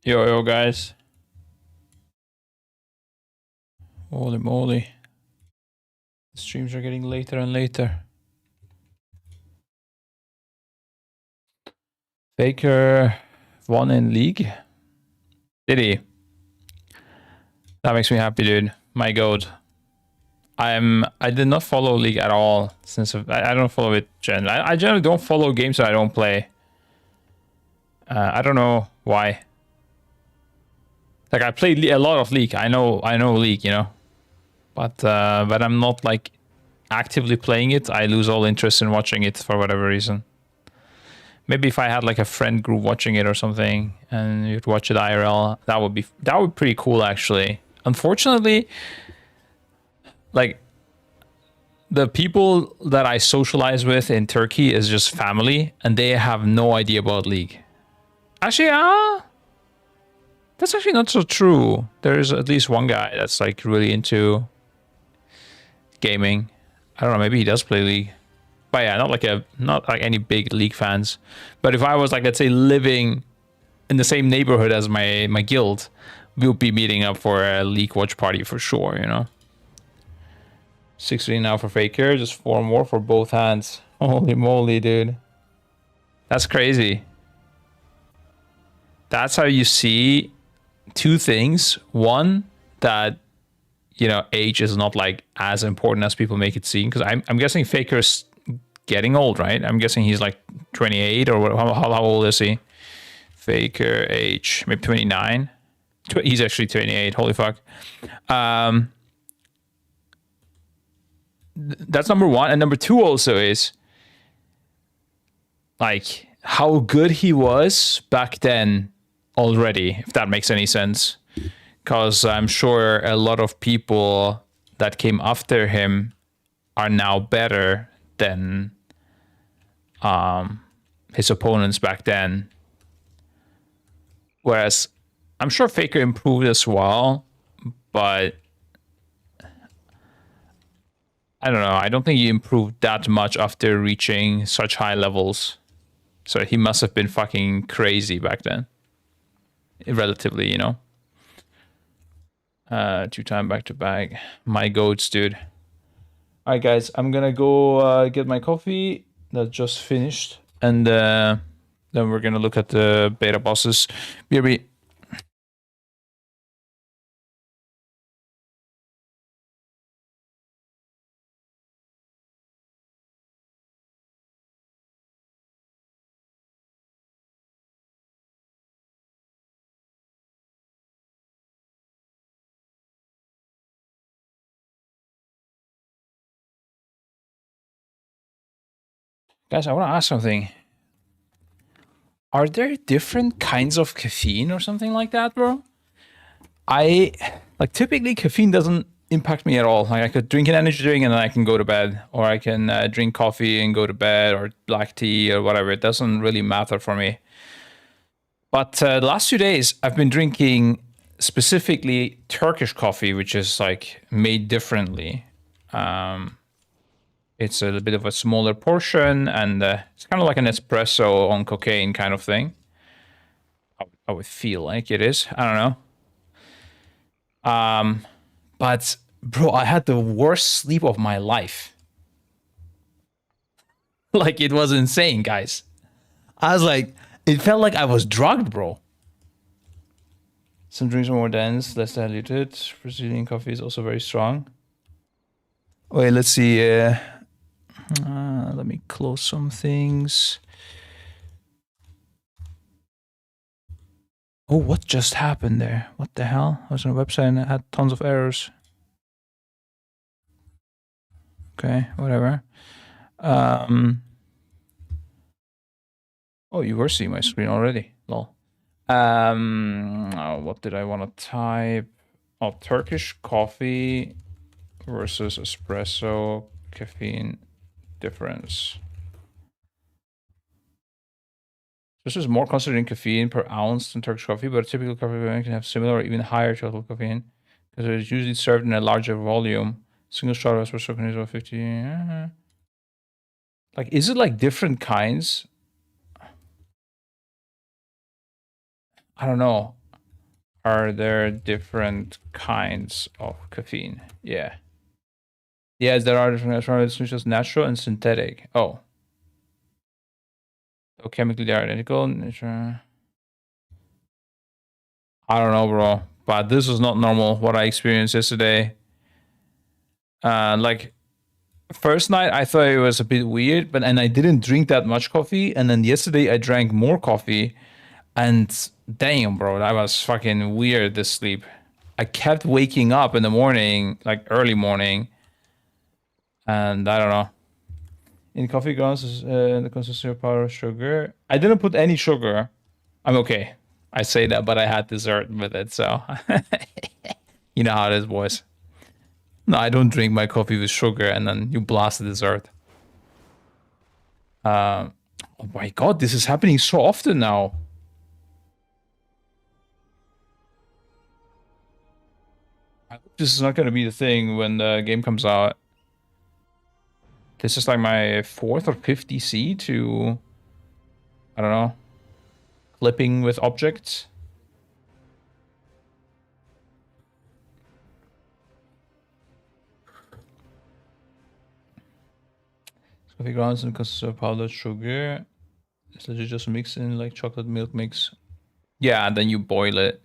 Yo, guys. Holy moly. The streams are getting later and later. Faker won in league. Did he? That makes me happy, dude. My god. I did not follow league at all since I don't follow it generally. I generally don't follow games that I don't play. I don't know why. Like I played a lot of league. I know league, you know. But I'm not like actively playing it. I lose all interest in watching it for whatever reason. Maybe if I had like a friend group watching it or something and you'd watch it IRL, that would be pretty cool actually. Unfortunately, like the people that I socialize with in Turkey is just family and they have no idea about League. Actually, that's actually not so true. There's at least one guy that's like really into gaming. I don't know, maybe he does play League. But yeah, not like any big League fans. But if I was like, let's say, living in the same neighborhood as my guild, we'll be meeting up for a League watch party for sure, you know. 16 now for Faker, just 4 more for both hands. Holy moly, dude. That's crazy. That's how you see two things. One, that, you know, age is not like as important as people make it seem. Because I'm guessing Faker's getting old, right? I'm guessing he's like 28 or what, how old is he? Faker age, maybe 29. He's actually 28. Holy fuck. That's number one. And number two also is like how good he was back then already, if that makes any sense. Because I'm sure a lot of people that came after him are now better than his opponents back then. Whereas I'm sure Faker improved as well, but I don't know. I don't think he improved that much after reaching such high levels. So he must have been fucking crazy back then. Relatively, you know. 2-time back to back. My goats, dude. Alright guys, I'm gonna go get my coffee that just finished. And then we're gonna look at the beta bosses. BRB. Guys, I want to ask something. Are there different kinds of caffeine or something like that, bro? Like typically caffeine doesn't impact me at all. Like I could drink an energy drink and then I can go to bed, or I can drink coffee and go to bed, or black tea or whatever. It doesn't really matter for me. But the last 2 days, I've been drinking specifically Turkish coffee, which is like made differently. It's a bit of a smaller portion, and it's kind of like an espresso on cocaine kind of thing. I would feel like it is. I don't know. But bro, I had the worst sleep of my life. Like it was insane, guys. I was like, it felt like I was drugged, bro. Some drinks are more dense, less diluted. Brazilian coffee is also very strong. Wait, let's see. Let me close some things. Oh, what just happened there? What the hell? I was on a website and it had tons of errors. Okay, whatever. Oh, you were seeing my screen already. Lol. What did I want to type? Oh, Turkish coffee versus espresso caffeine difference. This is more concentrated in caffeine per ounce than Turkish coffee, but a typical coffee can have similar or even higher total caffeine because it is usually served in a larger volume. Single shot of espresso contains about 50. Like, is it like different kinds? I don't know. Are there different kinds of caffeine? Yeah. Yes, there are different just natural and synthetic. Oh. So chemically they are identical. I don't know, bro. But this was not normal what I experienced yesterday. Like first night I thought it was a bit weird, but and I didn't drink that much coffee. And then yesterday I drank more coffee, and damn, bro, that was fucking weird. This sleep, I kept waking up in the morning, like early morning, and I don't know. In coffee grounds, the consistency of powder sugar. I didn't put any sugar. I'm okay. I say that, but I had dessert with it, so you know how it is, boys. No, I don't drink my coffee with sugar and then you blast the dessert. Oh my god, this is happening so often now. I hope this is not going to be the thing when the game comes out. This is like my 4th or 5th DC to, I don't know, clipping with objects. Coffee grounds and consists of powdered sugar. It's literally just mix in like chocolate milk mix. Yeah, and then you boil it.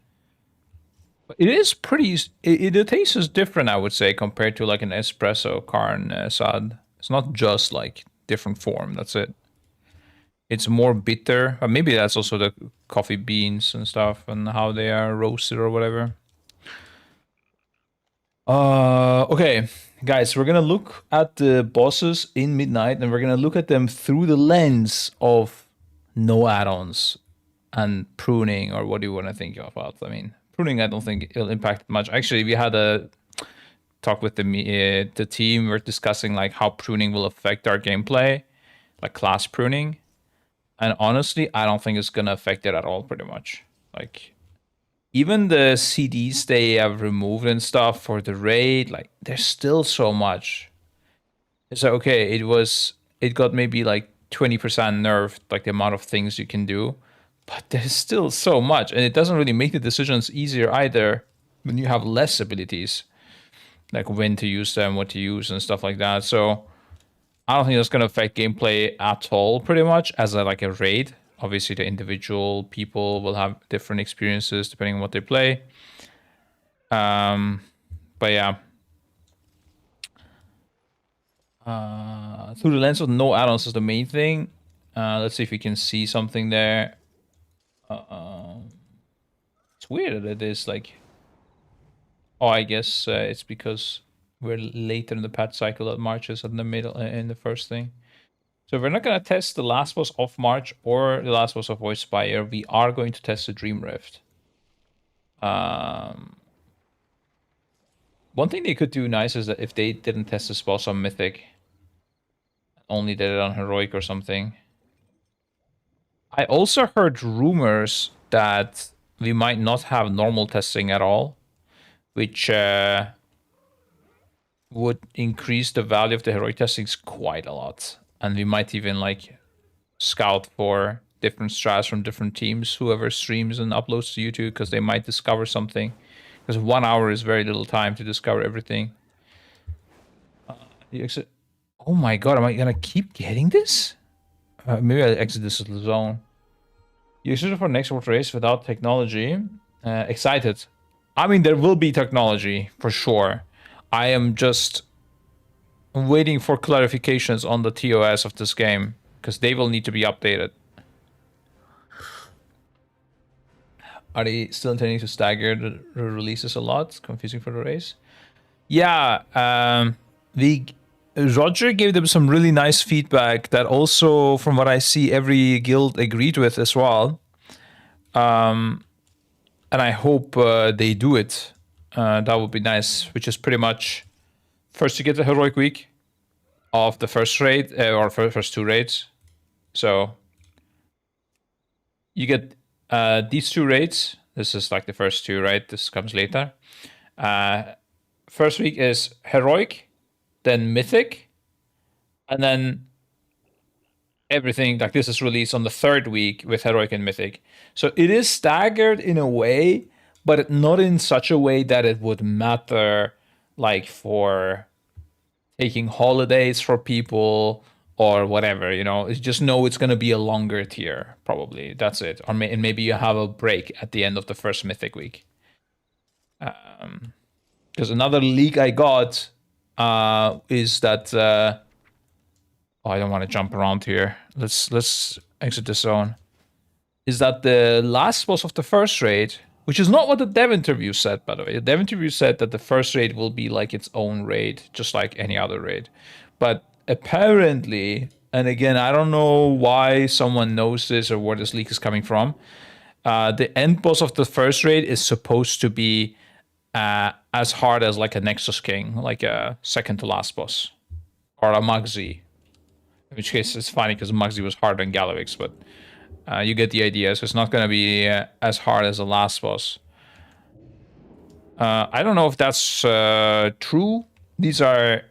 But it is pretty. The taste is different, I would say, compared to like an espresso carne sad. It's not just like different form. That's it. It's more bitter. But maybe that's also the coffee beans and stuff and how they are roasted or whatever. Okay, guys, we're gonna look at the bosses in Midnight, and we're gonna look at them through the lens of no add-ons and pruning, or what do you want to think about? I mean, pruning, I don't think it'll impact much. Actually, we had a talk with the team. We're discussing like how pruning will affect our gameplay, like class pruning, and honestly, I don't think it's gonna affect it at all. Pretty much, like even the CDs they have removed and stuff for the raid, like there's still so much. It's like okay, it got maybe like 20% nerfed, like the amount of things you can do, but there's still so much, and it doesn't really make the decisions easier either when you have less abilities, like when to use them, what to use, and stuff like that. So I don't think that's gonna affect gameplay at all, pretty much as like a raid. Obviously, the individual people will have different experiences depending on what they play. But yeah. Through the lens of no add-ons is the main thing. Let's see if we can see something there. It's weird that it is like... Oh, I guess it's because we're later in the patch cycle that March is in the middle, in the first thing. So we're not going to test the last boss of March or the last boss of Voice Spire. We are going to test the Dream Rift. One thing they could do nice is that if they didn't test this boss on Mythic, only did it on Heroic or something. I also heard rumors that we might not have normal testing at all, which would increase the value of the Heroic testings quite a lot. And we might even like scout for different strats from different teams, whoever streams and uploads to YouTube, because they might discover something. Because 1 hour is very little time to discover everything. Oh my god, am I gonna keep getting this? Maybe I exit this zone. You excited for next world race without technology? Excited. I mean, there will be technology for sure. I am just waiting for clarifications on the TOS of this game, because they will need to be updated. Are they still intending to stagger the releases a lot? Confusing for the race. Yeah, Roger gave them some really nice feedback that also, from what I see, every guild agreed with as well. And I hope they do it. That would be nice, which is pretty much first you get the heroic week of the first raid, or first 2 raids. So you get these 2 raids. This is like the first 2, right? This comes later. First week is heroic, then mythic, and then everything like this is released on the 3rd week with heroic and mythic. So it is staggered in a way, but not in such a way that it would matter, like for taking holidays for people or whatever, you know. It's just know it's going to be a longer tier, probably. That's it. Or and maybe you have a break at the end of the first Mythic week. Because another leak I got is that oh, I don't want to jump around here. Let's exit the zone. Is that the last boss of the first raid, which is not what the dev interview said, by the way. The dev interview said that the first raid will be like its own raid, just like any other raid. But apparently, and again, I don't know why someone knows this or where this leak is coming from, the end boss of the first raid is supposed to be as hard as like a Nexus King, like a second to last boss, or a Muggsy. In which case, it's funny because Muggsy was harder than Galawix, but you get the idea. So it's not going to be as hard as the last boss. I don't know if that's true. These are,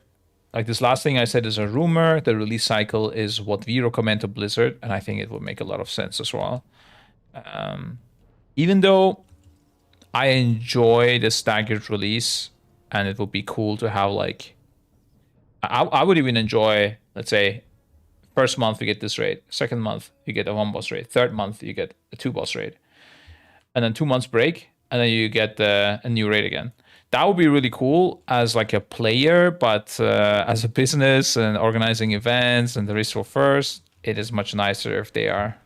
like this last thing I said is a rumor. The release cycle is what we recommend to Blizzard, and I think it would make a lot of sense as well. Even though I enjoy the staggered release, and it would be cool to have like, I would even enjoy, let's say, first month you get this raid, second month you get a 1 boss raid, third month you get a 2 boss raid, and then 2 months break, and then you get a new raid again. That would be really cool as like a player, but as a business and organizing events and the ritual first, it is much nicer if they are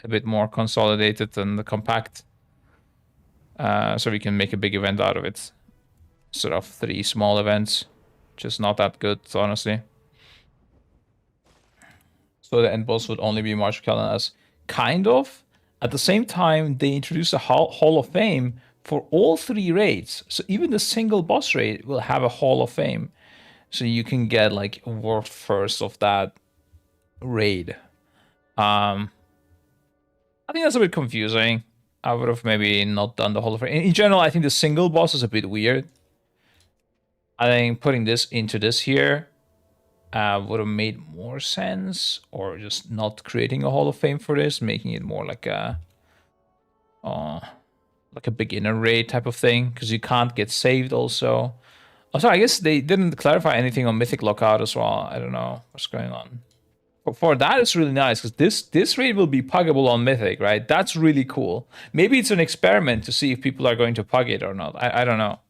a bit more consolidated and compact. So we can make a big event out of it. Sort of 3 small events. Just not that good, honestly. So the end boss would only be Marshall Callan, kind of. At the same time, they introduced a Hall of Fame for all 3 raids. So even the single boss raid will have a Hall of Fame. So you can get like world first of that raid. I think that's a bit confusing. I would have maybe not done the Hall of Fame. In general, I think the single boss is a bit weird. I think putting this into this here would have made more sense, or just not creating a Hall of Fame for this, making it more like a beginner raid type of thing, because you can't get saved also. Oh, sorry, I guess they didn't clarify anything on Mythic Lockout as well. I don't know what's going on. For that, it's really nice, because this raid will be puggable on Mythic, right? That's really cool. Maybe it's an experiment to see if people are going to pug it or not. I don't know.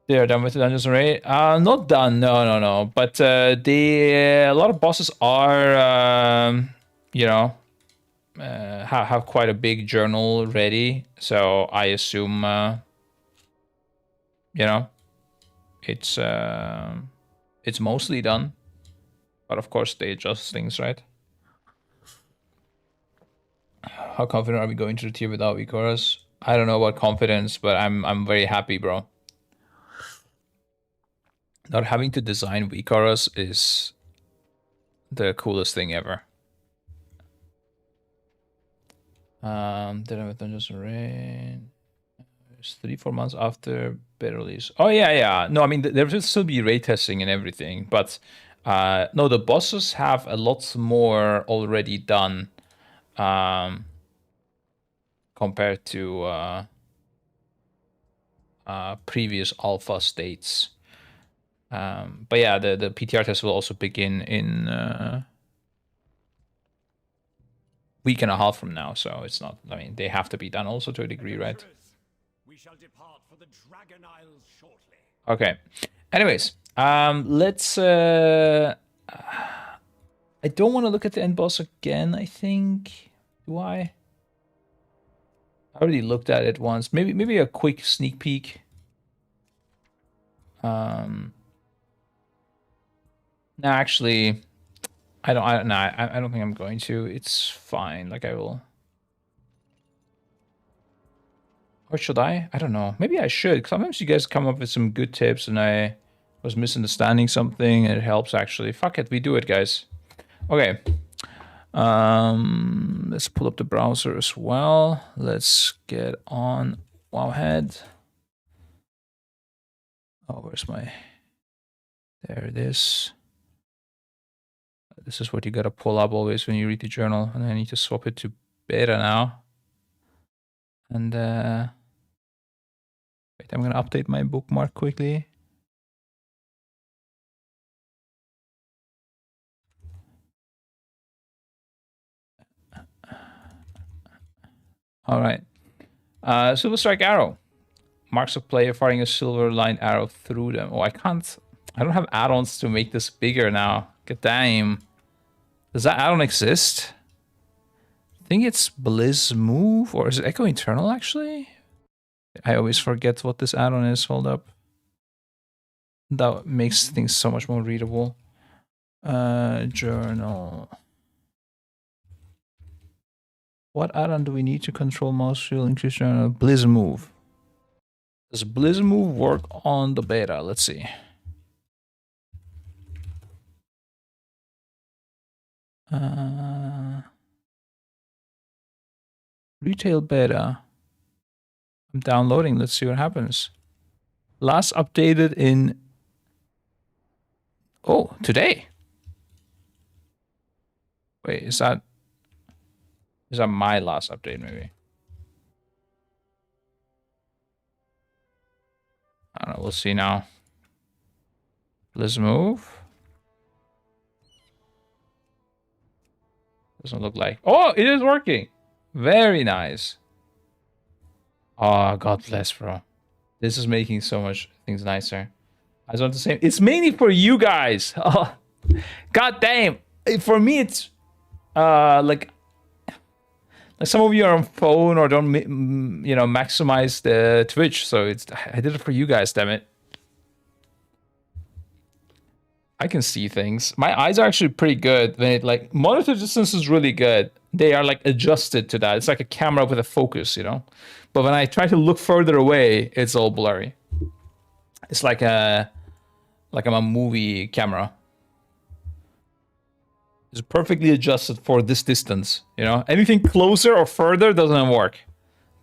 They are done with the dungeons raid. Not done. No. But a lot of bosses are, you know, have quite a big journal ready. So I assume, you know, it's mostly done. But of course, they adjust things, right? How confident are we going to the tier without Ikoras? I don't know about confidence, but I'm very happy, bro. Not having to design Ikoras is the coolest thing ever. Did I have Dungeons and Raid? It's 3-4 months after beta release. Oh yeah. No, I mean there will still be raid testing and everything, but no, the bosses have a lot more already done compared to previous alpha states. But yeah, the PTR test will also begin in week and a half from now, so it's not, I mean, they have to be done also to a degree, right? We shall depart for the Dragon Isles shortly. Okay. Anyways, let's I don't want to look at the end boss again, I think. Do I? I already looked at it once. Maybe a quick sneak peek. No, actually, I don't think I'm going to. It's fine. Like I will. Or should I? I don't know. Maybe I should. Sometimes you guys come up with some good tips and I was misunderstanding something and it helps actually. Fuck it, we do it, guys. Okay. Let's pull up the browser as well. Let's get on Wowhead. Oh, where's my... There it is. This is what you gotta pull up always when you read the journal. And I need to swap it to beta now. And wait, I'm gonna update my bookmark quickly. All right. Silver Strike Arrow marks a player firing a silver line arrow through them. Oh, I can't. I don't have add-ons to make this bigger now. God damn. Does that add-on exist? I think it's Blizz Move, or is it Echo Eternal actually? I always forget what this add-on is. Hold up. That makes things so much more readable. Journal. What add-on do we need to control mouse wheel increase journal? Blizz Move. Does Blizz Move work on the beta? Let's see. Retail beta. I'm downloading. Let's see what happens. Last updated in... Oh, today. Wait, is that my last update maybe? I don't know. We'll see now. Let's move. Doesn't look like... Oh, it is working. Very nice. Oh, God bless, bro. This is making so much things nicer. I just want to say, it's mainly for you guys. Oh, God damn. For me, it's like some of you are on phone or don't, you know, maximize the Twitch. So I did it for you guys, damn it. I can see things. My eyes are actually pretty good. When it like monitor distance is really good. They are like adjusted to that. It's like a camera with a focus, you know. But when I try to look further away, it's all blurry. It's like I'm a movie camera. It's perfectly adjusted for this distance, you know. Anything closer or further doesn't work.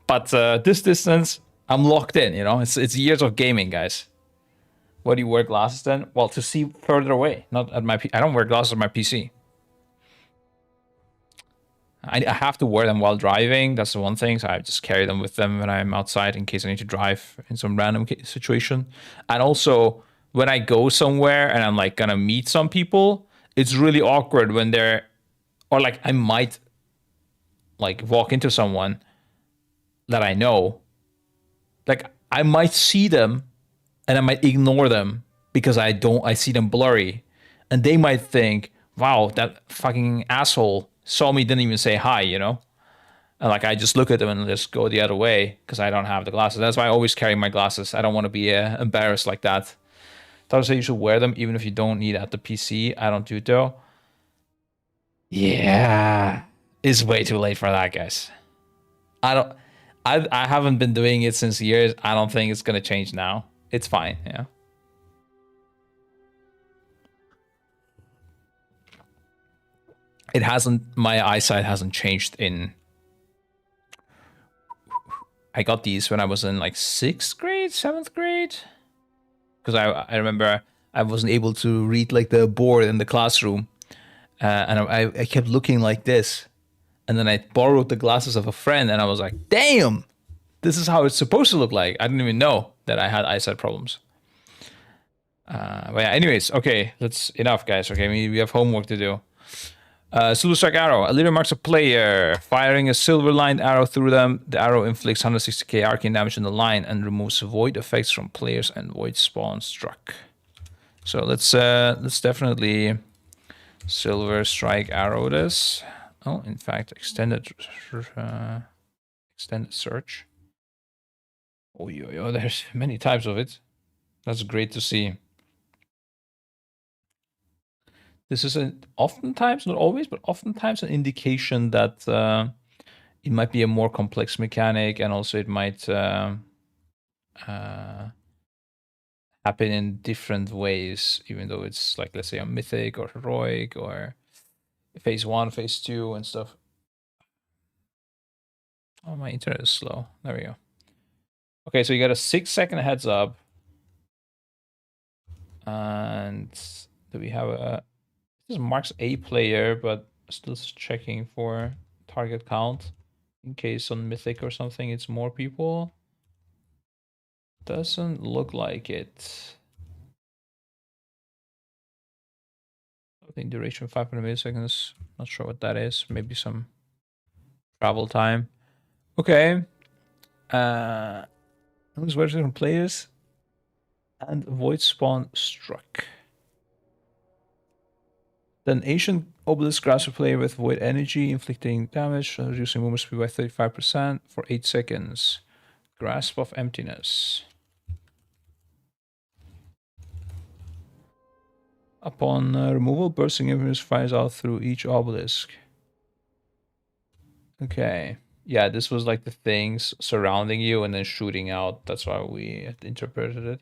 But this distance, I'm locked in, you know. It's years of gaming, guys. What do you wear glasses then? Well, to see further away, not at my... I don't wear glasses on my PC. I have to wear them while driving. That's the one thing. So I just carry them with them when I'm outside in case I need to drive in some random situation. And also, when I go somewhere and I'm like gonna meet some people, it's really awkward when they're... Or like I might like walk into someone that I know. Like I might see them and I might ignore them because I see them blurry. And they might think, wow, that fucking asshole saw me, didn't even say hi, you know? And like I just look at them and just go the other way because I don't have the glasses. That's why I always carry my glasses. I don't want to be embarrassed like that. Thought say you should wear them even if you don't need at the PC. I don't do it though. Yeah. It's way too late for that, guys. I haven't been doing it since years. I don't think it's gonna change now. It's fine, yeah. It hasn't, my eyesight hasn't changed in... I got these when I was in like 6th grade, 7th grade. Because I remember I wasn't able to read like the board in the classroom. And I kept looking like this. And then I borrowed the glasses of a friend and I was like, damn, this is how it's supposed to look like. I didn't even know that I had eyesight problems. But yeah, anyways, okay, that's enough, guys. Okay, we have homework to do. Silver Strike Arrow. A leader marks a player, firing a silver lined arrow through them. The arrow inflicts 160k arcane damage in the line and removes void effects from players and void spawn struck. So let's definitely Silver Strike Arrow this. Oh, in fact, extended search. Oh, there's many types of it. That's great to see. This is oftentimes, not always, but oftentimes an indication that it might be a more complex mechanic, and also it might happen in different ways, even though it's like, let's say, a mythic or heroic or phase 1, phase 2 and stuff. Oh, my internet is slow. There we go. Okay, so you got a 6-second heads up. And do we have a... This marks a player, but still checking for target count. In case on Mythic or something, it's more people. Doesn't look like it. I think duration 500 milliseconds. Not sure what that is. Maybe some travel time. Okay. Who's different players? And void spawn struck. Then ancient obelisk grabs a player with void energy, inflicting damage, reducing movement speed by 35% for 8 seconds. Grasp of emptiness. Upon removal, bursting emptiness fires out through each obelisk. Okay. Yeah, this was like the things surrounding you and then shooting out. That's why we interpreted it.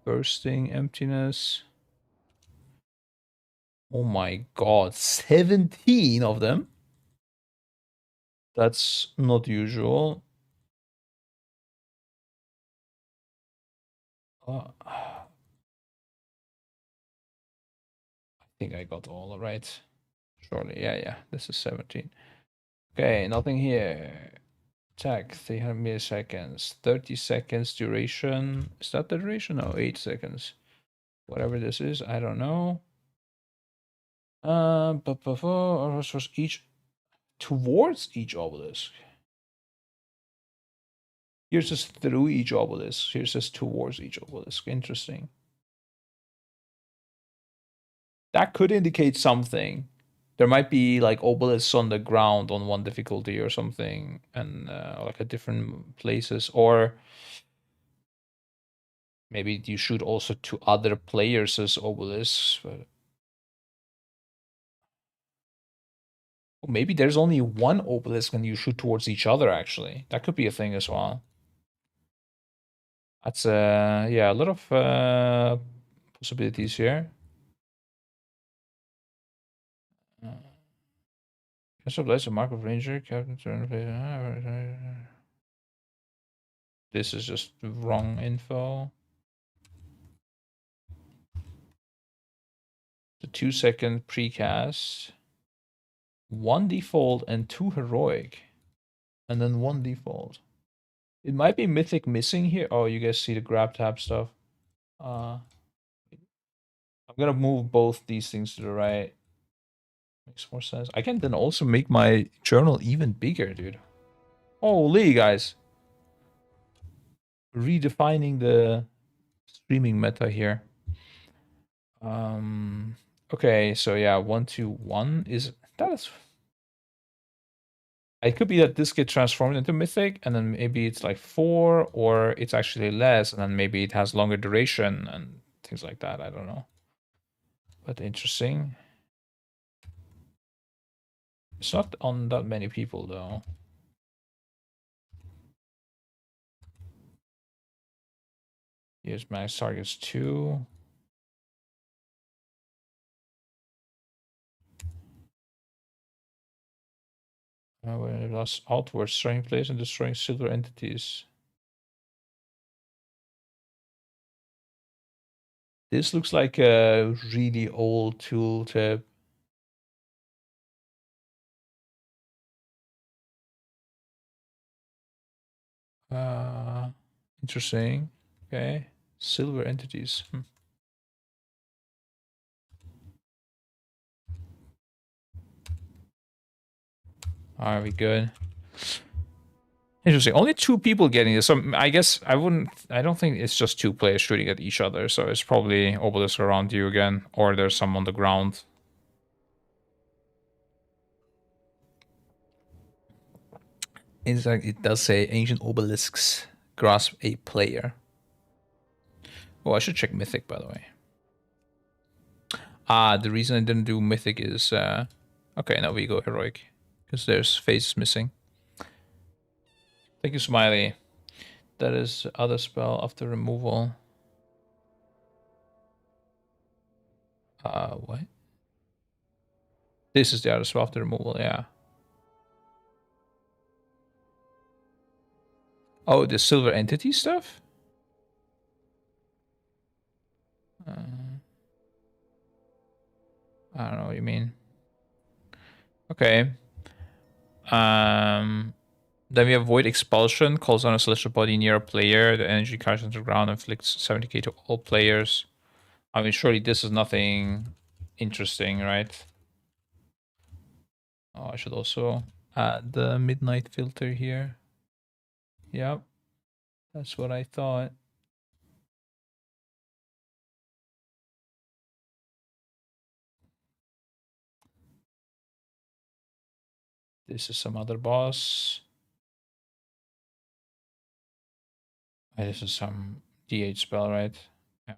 Bursting emptiness. Oh my god, 17 of them? That's not usual. I think I got all right. Surely, yeah. This is 17. Okay, nothing here. Attack, 300 milliseconds. 30 seconds duration. Is that the duration? No, 8 seconds. Whatever this is, I don't know. Was each towards each obelisk. Here's just through each obelisk. Here's just towards each obelisk. Interesting. That could indicate something. There might be like obelisks on the ground on one difficulty or something, and like at different places, or maybe you shoot also to other players as obelisks. But maybe there's only one obelisk and you shoot towards each other. Actually, that could be a thing as well. That's yeah, a lot of possibilities here. So that's a mark of ranger, captain turn. This is just wrong info. The 2-second precast. 1 default and 2 heroic. And then 1 default. It might be mythic missing here. Oh, you guys see the grab tab stuff. I'm gonna move both these things to the right. Makes more sense. I can then also make my journal even bigger, dude. Holy guys. Redefining the streaming meta here. Okay, so yeah, 1 2 1 is that is. It could be that this gets transformed into mythic, and then maybe it's like 4, or it's actually less, and then maybe it has longer duration and things like that. I don't know. But interesting. It's not on that many people though. Here's max targets 2. When it lost outwards, striking place and destroying silver entities. This looks like a really old tooltip. Interesting. Okay. Silver entities. Are we good? Interesting. Only 2 people getting this. So I guess I don't think it's just 2 players shooting at each other. So it's probably obelisk around you again, or there's some on the ground. It's like it does say ancient obelisks grasp a player. Oh, I should check mythic, by the way. The reason I didn't do mythic is okay. Now we go heroic because there's phases missing. Thank you, Smiley. That is other spell after removal. What? This is the other spell after removal. Yeah. Oh, the silver entity stuff. I don't know what you mean. Okay. Then we have Void Expulsion, calls on a celestial body near a player. The energy carries underground and inflicts 70k to all players. I mean, surely this is nothing interesting, right? Oh, I should also add the midnight filter here. Yep, that's what I thought. This is some other boss. This is some DH spell, right? Yeah.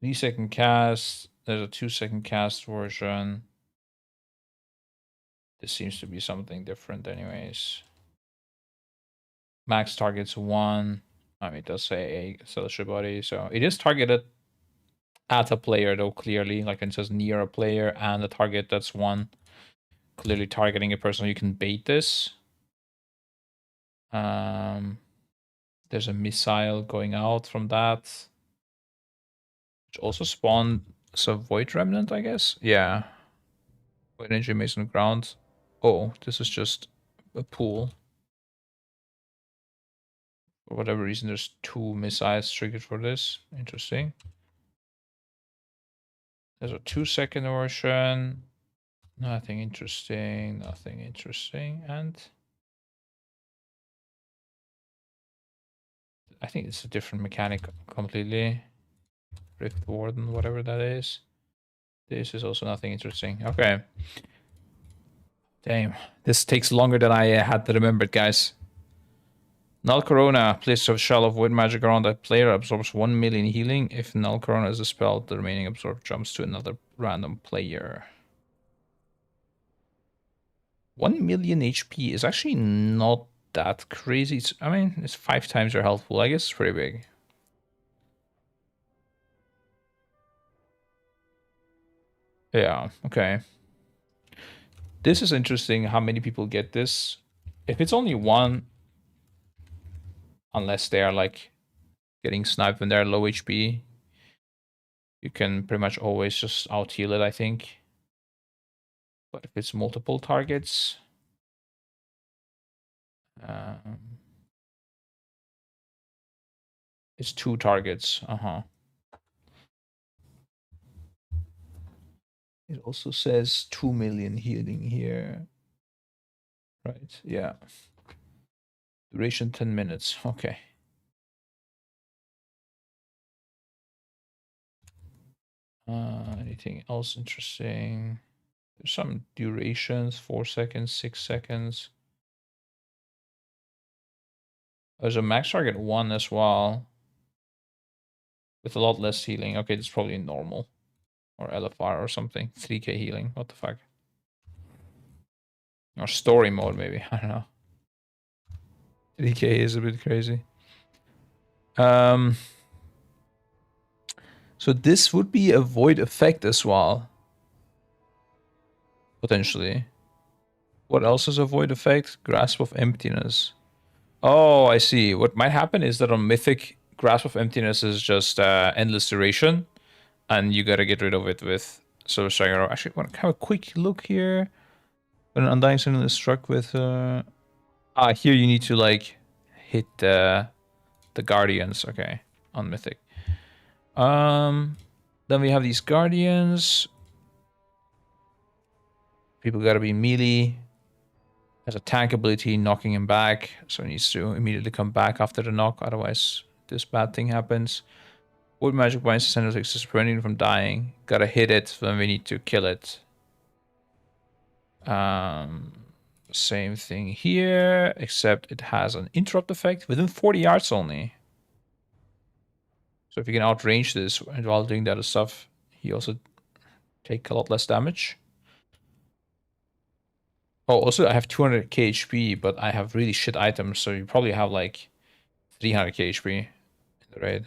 3-second cast. There's a 2-second cast version. This seems to be something different anyways. Max targets 1. I mean, it does say a celestial body, so it is targeted at a player though, clearly. Like it says near a player and a target that's 1. Clearly targeting a person. You can bait this. There's a missile going out from that. Which also spawned a Void Remnant, I guess? Yeah. Void Energy Mason Ground. Oh, this is just a pool. For whatever reason, there's 2 missiles triggered for this. Interesting. There's a 2-second version. Nothing interesting. Nothing interesting. And I think it's a different mechanic completely. Rift Warden, whatever that is. This is also nothing interesting. Okay. Damn. This takes longer than I had to remember, guys. Null Corona. Place a shell of void magic around that player. Absorbs 1 million healing. If Null Corona is a spell, the remaining absorb jumps to another random player. 1 million HP is actually not that crazy. I mean, it's 5 times your health pool. I guess it's pretty big. Yeah, okay. This is interesting how many people get this. If it's only 1, unless they are like getting sniped when they're low HP, you can pretty much always just out heal it, I think. But if it's multiple targets, it's 2 targets. It also says 2 million healing here. Right, yeah. Duration 10 minutes. Okay. Anything else interesting? There's some durations, 4 seconds, 6 seconds. There's a max target 1 as well. With a lot less healing. Okay, that's probably normal. Or LFR or something. 3k healing. What the fuck? Or story mode, maybe. I don't know. 3k is a bit crazy. So this would be a void effect as well. Potentially. What else is a void effect? Grasp of Emptiness. Oh, I see. What might happen is that on Mythic, Grasp of Emptiness is just endless duration. And you gotta get rid of it with Silver Striker. Actually, I want to have a quick look here. When an Undying Sentinel is struck with... here you need to, like, hit the Guardians. Okay, on Mythic. Then we have these Guardians. People gotta be melee. Has a tank ability, knocking him back. So he needs to immediately come back after the knock. Otherwise, this bad thing happens. Void magic binds the Sentinel to prevent him from dying. Gotta hit it when we need to kill it. Same thing here, except it has an interrupt effect within 40 yards only. So if you can outrange this while doing that stuff, you also take a lot less damage. Oh, also I have 200k HP, but I have really shit items, so you probably have like 300k HP in the raid.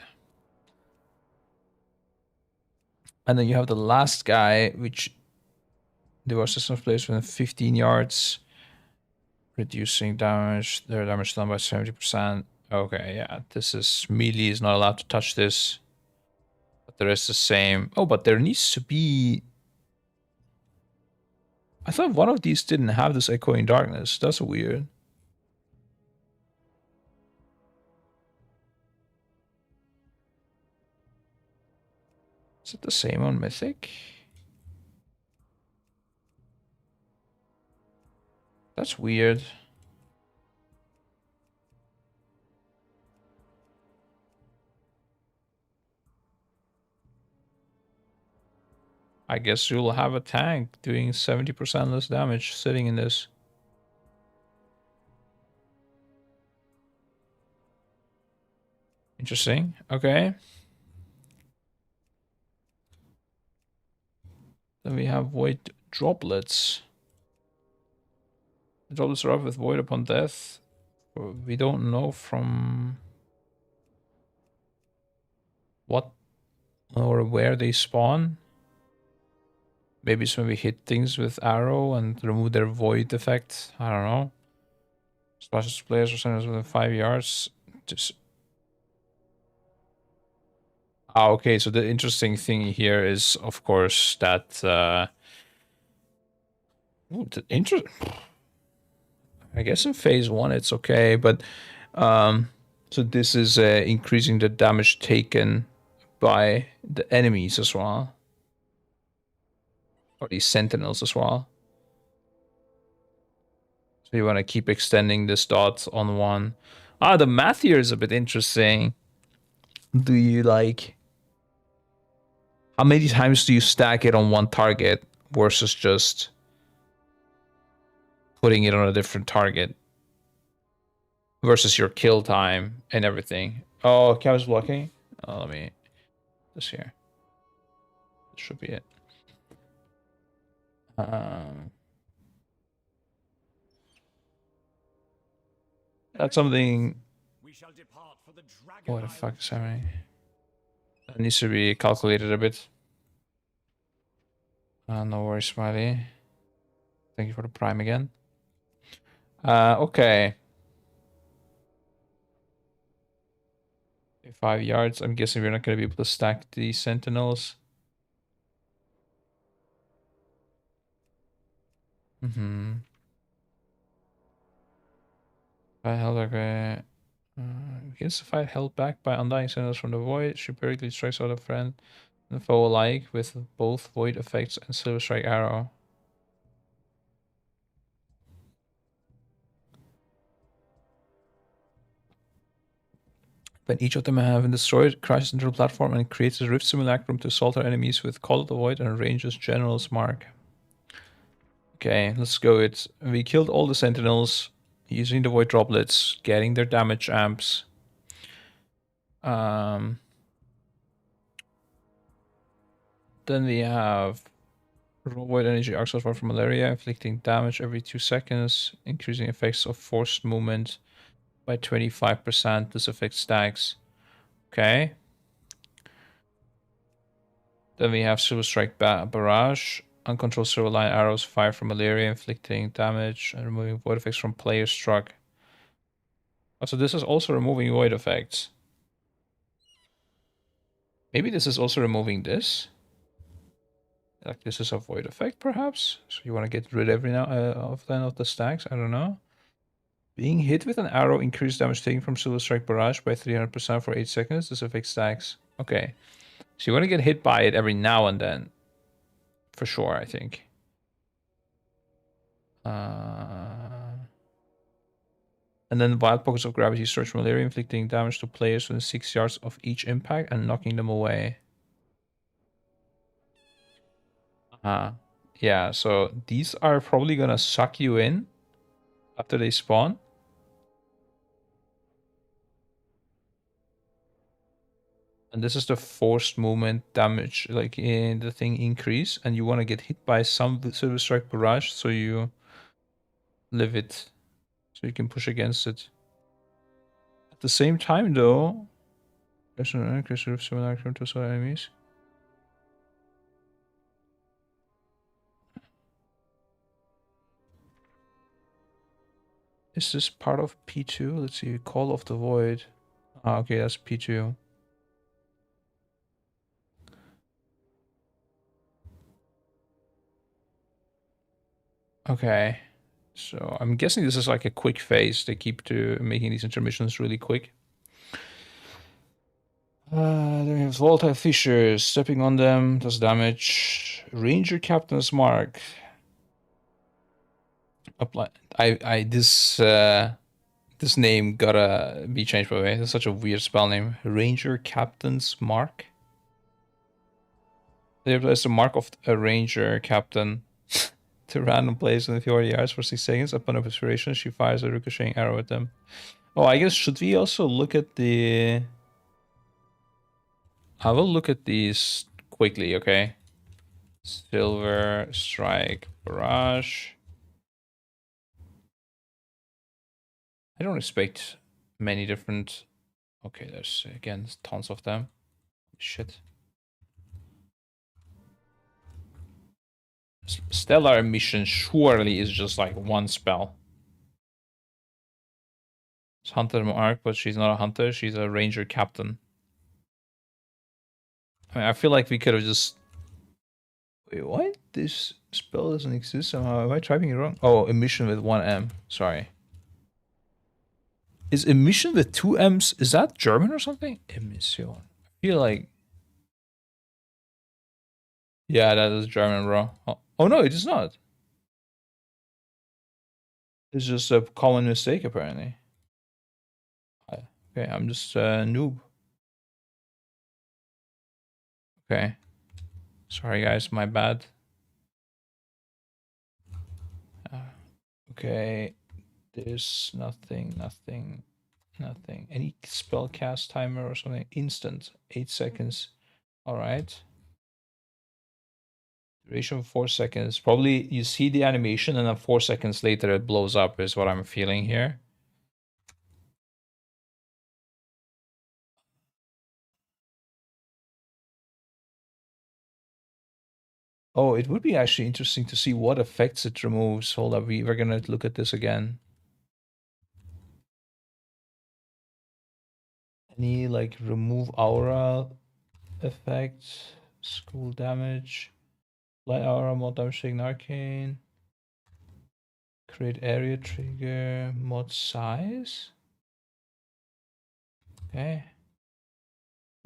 And then you have the last guy, which devours system of players within 15 yards, reducing damage, their damage done by 70%. Okay, yeah, this is melee is not allowed to touch this. But the rest is the same. Oh, but there needs to be I thought one of these didn't have this echoing darkness. That's weird. Is it the same on Mythic? That's weird. I guess you'll have a tank doing 70% less damage sitting in this. Interesting. Okay. Then we have void droplets. The droplets are up with void upon death. We don't know from what or where they spawn. Maybe it's when we hit things with arrow and remove their void effect. I don't know. Splashes players or centers within 5 yards. Just okay, so the interesting thing here is, of course, that I guess in phase 1 it's okay, but so this is increasing the damage taken by the enemies as well, or these sentinels as well. So you want to keep extending this dot on one. The math here is a bit interesting. Do you like... How many times do you stack it on one target versus just putting it on a different target? Versus your kill time and everything. Oh, Cow's blocking? Oh, let me... This here. This should be it. That's something... What the fuck is happening? That needs to be calculated a bit. No worries, Smiley. Thank you for the prime again. Okay. 5 yards. I'm guessing we're not going to be able to stack these sentinels. Fight held okay. Begins the fight held back by undying sentinels from the void. She periodically strikes out a friend and foe alike with both void effects and silver strike arrow. When each of them have been destroyed, it crashes into the platform and creates a rift simulacrum to assault our enemies with Call of the Void and Ranger's General's Mark. Okay, let's go. We killed all the sentinels using the void droplets, getting their damage amps. Then we have raw void energy arcs from malaria, inflicting damage every 2 seconds, increasing effects of forced movement by 25%. This affects stacks. Okay. Then we have Silver Strike Barrage. Uncontrolled silver line arrows fire from malaria, inflicting damage and removing void effects from player struck. Oh, so this is also removing void effects. Maybe this is also removing this. Like this is a void effect, perhaps. So you want to get rid every now of the stacks. I don't know. Being hit with an arrow increases damage taken from Silver Strike Barrage by 300% for 8 seconds. This affects stacks. Okay. So you want to get hit by it every now and then. For sure, I think. And then Wild Pockets of Gravity search malaria, inflicting damage to players within 6 yards of each impact and knocking them away. Yeah, so these are probably gonna suck you in after they spawn. And this is the forced movement damage, like in the thing increase, and you want to get hit by some Silver Strike Barrage so you live it, so you can push against it. At the same time, though, there's an increase of similar to some enemies. Is this part of P2? Let's see, Call of the Void. Okay, that's P2. Okay. So I'm guessing this is like a quick phase. They keep to making these intermissions really quick. Then we have volatile fissures. Stepping on them does damage. Ranger Captain's Mark. Apply. This name gotta be changed, by the way. It's such a weird spell name. Ranger Captain's Mark. They replace the mark of a Ranger Captain to random place in the 40 yards for 6 seconds. Upon expiration, she fires a ricocheting arrow at them. Oh, I guess should we also look at the... I will look at these quickly, okay? Silver, Strike, Barrage. I don't expect many different... Okay, there's, again, tons of them. Shit. Stellar Emission surely is just like one spell. It's Hunter Mark, but she's not a hunter. She's a Ranger Captain. I mean, I feel like we could have just... Wait, what? This spell doesn't exist somehow. Am I typing it wrong? Oh, emission with 1 M. Sorry. Is emission with 2 M's? Is that German or something? Emission. I feel like... Yeah, that is German, bro. Oh no, it is not. It's just a common mistake, apparently. Okay, I'm just a noob. Okay. Sorry, guys, my bad. Okay. There's nothing. Any spell cast timer or something? Instant. 8 seconds. Alright. Duration of 4 seconds. Probably you see the animation and then 4 seconds later it blows up is what I'm feeling here. Oh, it would be actually interesting to see what effects it removes. Hold up, we're gonna look at this again. Any like remove aura effects, school damage, light aura, mod damage taken arcane, create area trigger, mod size. Okay.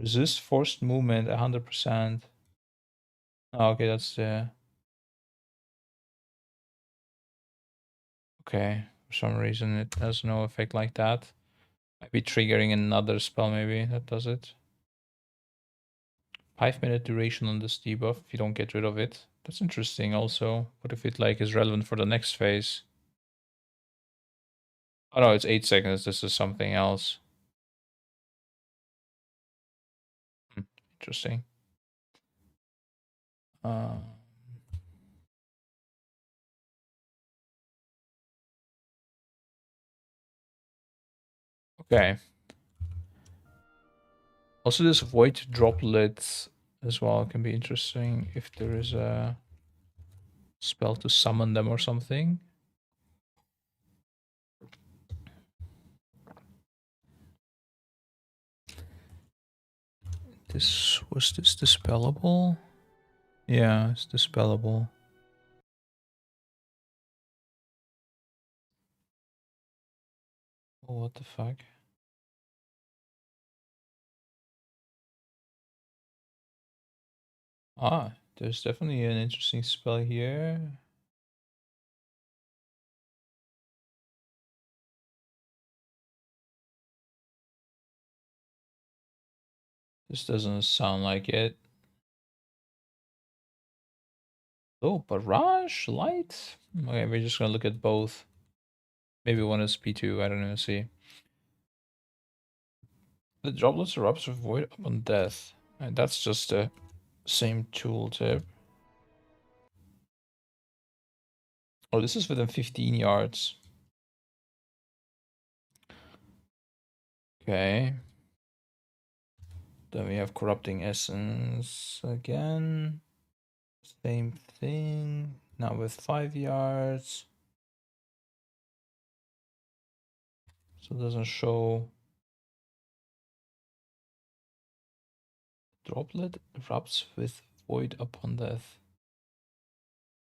Resist forced movement 100%. Oh, okay, that's the... Okay, for some reason it has no effect like that. Might be triggering another spell maybe that does it. 5-minute duration on this debuff if you don't get rid of it. That's interesting also. What if it like is relevant for the next phase? Oh no, it's 8 seconds. This is something else. Interesting. Okay. Also, this void droplets as well can be interesting if there is a spell to summon them or something. Was this dispellable? Yeah, it's dispellable. Oh, what the fuck? Ah, there's definitely an interesting spell here. This doesn't sound like it. Oh, Barrage? Light? Okay, we're just gonna look at both. Maybe one is P2, I don't know, see. The droplets erupts with void upon death. And that's just the same tooltip. Oh, this is within 15 yards. Okay. Then we have Corrupting Essence again. Same thing. Now with 5 yards. So it doesn't show. Droplet erupts with void upon death.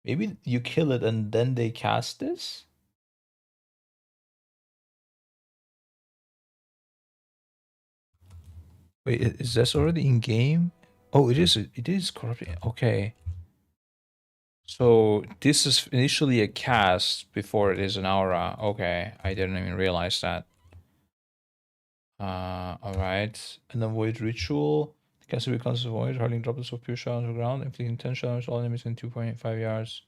Maybe you kill it and then they cast this? Wait, is this already in game? Oh, it is. It is corrupting. Okay. So this is initially a cast before it is an aura. Okay, I didn't even realize that. All right. And then void ritual. The caster becomes a void, hurling droplets of pure shell on the ground, inflicting 10 shells, all enemies in 2.5 yards.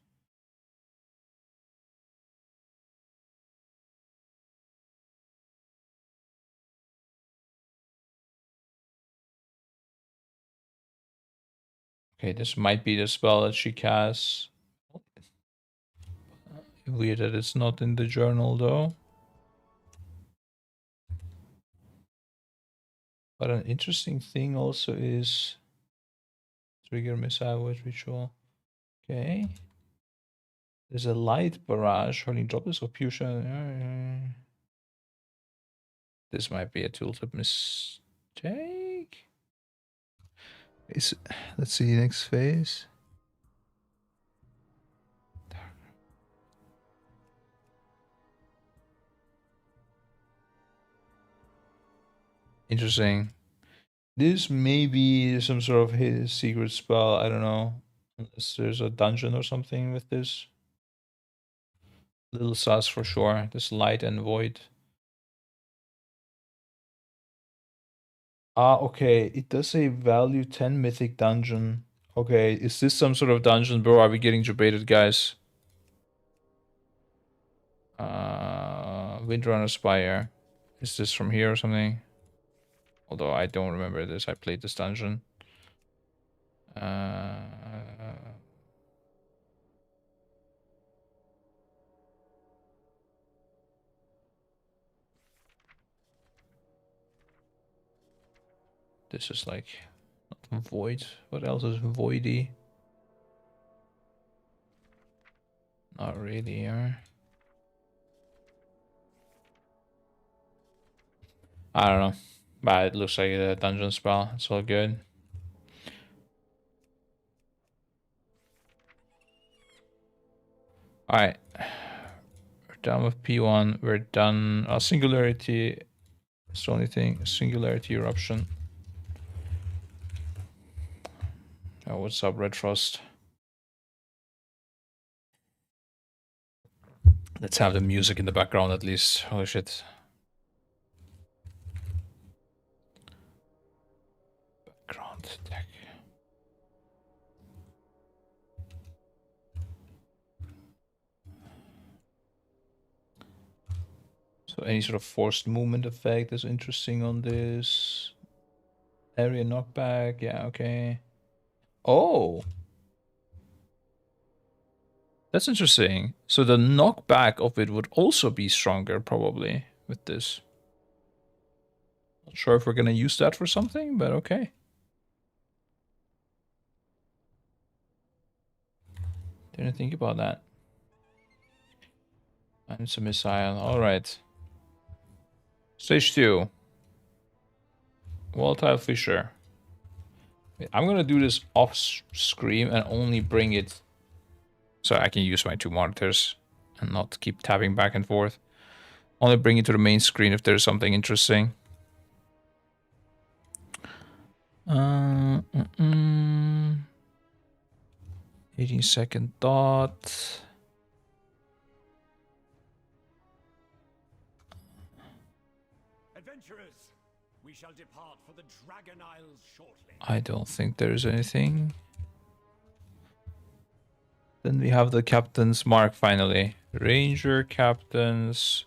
Okay, this might be the spell that she casts. Weird that it's not in the journal though. But an interesting thing also is trigger missile void ritual. Okay. There's a light barrage hurling droplets of pure shell. This might be a tooltip mistake. Let's see next phase. Interesting. This may be some sort of his secret spell. I don't know. Unless there's a dungeon or something with this. Little sus for sure. This light and void. Ah, okay. It does say value 10 mythic dungeon. Okay, is this some sort of dungeon, bro? Are we getting debated, guys? Windrunner Spire. Is this from here or something? Although I don't remember this. I played this dungeon. This is like not void. What else is voidy? Not really here. I don't know. But it looks like a dungeon spell. It's all good. Alright. We're done with P1. We're done. Singularity. It's the only thing. Singularity eruption. Oh, what's up, Red Frost? Let's have the music in the background at least. Holy shit. Background deck. So any sort of forced movement effect is interesting on this. Area knockback. Yeah, okay. Oh. That's interesting. So the knockback of it would also be stronger, probably, with this. Not sure if we're gonna use that for something, but okay. Didn't think about that. And it's a missile. Alright. Stage 2. Volatile Fissure. I'm gonna do this off screen and only bring it so I can use my 2 monitors and not keep tapping back and forth. Only bring it to the main screen if there's something interesting. 18-second dot. Adventurers, we shall depart for the Dragon Isles shortly. I don't think there's anything. Then we have the captain's mark finally. Ranger captain's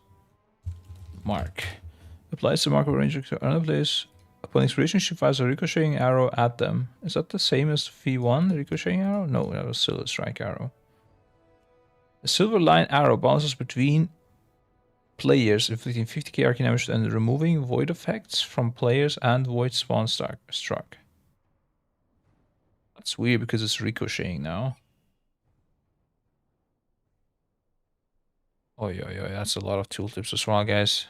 mark. Applies the mark of ranger to another place. Upon expiration, she fires a ricocheting arrow at them. Is that the same as V1 ricocheting arrow? No, that was still a strike arrow. The silver line arrow bounces between players, inflicting 50k arcane damage and removing void effects from players and void spawn struck. That's weird because it's ricocheting now. Oh yeah, that's a lot of tooltips as well, guys.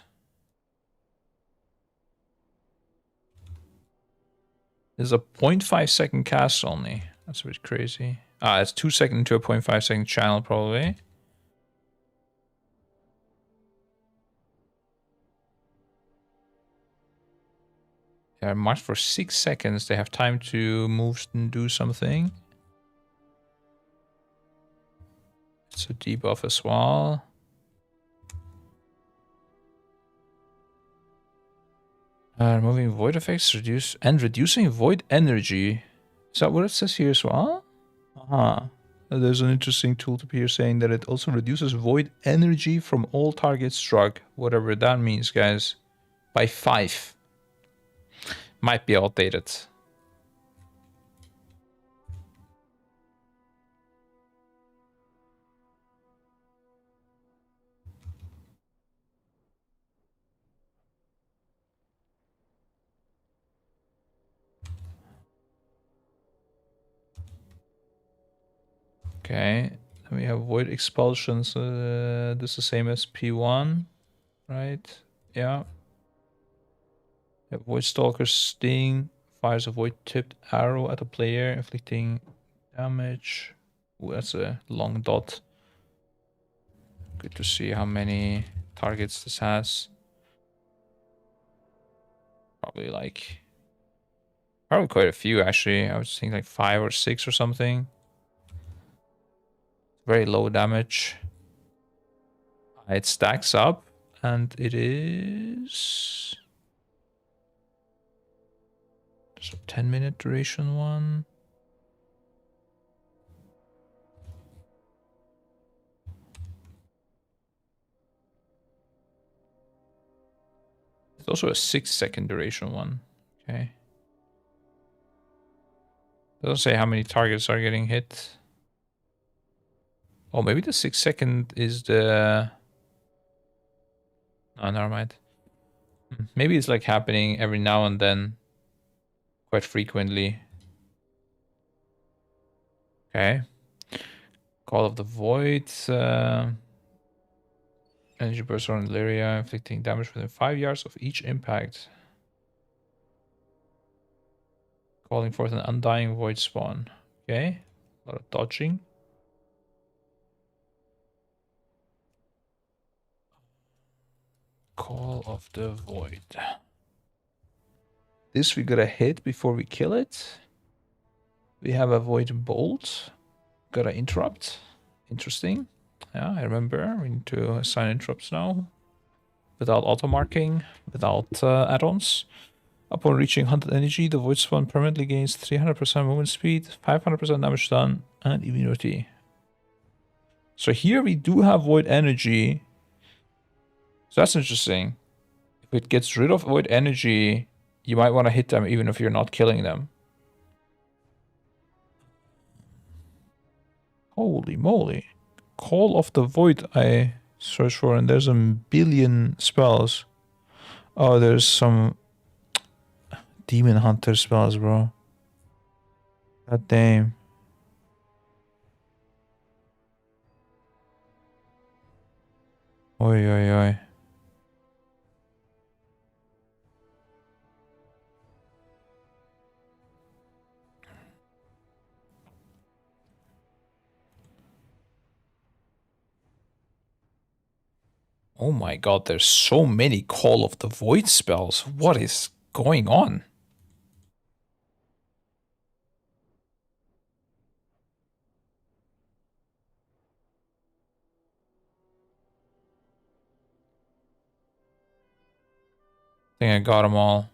There's a 0.5 second cast only. That's a bit crazy. It's 2 second to a 0.5 second channel probably. They're marked for 6 seconds. They have time to move and do something. It's a debuff as well. Removing void effects, reducing void energy. Is that what it says here as well? There's an interesting tooltip here saying that it also reduces void energy from all targets struck, whatever that means, guys, by 5. Might be outdated. Okay, then we have void expulsions. This is the same as P1, right? Yeah. Void Stalker's Sting fires a void tipped arrow at a player, inflicting damage. Ooh, that's a long dot. Good to see how many targets this has. Probably quite a few actually. I was thinking like 5 or 6 or something. Very low damage. It stacks up and it is... There's a 10-minute duration one. There's also a 6-second duration one. Okay. Doesn't say how many targets are getting hit. Oh, maybe the 6-second is the... Oh, never mind. Maybe it's like happening every now and then. Quite frequently. Okay. Call of the Void. Energy burst around the area, inflicting damage within 5 yards of each impact. Calling forth an undying void spawn. Okay. A lot of dodging. Call of the Void. This we gotta hit before we kill it. We have a Void Bolt. Gotta interrupt. Interesting. Yeah, I remember. We need to assign interrupts now. Without auto marking, without add-ons. Upon reaching 100 energy, the Void Spawn permanently gains 300% movement speed, 500% damage done, and immunity. So here we do have Void Energy. So that's interesting. If it gets rid of Void Energy, you might want to hit them even if you're not killing them. Holy moly. Call of the Void I search for, and there's a billion spells. Oh, there's some Demon Hunter spells, bro. God damn. Oi, oi, oi. Oh my god, there's so many Call of the Void spells. What is going on? I think I got them all.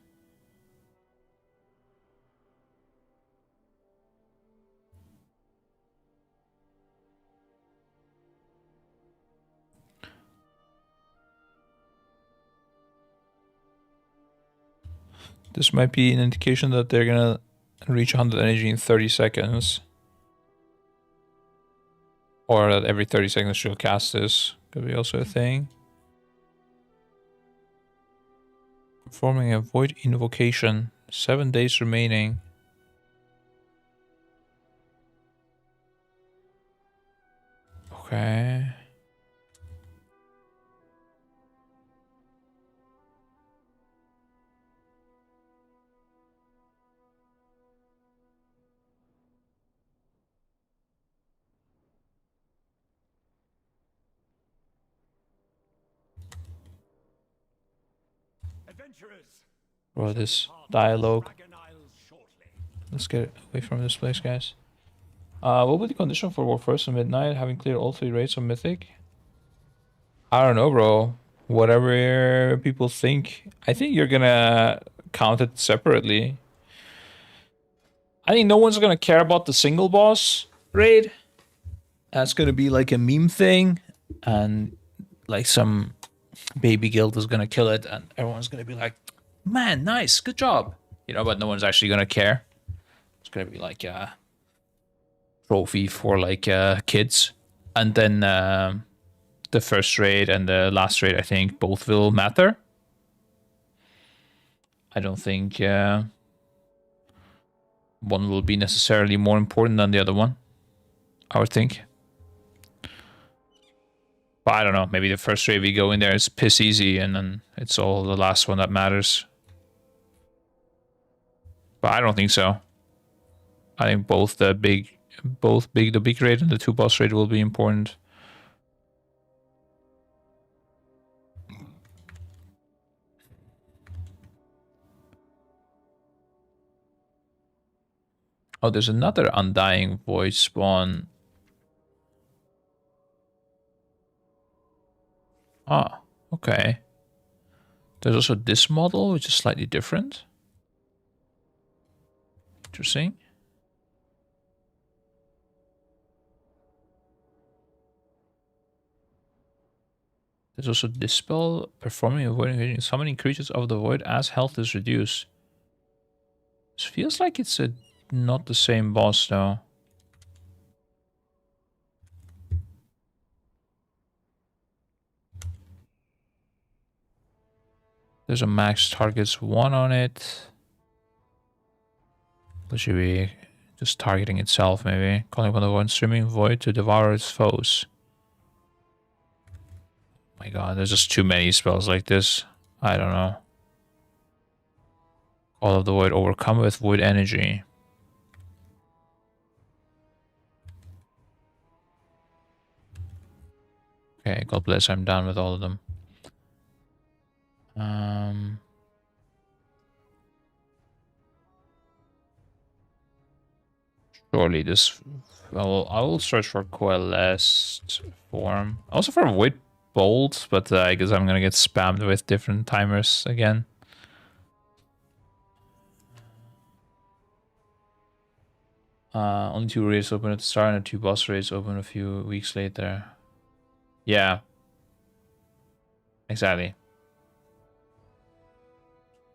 This might be an indication that they're gonna reach 100 energy in 30 seconds. Or that every 30 seconds she'll cast this. Could be also a thing. Performing a Void Invocation. 7 days remaining. Okay. Adventurers, Bro, this dialogue. Dragon Isles shortly. Let's get away from this place, guys. What would be the condition for War First and Midnight, having cleared all 3 raids of Mythic? I don't know, bro. Whatever people think. I think you're gonna count it separately. I think no one's gonna care about the single boss raid. That's gonna be like a meme thing, and like some baby guild is gonna kill it, and everyone's gonna be like, "Man, nice, good job," you know. But no one's actually gonna care. It's gonna be like a trophy for like kids, and then the first raid and the last raid, I think both will matter. I don't think one will be necessarily more important than the other one, I would think. But I don't know, maybe the first raid we go in there is piss easy and then it's all the last one that matters. But I don't think so. I think both the big raid and the 2 boss raid will be important. Oh, there's another Undying Void spawn. Ah, okay. There's also this model, which is slightly different. Interesting. There's also Dispel, performing, avoiding, summoning creatures of the void as health is reduced. This feels like it's not the same boss though. There's a max targets 1 on it. What should be just targeting itself maybe? Calling upon the one streaming void to devour its foes. My god, there's just too many spells like this. I don't know. All of the void overcome with void energy. Okay, God bless, I'm done with all of them. Surely this... Well, I will search for Coalesced Form. Also for Void Bolt, but I guess I'm gonna get spammed with different timers again. Only 2 raids open at the start and 2 boss raids open a few weeks later. Yeah. Exactly.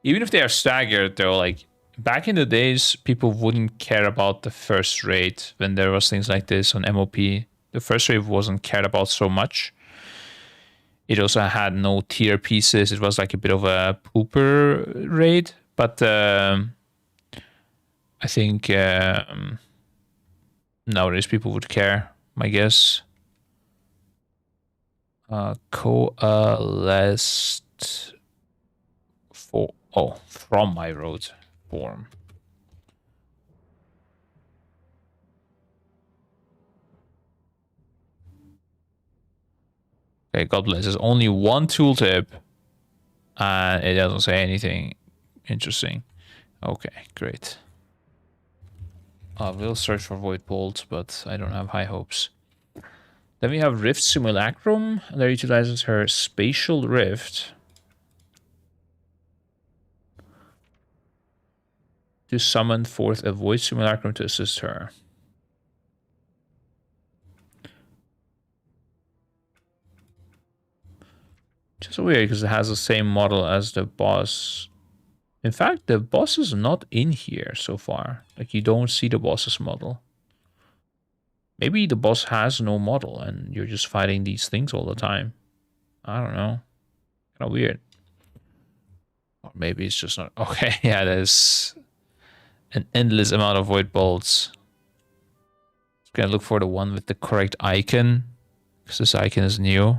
Even if they are staggered though, like back in the days, people wouldn't care about the first raid when there was things like this on MOP. The first raid wasn't cared about so much. It also had no tier pieces. It was like a bit of a pooper raid, but I think nowadays people would care, I guess. Coalesced for from my road form. Okay, God bless. There's only 1 tooltip, and it doesn't say anything interesting. Okay, great. We'll search for Void Bolt, but I don't have high hopes. Then we have Rift Simulacrum. That utilizes her Spatial Rift to summon forth a Void Simulacrum to assist her. Just weird because it has the same model as the boss. In fact, the boss is not in here so far. Like, you don't see the boss's model. Maybe the boss has no model and you're just fighting these things all the time. I don't know. Kind of weird. Or maybe it's just not... Okay, yeah, there's an endless amount of void bolts. Just gonna look for the one with the correct icon, because this icon is new.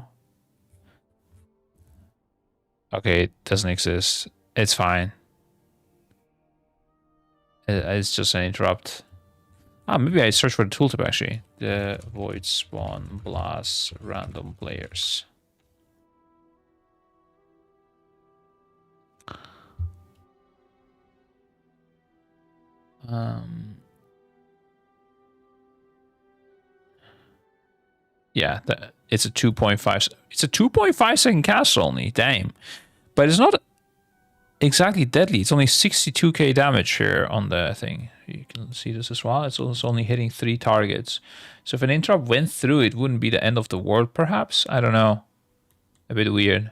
Okay, it doesn't exist. It's fine. It's just an interrupt. Ah, maybe I search for the tooltip actually. The void spawn blast random players. Yeah, it's a 2.5. It's a 2.5 second cast only. Damn, but it's not exactly deadly. It's only 62k damage here on the thing. You can see this as well. It's also only hitting 3 targets. So if an interrupt went through, it wouldn't be the end of the world, perhaps. I don't know. A bit weird.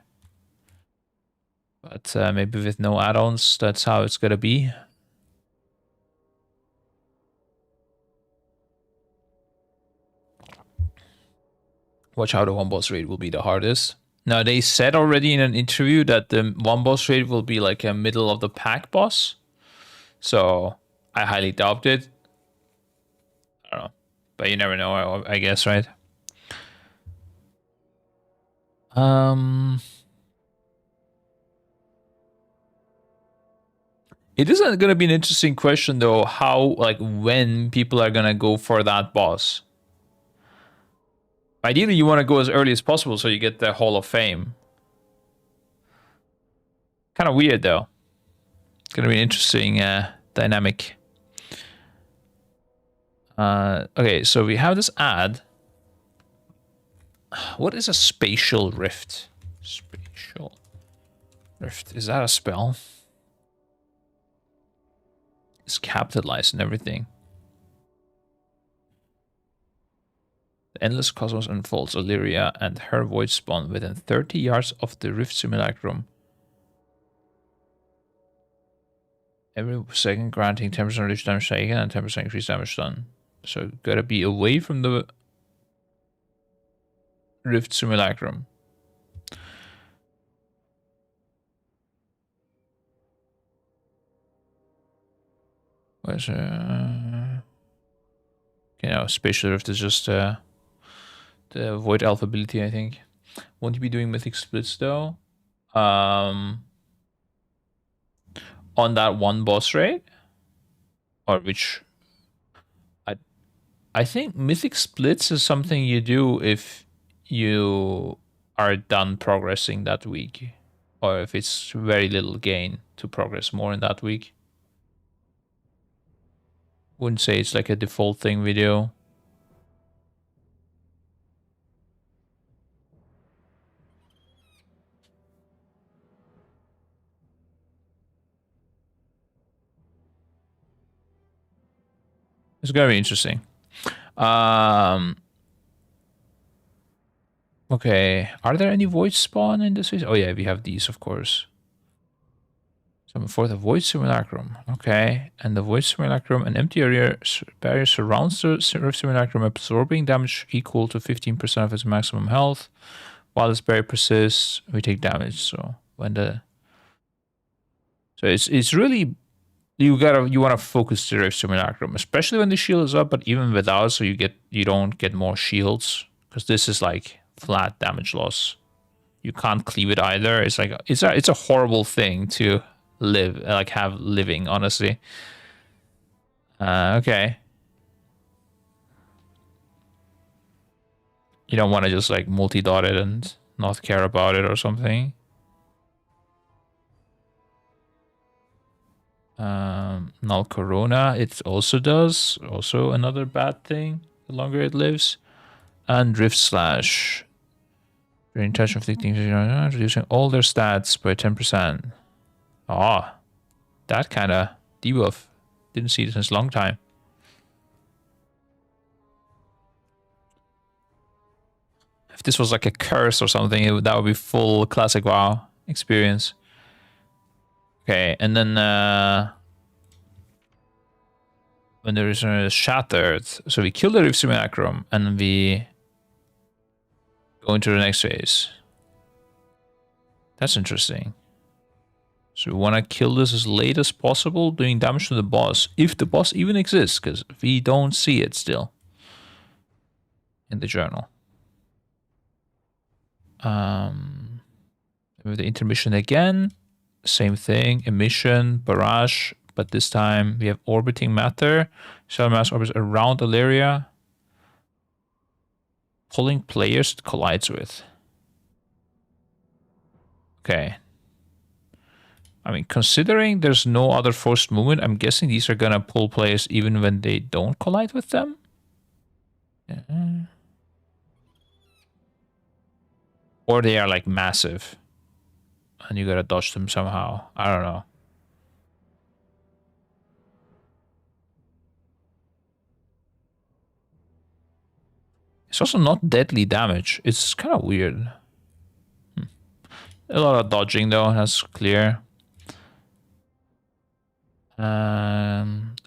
But maybe with no add-ons, that's how it's gonna be. Watch how the one boss raid will be the hardest. Now, they said already in an interview that the one boss raid will be like a middle of the pack boss. So I highly doubt it. I don't know. But you never know, I guess, right? It is going to be an interesting question, though, how, like, when people are going to go for that boss. Ideally, you want to go as early as possible so you get the Hall of Fame. Kind of weird, though. It's going to be an interesting dynamic. Okay, so we have this ad. What is a spatial rift? Spatial rift. Is that a spell? It's capitalized and everything. The endless cosmos unfolds. Illyria and her void spawn within 30 yards of the rift simulacrum. Every second granting 10% reduced damage taken and 10% increased damage done. So gotta be away from the rift simulacrum. Where's okay, now spatial rift is just the void alpha ability, I think. Won't you be doing mythic splits though? On that one boss raid? Or which I think mythic splits is something you do if you are done progressing that week. Or if it's very little gain to progress more in that week. Wouldn't say it's like a default thing we do. It's gonna be interesting. Okay, are there any void spawn in this? Oh yeah, we have these, of course. Summon forth a void simulacrum. Okay, and the void simulacrum, an empty area barrier surrounds the simulacrum, absorbing damage equal to 15% of its maximum health. While this barrier persists, we take damage. So when it's really you want to focus the rift simulacrum, especially when the shield is up, but even without, so you don't get more shields, because this is like flat damage loss. You can't cleave it either. It's like it's a horrible thing to have living, honestly. Okay. You don't want to just like multi-dot it and not care about it or something. Null Corona, it also does. Also another bad thing, the longer it lives. And Drift Slash. During touch inflicting, reducing all their stats by 10%. Ah, that kind of debuff. Didn't see it since a long time. If this was like a curse or something, that would be full classic WoW experience. Okay, and then when there is a shattered, so we kill the Rift Simulacrum and we go into the next phase. That's interesting. So we want to kill this as late as possible, doing damage to the boss, if the boss even exists, because we don't see it still in the journal. With the intermission again, same thing, emission, barrage, but this time we have orbiting matter. Shadow mass orbits around Illyria, pulling players it collides with. Okay. I mean, considering there's no other forced movement, I'm guessing these are gonna pull players even when they don't collide with them. Yeah. Or they are like massive. And you gotta dodge them somehow. I don't know. It's also not deadly damage. It's kind of weird. A lot of dodging though, that's clear.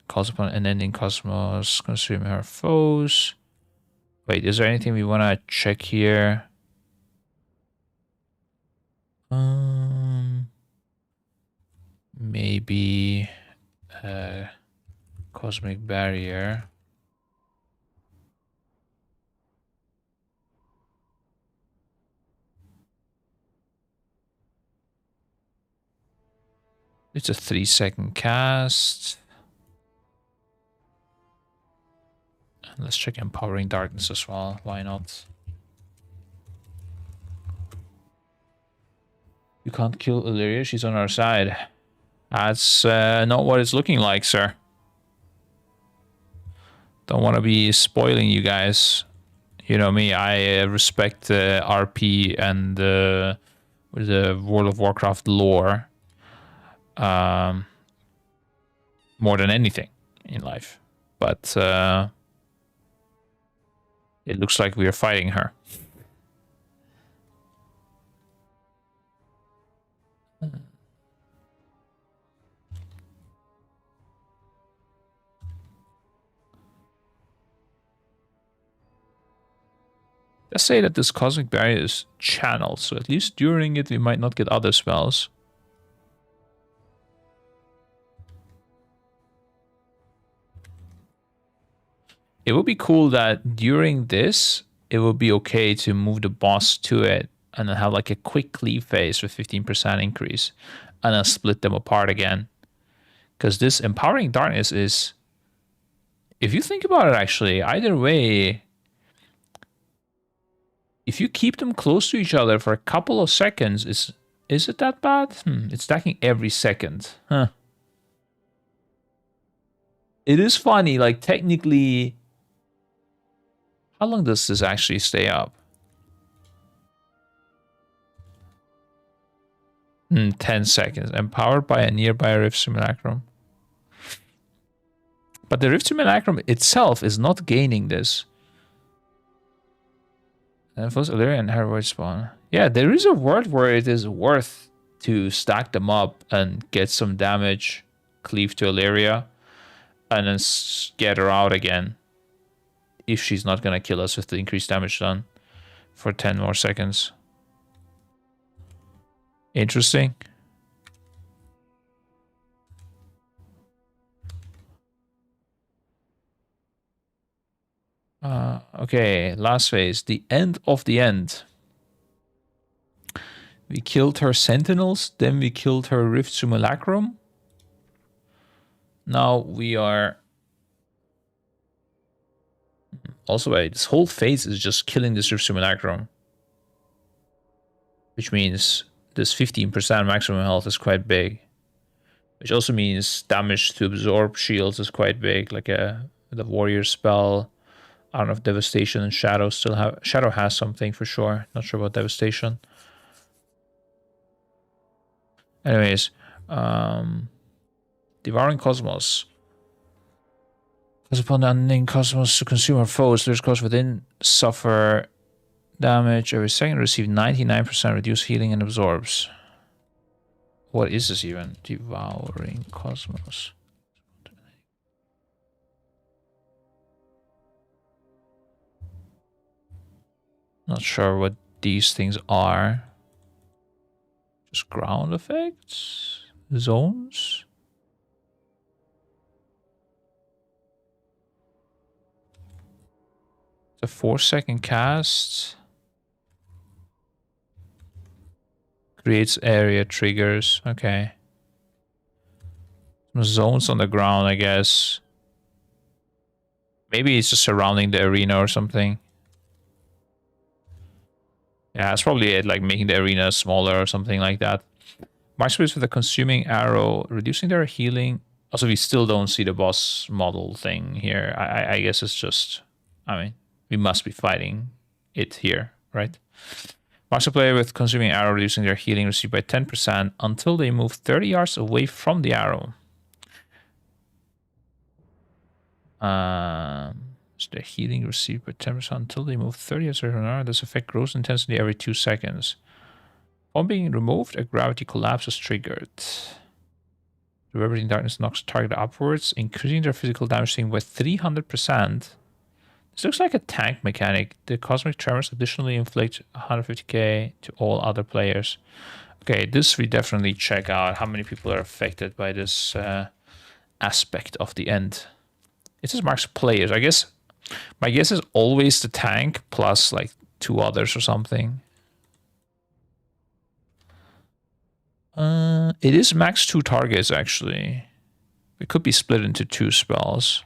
Calls upon unending cosmos, consume her foes. Wait, is there anything we want to check here? Maybe cosmic barrier. It's a 3-second cast. And let's check Empowering Darkness as well. Why not? You can't kill Illyria. She's on our side. That's not what it's looking like, sir. Don't want to be spoiling you guys. You know me, I respect RP and the World of Warcraft lore more than anything in life. But it looks like we are fighting her. Let's say that this cosmic barrier is channeled, so at least during it we might not get other spells. It would be cool that during this, it would be okay to move the boss to it and then have like a quick cleave phase with 15% increase and then split them apart again. Because this Empowering Darkness is, if you think about it actually, either way, if you keep them close to each other for a couple of seconds, is it that bad? It's stacking every second. Huh. It is funny, like technically, how long does this actually stay up? 10 seconds. Empowered by a nearby Rift Simulacrum. But the Rift Simulacrum itself is not gaining this. And first Illyria and Heroid spawn. Yeah, there is a world where it is worth to stack them up and get some damage, cleave to Illyria, and then get her out again. If she's not gonna kill us with the increased damage done for 10 more seconds. Interesting. Okay, last phase. The end of the end. We killed her Sentinels, then we killed her Rift Simulacrum. Now we are... Also, wait, this whole phase is just killing this Rift Simulacrum. Which means this 15% maximum health is quite big. Which also means damage to absorb shields is quite big, like the warrior spell. I don't know if Devastation and Shadow still have... Shadow has something for sure. Not sure about Devastation. Anyways, Devouring Cosmos. Calls upon the unnamed cosmos to consume our foes. There's cause within suffer damage every second. Receive 99% reduced healing and absorbs. What is this even? Devouring Cosmos. Not sure what these things are. Just ground effects? Zones? It's a 4-second cast. Creates area triggers. Okay. Some zones on the ground, I guess. Maybe it's just surrounding the arena or something. Yeah, it's probably it, like making the arena smaller or something like that. Markspace with a consuming arrow, reducing their healing. Also, we still don't see the boss model thing here. I guess it's just, I mean, we must be fighting it here, right? Marksman player with consuming arrow, reducing their healing received by 10% until they move 30 yards away from the arrow. So their healing received by 10% until they move 30 yards away from the arrow. This effect grows intensity every 2 seconds. Upon being removed, a gravity collapse is triggered. The reverberating darkness knocks the target upwards, increasing their physical damage by 300%. This looks like a tank mechanic. The cosmic tremors additionally inflict 150k to all other players. Okay, this we definitely check out. How many people are affected by this aspect of the end? It says marks players. I guess my guess is always the tank plus like 2 others or something. It is max 2 targets actually. It could be split into 2 spells.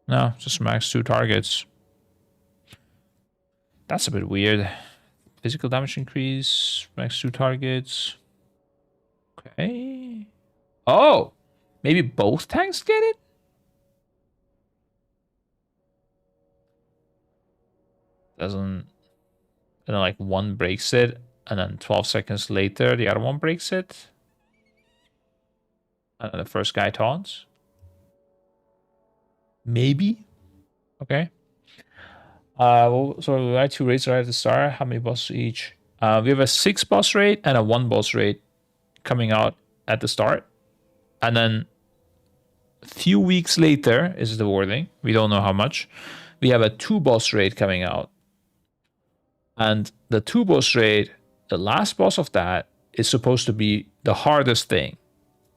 No, just max 2 targets. That's a bit weird. Physical damage increase, max 2 targets. Okay. Oh! Maybe both tanks get it? Doesn't... And then like one breaks it, and then 12 seconds later the other one breaks it. And then the first guy taunts. Maybe. Okay. Well, so we have 2 raids right at the start. How many bosses each? We have a 6 boss raid and a 1 boss raid coming out at the start. And then a few weeks later is the wording. We don't know how much. We have a 2 boss raid coming out. And the 2 boss raid, the last boss of that, is supposed to be the hardest thing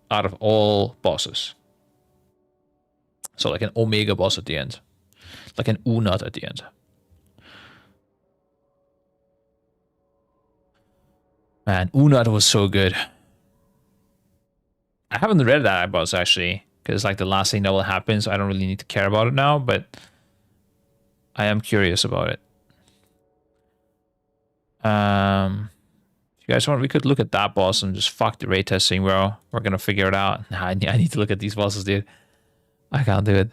out of all bosses. So like an Omega boss at the end. Like an Unat at the end. Man, Unat was so good. I haven't read that boss actually, because like the last thing that will happen, so I don't really need to care about it now, but I am curious about it. If you guys want, we could look at that boss and just fuck the raid testing, bro. We're gonna figure it out. Nah, I need to look at these bosses, dude. I can't do it.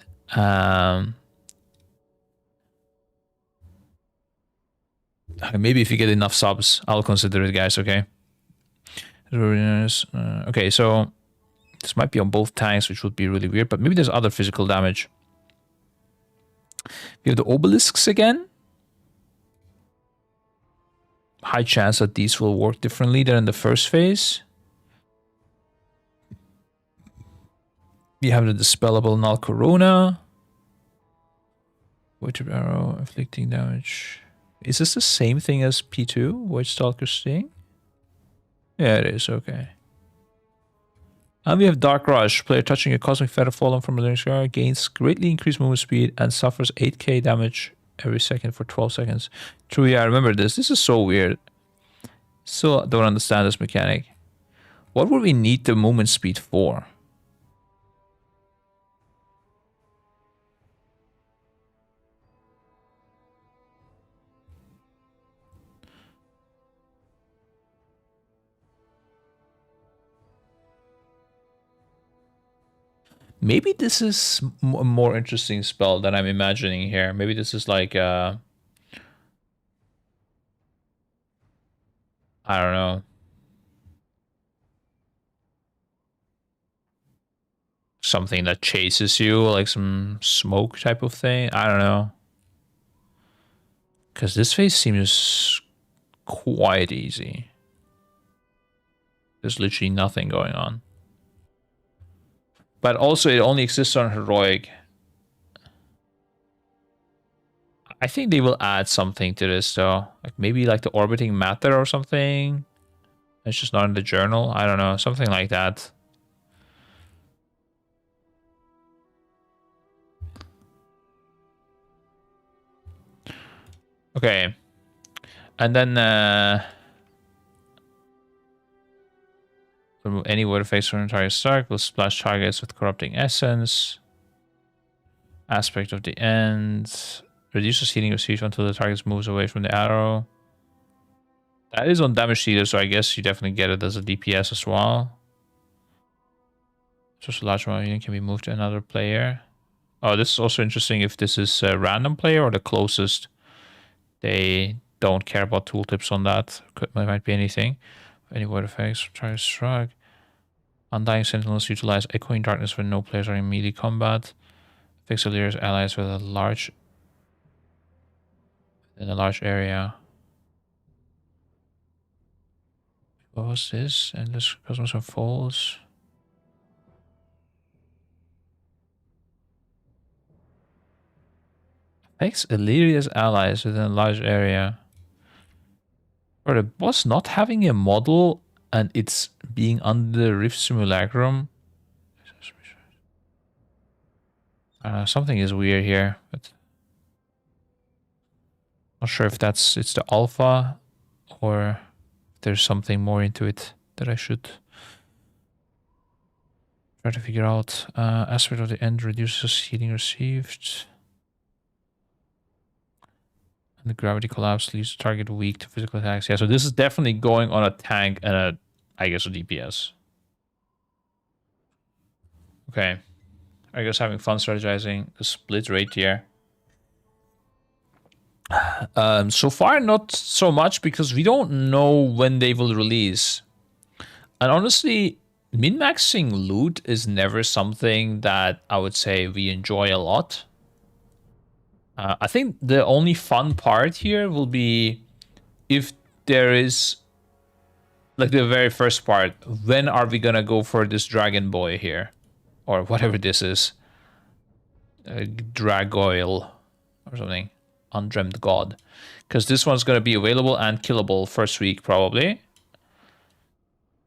Maybe if you get enough subs, I'll consider it, guys, okay? Okay, so this might be on both tanks, which would be really weird, but maybe there's other physical damage. We have the obelisks again. High chance that these will work differently than in the first phase. We have the dispellable null corona. Witcher arrow inflicting damage. Is this the same thing as P2? White Stalker Sting? Yeah, it is. Okay. And we have Dark Rush. Player touching a cosmic feather fallen from a living scar gains greatly increased movement speed and suffers 8k damage every second for 12 seconds. True, yeah, I remember this. This is so weird. Still don't understand this mechanic. What would we need the movement speed for? Maybe this is a more interesting spell than I'm imagining here. Maybe this is like, I don't know. Something that chases you, like some smoke type of thing. I don't know. Because this phase seems quite easy. There's literally nothing going on. But also it only exists on heroic. I think they will add something to this though. Like maybe like the orbiting matter or something. It's just not in the journal. I don't know. Something like that. Okay. And then Remove any word effects from the target strike. Will splash targets with corrupting essence. Aspect of the end. Reduces healing received until the target moves away from the arrow. That is on damage dealer, so I guess you definitely get it as a DPS as well. Just a large amount of healing can be moved to another player. Oh, this is also interesting if this is a random player or the closest. They don't care about tooltips on that. Might be anything. Any word effects. Try to shrug. Undying Sentinels utilize Echoing Darkness when no players are in melee combat. Fix Illyria's allies with a large area. What was this? Endless Cosmos Unfolds. Fix Illyria's allies within a large area. For the boss not having a model and it's being under the Rift Simulacrum. Something is weird here, but not sure if it's the alpha or if there's something more into it that I should try to figure out. Aspect of the end reduces healing received. And the gravity collapse leaves the target weak to physical attacks. Yeah, so this is definitely going on a tank and I guess a DPS. Okay. I guess having fun strategizing the split right here. So far, not so much because we don't know when they will release. And honestly, min-maxing loot is never something that I would say we enjoy a lot. I think the only fun part here will be if there is, like the very first part, when are we gonna go for this dragon boy here? Or whatever this is. Dragoil or something. Undreamed God. Because this one's gonna be available and killable first week probably.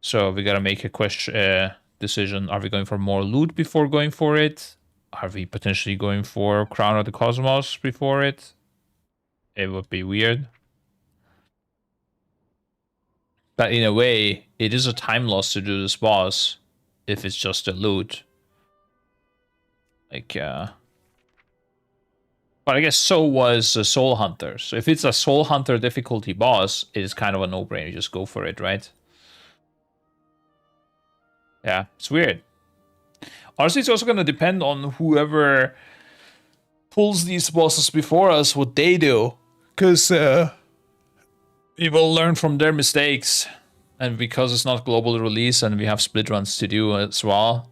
So we gotta make a decision. Are we going for more loot before going for it? Are we potentially going for Crown of the Cosmos before it? It would be weird. But in a way, it is a time loss to do this boss if it's just a loot. Like, but I guess so was a Soul Hunter. So if it's a Soul Hunter difficulty boss, it is kind of a no-brainer. You just go for it, right? Yeah, it's weird. Honestly, it's also going to depend on whoever pulls these bosses before us, what they do. Because we will learn from their mistakes. And because it's not global release and we have split runs to do as well,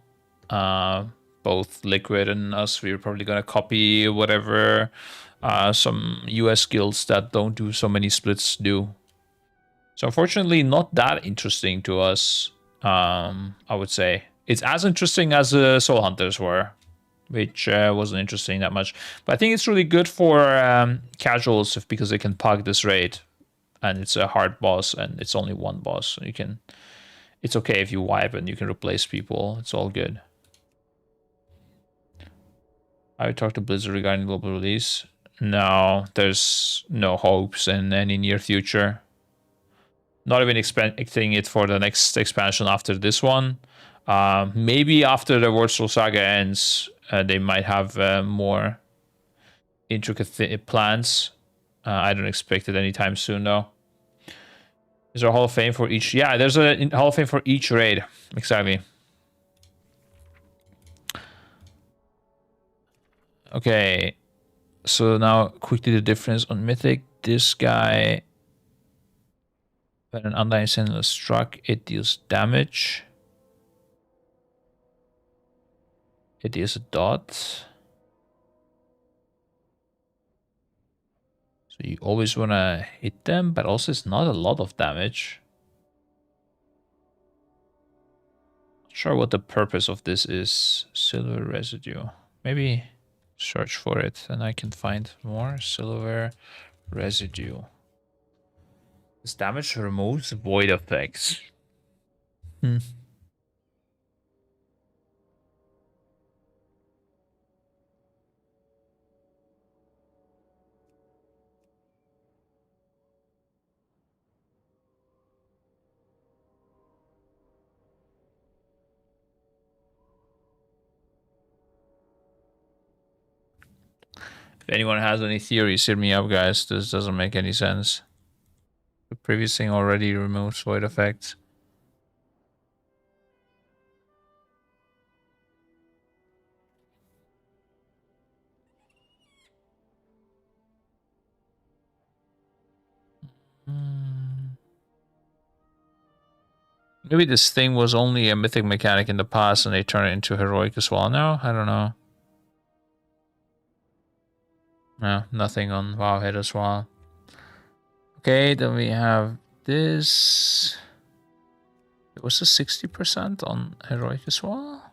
both Liquid and us, we're probably going to copy whatever some US guilds that don't do so many splits do. So unfortunately, not that interesting to us, I would say. It's as interesting as the Soul Hunters were, which wasn't interesting that much. But I think it's really good for casuals because they can pug this raid. And it's a hard boss, and it's only one boss. So you can, it's okay if you wipe and you can replace people. It's all good. I would talk to Blizzard regarding global release. No, there's no hopes in any near future. Not even expecting it for the next expansion after this one. Maybe after the World Soul Saga ends, they might have more intricate plans. I don't expect it anytime soon, though. Is there a Hall of Fame for each? Yeah, there's a Hall of Fame for each raid. Exactly. Okay. So now, quickly the difference on Mythic. This guy, when an Undying Sentinel is struck, it deals damage. It deals a dot. So you always want to hit them, but also it's not a lot of damage. Not sure what the purpose of this is. Silver residue. Maybe search for it and I can find more. Silver residue. This damage removes void effects. If anyone has any theories, hit me up, guys. This doesn't make any sense. The previous thing already removes void effects. Maybe this thing was only a mythic mechanic in the past and they turn it into heroic as well now? I don't know. No, nothing on Wowhead as well. Okay, then we have this. It was a 60% on heroic as well?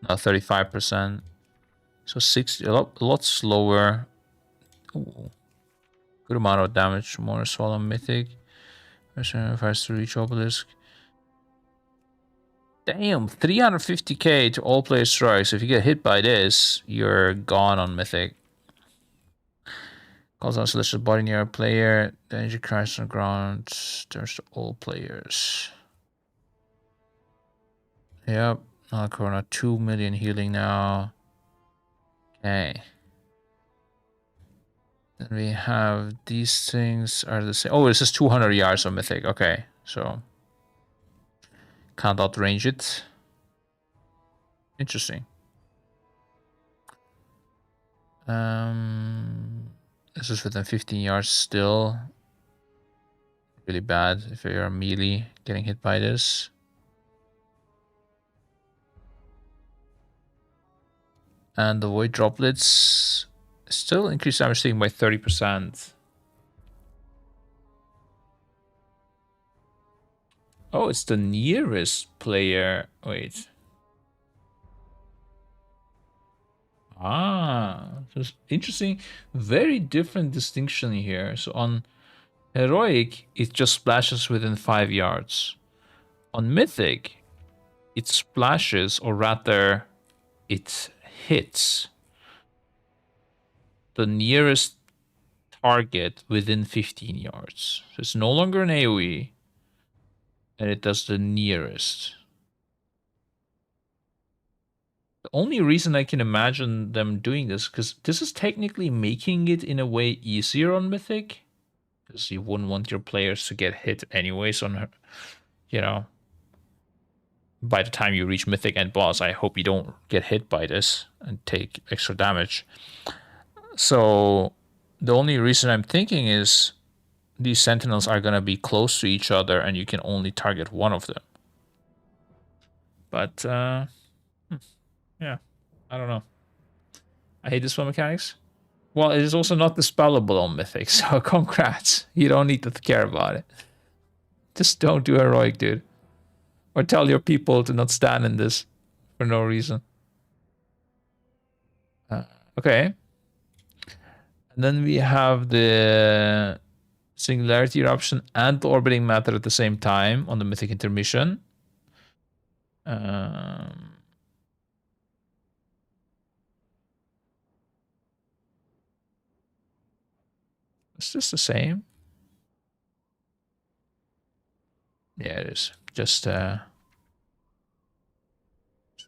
No, 35%. So 60, a lot slower. Ooh. Good amount of damage, more as well on mythic. Fires to reach obelisk. Damn, 350k to all player strikes. If you get hit by this, you're gone on mythic. Calls on celestial body near a player. Danger crashes on the ground. Turns to all players. Yep. Corona, 2 million healing now. Okay. Then we have these things are the same. Oh, this is 200 yards on mythic. Okay, so can't outrange it. Interesting. This is within 15 yards still. Really bad if you're a melee getting hit by this. And the void droplets still increase damage taken by 30%. Oh, it's the nearest player. Wait. Ah, so it's interesting. Very different distinction here. So on heroic, it just splashes within 5 yards. On mythic, it splashes, or rather, it hits the nearest target within 15 yards. So it's no longer an AoE, and it does the nearest. The only reason I can imagine them doing this, because this is technically making it in a way easier on mythic, because you wouldn't want your players to get hit anyways on her, you know. By the time you reach mythic and boss, I hope you don't get hit by this and take extra damage. So the only reason I'm thinking is these sentinels are going to be close to each other and you can only target one of them. But yeah, I don't know. I hate this one mechanics. Well, it is also not dispellable on mythic, so congrats. You don't need to care about it. Just don't do heroic, dude. Or tell your people to not stand in this for no reason. Okay. And then we have the Singularity Eruption and the Orbiting Matter at the same time on the Mythic Intermission. Is this the same? Yeah, it is. Just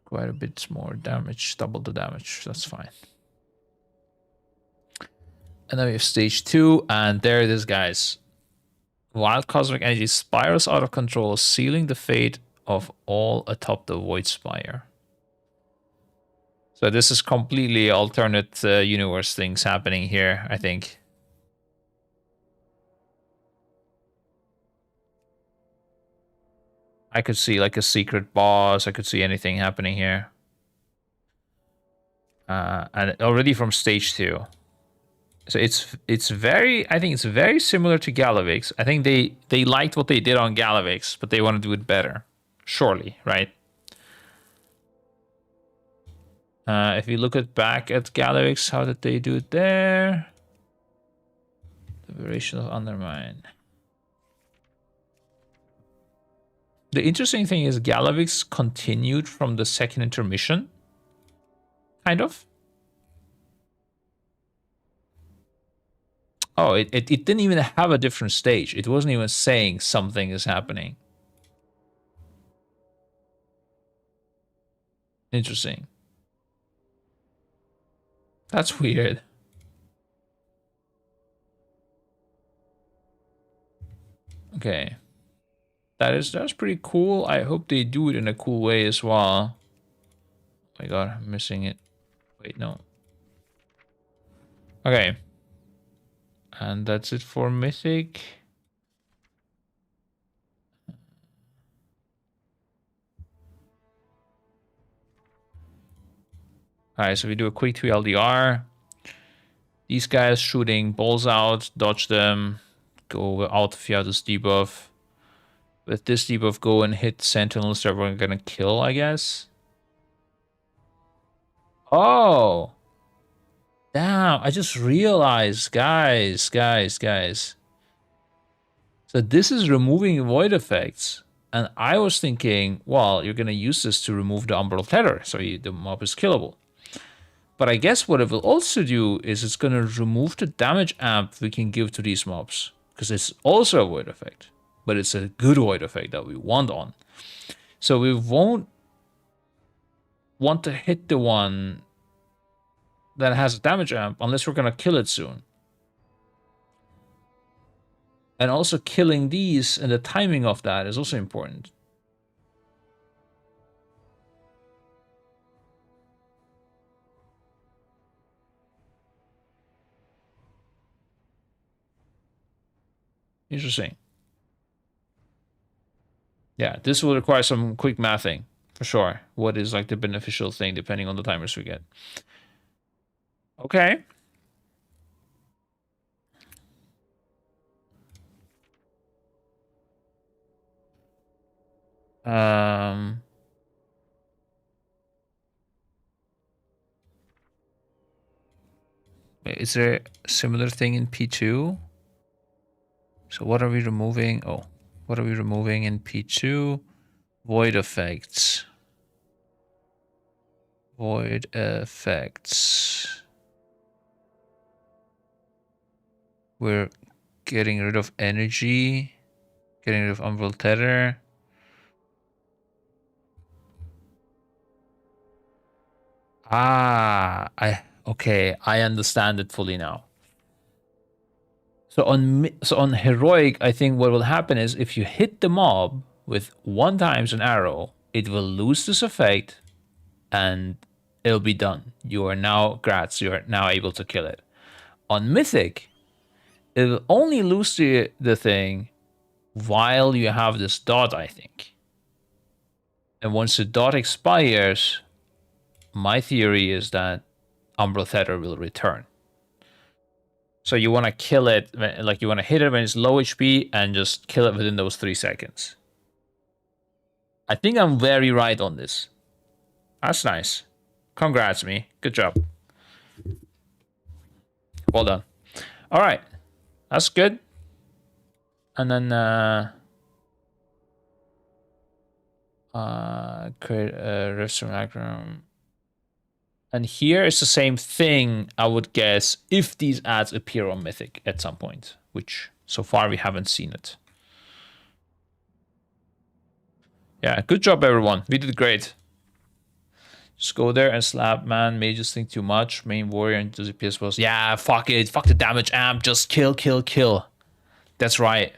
quite a bit more damage, double the damage. That's fine. And then we have stage 2, and there it is, guys. Wild cosmic energy spirals out of control, sealing the fate of all atop the Void Spire. So this is completely alternate universe things happening here, I think. I could see like a secret boss. I could see anything happening here. And already from stage 2. So it's very, I think it's very similar to Galavix. I think they liked what they did on Galavix, but they want to do it better. Surely, right? If you look back at Galavix, how did they do it there? The variation of Undermine. The interesting thing is Galavix continued from the second intermission. Kind of. Oh, it didn't even have a different stage. It wasn't even saying something is happening. Interesting. That's weird. Okay. That's pretty cool. I hope they do it in a cool way as well. Oh my god, I'm missing it. Wait, no. Okay. And that's it for Mythic. Alright, so we do a quick 2 LDR. These guys shooting balls out, dodge them, go out via this debuff. With this debuff, go and hit sentinels that we're gonna kill, I guess. Oh! Damn, I just realized, guys. So this is removing void effects. And I was thinking, well, you're gonna use this to remove the Umbral Terror, so the mob is killable. But I guess what it will also do is it's gonna remove the damage amp we can give to these mobs. Because it's also a void effect. But it's a good void effect that we want on. So we won't want to hit the one that has a damage amp unless we're gonna kill it soon. And also killing these and the timing of that is also important. Interesting. Yeah, this will require some quick mathing, for sure. What is like the beneficial thing depending on the timers we get. Okay. Is there a similar thing in P2? So what are we removing? Oh, what are we removing in P2? Void effects. Void effects. We're getting rid of energy. Getting rid of Umbral Terror. Okay, I understand it fully now. So on heroic, I think what will happen is if you hit the mob with 1 times an arrow, it will lose this effect, and it'll be done. You are now Gratz. You are now able to kill it. On mythic, it will only lose the thing while you have this dot, I think. And once the dot expires, my theory is that Umbral Tether will return. So you want to kill it, like you want to hit it when it's low HP and just kill it within those 3 seconds. I think I'm very right on this. That's nice. Congrats, me. Good job. Well done. All right. That's good. And then create a rifts from background. And here is the same thing, I would guess, if these ads appear on Mythic at some point, which so far we haven't seen it. Yeah, good job, everyone. We did great. Just go there and slap, man. Mages think too much. Main warrior and does PS was. Yeah, fuck it. Fuck the damage amp. Just kill, kill, kill. That's right.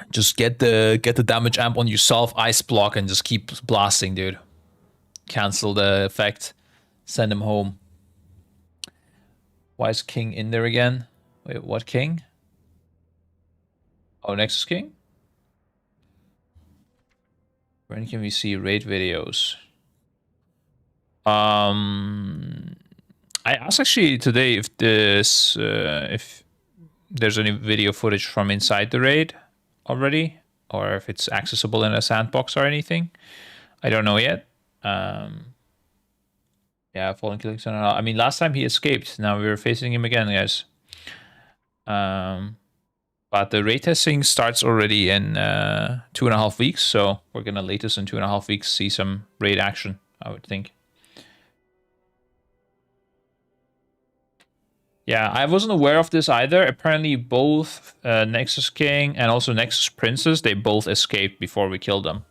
Just get the damage amp on yourself, ice block, and just keep blasting, dude. Cancel the effect. Send him home. Why is King in there again? Wait, what King? Oh, Nexus King? When can we see raid videos? I asked actually today if this if there's any video footage from inside the raid already, or if it's accessible in a sandbox or anything. I don't know yet. Yeah, fallen killing. I mean, last time he escaped. Now we're facing him again, guys. But the raid testing starts already in 2.5 weeks, so we're gonna latest in 2.5 weeks see some raid action, I would think. Yeah, I wasn't aware of this either. Apparently both Nexus King and also Nexus Princess, they both escaped before we killed them.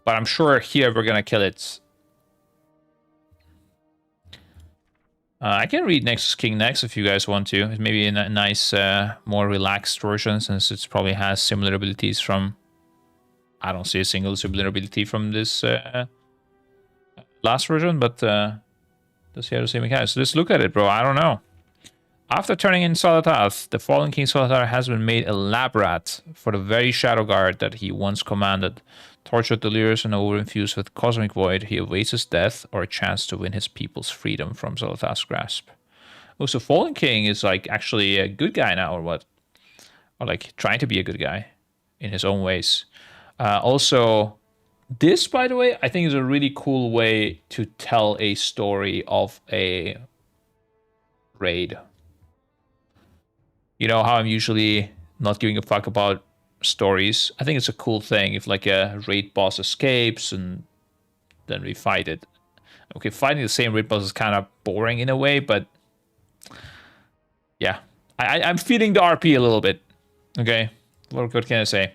But I'm sure here we're gonna kill it. I can read Nexus King next if you guys want to. It's maybe a nice, more relaxed version, since it probably has similar abilities from... I don't see a single similar ability from this last version, but does he have the same mechanics? So let's look at it, bro. I don't know. After turning in Solitath, the fallen King Solitath has been made a lab rat for the very Shadow Guard that he once commanded. Tortured, delirious, and overinfused with cosmic void, he awaits his death or a chance to win his people's freedom from Solitath's grasp. Oh, so Fallen King is like actually a good guy now, or what? Or like trying to be a good guy in his own ways. Also, this, by the way, I think is a really cool way to tell a story of a raid. You know how I'm usually not giving a fuck about stories. I think it's a cool thing if like a raid boss escapes and then we fight it. Okay, fighting the same raid boss is kind of boring in a way, but yeah, I'm feeding the RP a little bit. Okay, what can I say?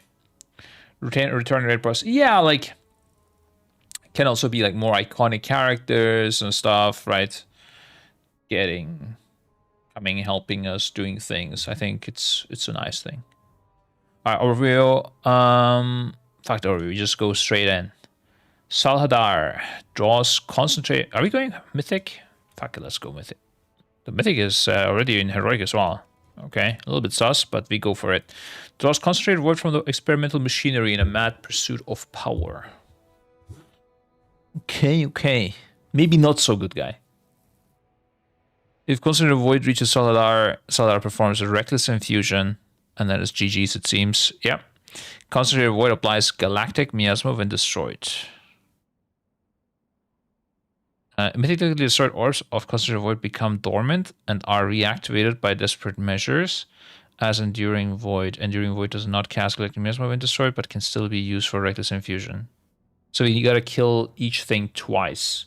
Return raid boss. Yeah, like can also be like more iconic characters and stuff, right? Coming, helping us, doing things. I think it's a nice thing. All right, overview. Fuck the overview. We just go straight in. Salhadar draws concentrate. Are we going mythic? Fuck it, let's go mythic. The mythic is already in heroic as well. Okay, a little bit sus, but we go for it. Draws concentrated word from the experimental machinery in a mad pursuit of power. Okay. Maybe not so good guy. If concentrated void reaches Salhadar, Salhadar performs a reckless infusion. And that is GG's, it seems. Yep. Concentrated void applies galactic miasma when destroyed. Mythically destroyed orbs of concentrated void become dormant and are reactivated by desperate measures as Enduring Void. Enduring Void does not cast galactic miasma when destroyed, but can still be used for reckless infusion. So you gotta kill each thing twice.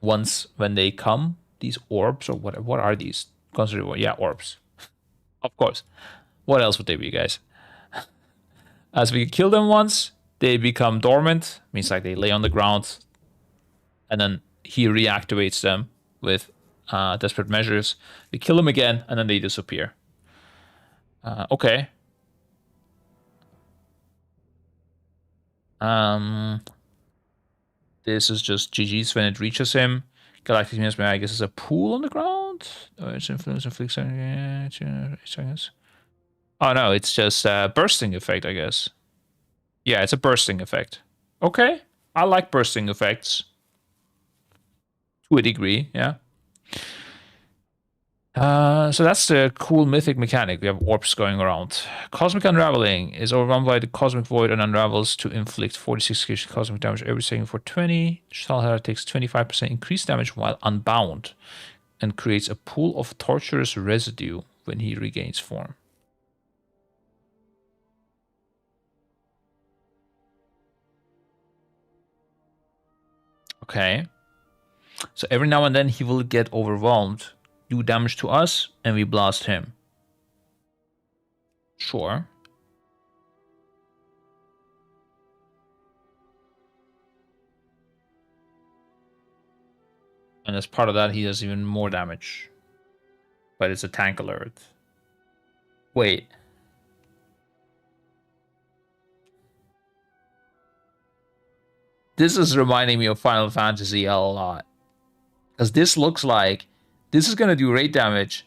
Once when they come, these orbs, or what are these? Concentrated void, yeah, orbs. Of course. What else would they be, guys? As we kill them once, they become dormant. Means like they lay on the ground. And then he reactivates them with desperate measures. We kill them again, and then they disappear. Okay. This is just GG's when it reaches him. Galactic miasma, I guess, is a pool on the ground. Oh, its influence inflicts. Oh no, it's just a bursting effect, I guess. Yeah, it's a bursting effect. Okay, I like bursting effects to a degree. Yeah. So that's the cool mythic mechanic. We have orbs going around. Cosmic Unraveling is overrun by the cosmic void and unravels to inflict 46 cosmic damage every second for 20. Shalhara takes 25% increased damage while unbound and creates a pool of torturous residue when he regains form. Okay. So every now and then he will get overwhelmed, do damage to us, and we blast him. Sure. And as part of that, he does even more damage. But it's a tank alert. Wait. This is reminding me of Final Fantasy a lot. Because this looks like this is going to do raid damage.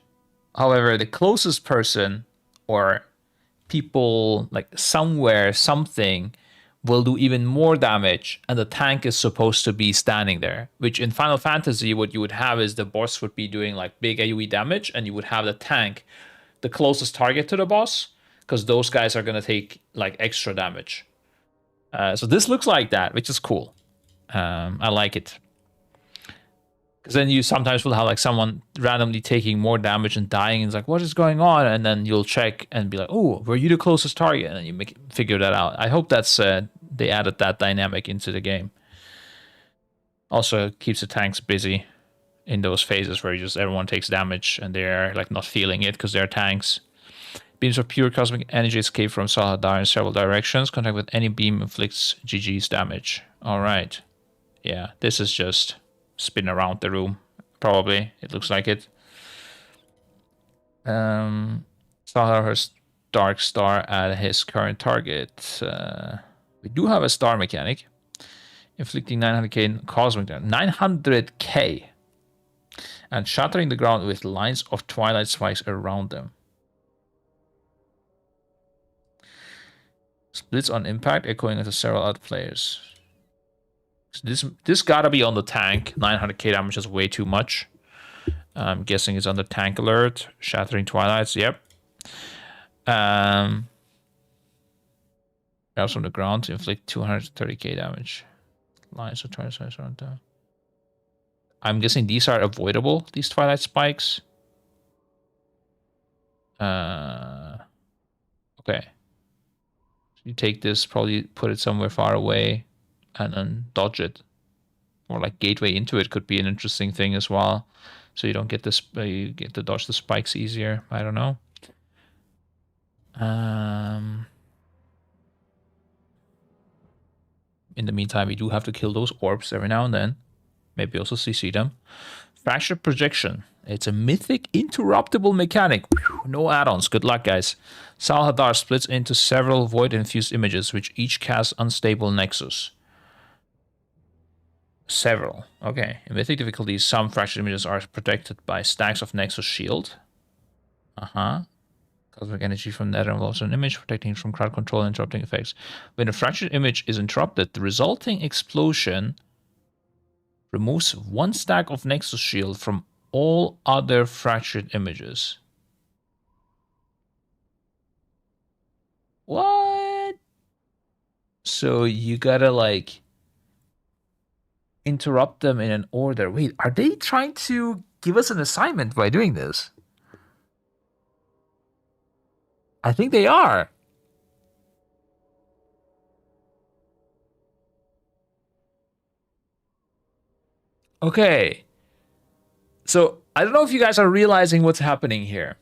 However, the closest person or people like somewhere, something will do even more damage, and the tank is supposed to be standing there. Which in Final Fantasy, what you would have is the boss would be doing like big AoE damage, and you would have the tank, the closest target to the boss, because those guys are going to take like extra damage. So this looks like that, which is cool. I like it. Because then you sometimes will have like someone randomly taking more damage and dying, and it's like, what is going on? And then you'll check and be like, oh, were you the closest target? And then you figure that out. I hope that's they added that dynamic into the game. Also keeps the tanks busy in those phases where just everyone takes damage and they're like not feeling it because they're tanks. Beams of pure cosmic energy escape from Salhadar in several directions. Contact with any beam inflicts GG's damage. All right. Yeah, this is just spin around the room. Probably, it looks like it. Saw her dark star at his current target. We do have a star mechanic. Inflicting 900k cosmic damage. 900k. And shattering the ground with lines of twilight spikes around them. Splits on impact, echoing into several other players. So this gotta be on the tank. 900k damage is way too much. I'm guessing it's under tank alert. Shattering twilights, yep. Grabs from the ground to inflict 230k damage. Lines of twilight spikes around them. I'm guessing these are avoidable, these twilight spikes. Okay. You take this, probably put it somewhere far away, and then dodge it. Or like gateway into it could be an interesting thing as well. So you don't get this, you get to dodge the spikes easier. I don't know. In the meantime, we do have to kill those orbs every now and then. Maybe also CC them. Fracture projection. It's a mythic interruptible mechanic. Whew, no add-ons. Good luck, guys. Salhadar splits into several void-infused images, which each cast unstable nexus. Several. Okay. In mythic difficulties, some fractured images are protected by stacks of nexus shield. Cosmic energy from nether involves an image, protecting from crowd control and interrupting effects. When a fractured image is interrupted, the resulting explosion removes one stack of nexus shield from all other fractured images. What? So you gotta like interrupt them in an order. Wait, are they trying to give us an assignment by doing this? I think they are. Okay. So I don't know if you guys are realizing what's happening here.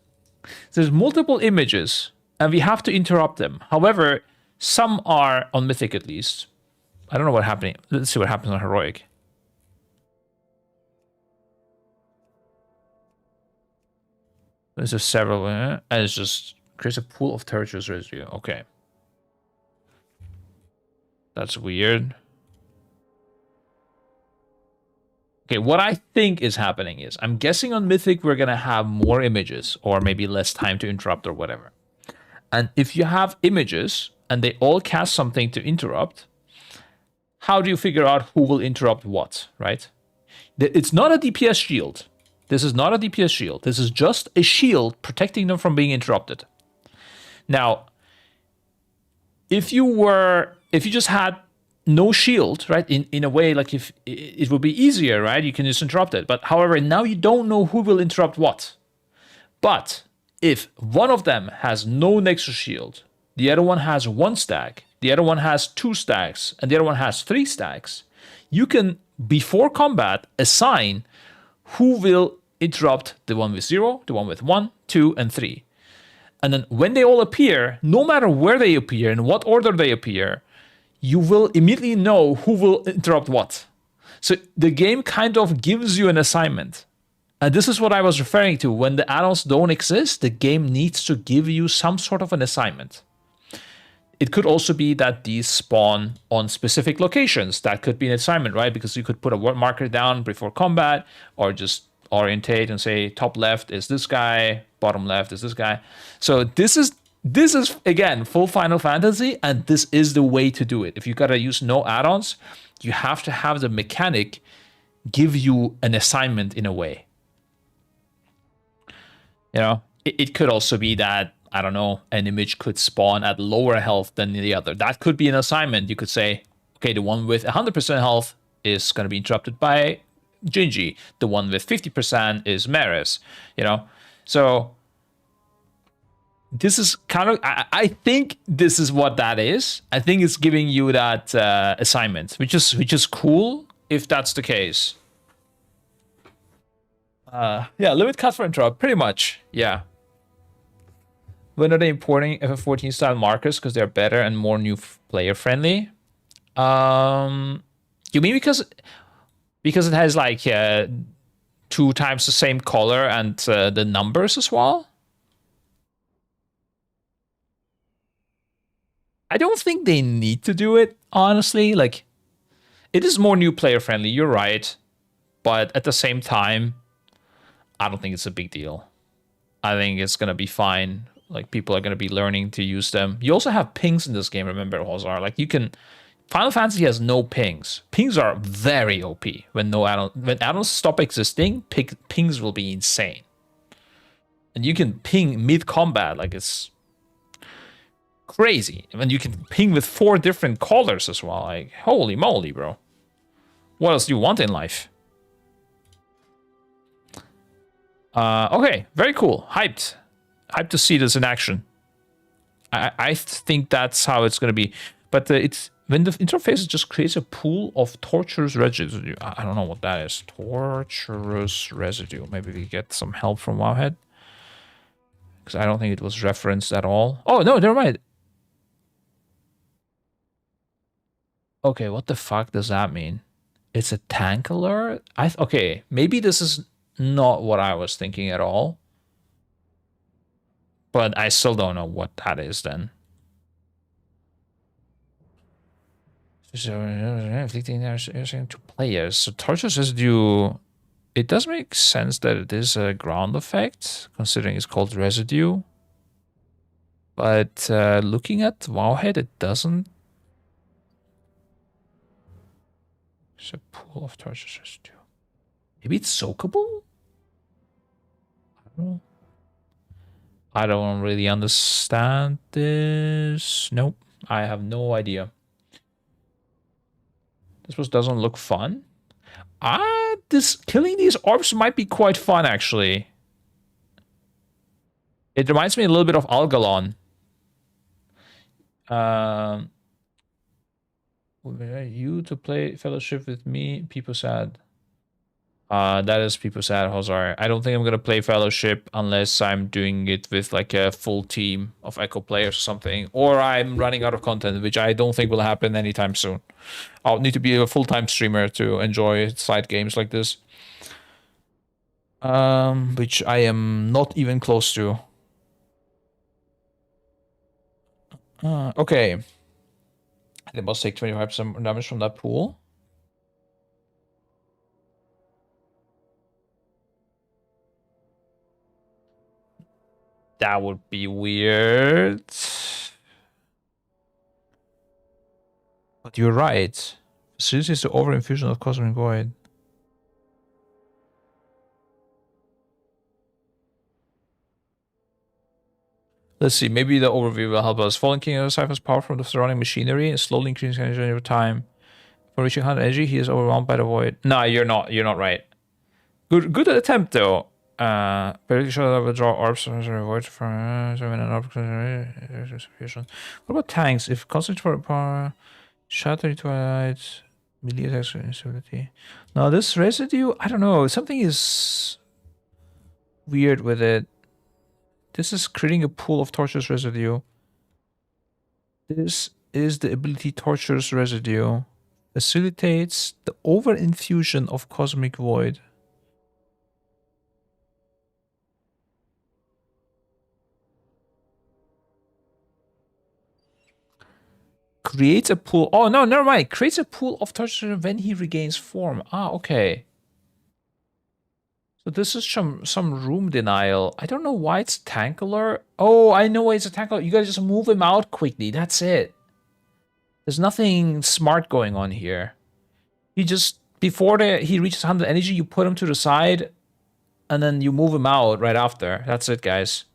There's multiple images, and we have to interrupt them. However, some are on Mythic at least. I don't know what's happening. Let's see what happens on Heroic. There's just several, and it's just creates a pool of territories residue. Okay. That's weird. Okay, what I think is happening is, I'm guessing on Mythic we're going to have more images, or maybe less time to interrupt or whatever. And if you have images, and they all cast something to interrupt, how do you figure out who will interrupt what, right? It's not a DPS shield. This is not a DPS shield. This is just a shield protecting them from being interrupted. Now, if you just had no shield, right? In a way, like if it would be easier, right? You can just interrupt it. But however, now you don't know who will interrupt what. But if one of them has no Nexus shield, the other one has one stack, the other one has two stacks, and the other one has three stacks, you can, before combat, assign who will interrupt the one with 0, the one with 1, 2, and 3. And then when they all appear, no matter where they appear, in what order they appear, you will immediately know who will interrupt what. So the game kind of gives you an assignment. And this is what I was referring to. When the add-ons don't exist, the game needs to give you some sort of an assignment. It could also be that these spawn on specific locations. That could be an assignment, right? Because you could put a marker down before combat, or just orientate and say top left is this guy, bottom left is this guy. So this is again full Final Fantasy, and this is the way to do it. If you gotta use no add-ons, you have to have the mechanic give you an assignment in a way. You know, it could also be that, I don't know, an image could spawn at lower health than the other. That could be an assignment. You could say, okay, the one with 100% health is going to be interrupted by Gingy. The one with 50% is Maris, you know? So this is kind of, I think this is what that is. I think it's giving you that assignment, which is cool if that's the case. Yeah, limit cut for interrupt, pretty much, yeah. When are they importing FF14 style markers? Because they're better and more new player friendly. You mean because Because it has like 2 times the same color and the numbers as well. I don't think they need to do it, honestly. Like, it is more new player friendly, you're right. But at the same time, I don't think it's a big deal. I think it's going to be fine. Like, people are going to be learning to use them. You also have pings in this game, remember, Hozar. Like, you can... Final Fantasy has no pings. Pings are very OP. When add-ons stop existing, pings will be insane. And you can ping mid-combat, like it's crazy. And you can ping with 4 different colors as well. Like, holy moly, bro. What else do you want in life? Okay, very cool. Hyped to see this in action. I think that's how it's going to be. But it's when the interface just creates a pool of torturous residue. I don't know what that is. Torturous residue. Maybe we get some help from Wowhead. Because I don't think it was referenced at all. Oh, no, never mind. Okay, what the fuck does that mean? It's a tank alert? Okay, maybe this is not what I was thinking at all. But I still don't know what that is then. So, inflicting to players. So, torturous residue. It does make sense that it is a ground effect, considering it's called residue. But looking at Wowhead, it doesn't. It's a pool of torturous residue. Maybe it's soakable? I don't know. I don't really understand this. Nope. I have no idea. This doesn't look fun. Killing these orbs might be quite fun, actually. It reminds me a little bit of Algalon. You to play Fellowship with me, people said. That is people sad, Hozar. I don't think I'm gonna play Fellowship unless I'm doing it with like a full team of Echo players or something, or I'm running out of content, which I don't think will happen anytime soon. I'll need to be a full-time streamer to enjoy side games like this, which I am not even close to. Okay, they must take 25% damage from that pool. That would be weird. But you're right. This is the over-infusion of Cosmic Void. Let's see, maybe the overview will help us. Fallen King siphons power from the surrounding machinery and slowly increasing energy over time. For reaching 100 energy, he is overwhelmed by the void. No, you're not right. Good attempt though. Pretty sure that will draw orbs from the void from an orb. What about tanks? If constant for power, shatter twilight, melee attacks instability. Now this residue, I don't know. Something is weird with it. This is creating a pool of torturous residue. This is the ability torturous residue. Facilitates the over-infusion of Cosmic Void. Creates a pool. Oh, no, never mind. Creates a pool of torture when he regains form. Ah, okay. So this is some room denial. I don't know why it's tankular. Oh, I know why it's a tankular. You gotta just move him out quickly. That's it. There's nothing smart going on here. You just, before he reaches 100 energy, you put him to the side, and then you move him out right after. That's it, guys.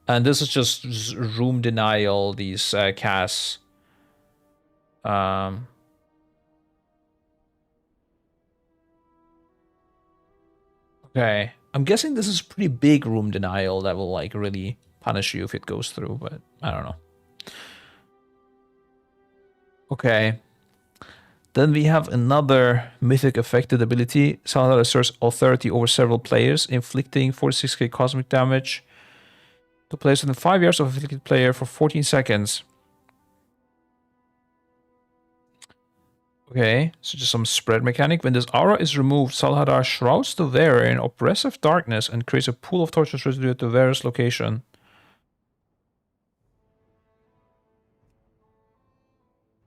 And this is just room denial, these casts. Okay, I'm guessing this is pretty big room denial that will like really punish you if it goes through, but I don't know. Okay. Then we have another mythic affected ability. Someone that asserts authority over several players, inflicting 46k cosmic damage to players within 5 yards of afflicted player for 14 seconds. Okay, so just some spread mechanic. When this aura is removed, Salhadar shrouds the wearer in oppressive darkness and creates a pool of torches residue at the wearer's location.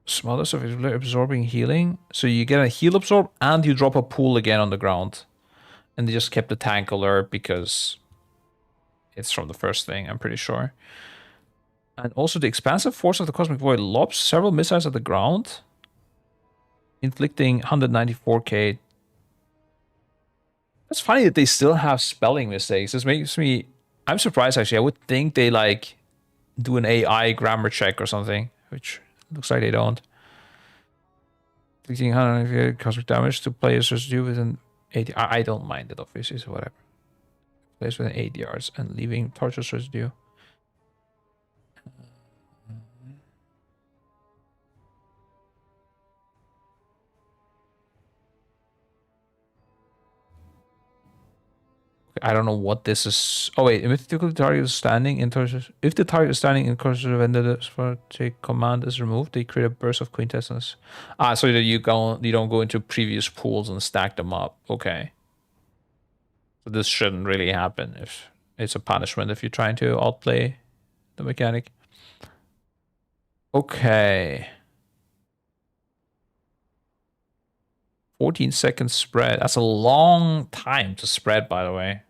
Smothers of absorbing healing. So you get a heal absorb and you drop a pool again on the ground. And they just kept the tank alert because it's from the first thing, I'm pretty sure. And also the expansive force of the cosmic void lobs several missiles at the ground, inflicting 194k. It's funny that they still have spelling mistakes. This makes me... I'm surprised, actually. I would think they, like, do an AI grammar check or something, which looks like they don't. Inflicting 194 cosmic damage to players residue within 80... I don't mind it, obviously, so whatever. Players within 8 yards and leaving torches residue. I don't know what this is. Oh wait, if the target is standing in torches, if the target is standing in torches when the take command is removed, they create a burst of quintessence. Ah, so that you don't go into previous pools and stack them up. Okay. So this shouldn't really happen if it's a punishment if you're trying to outplay the mechanic. Okay. 14 seconds spread. That's a long time to spread, by the way.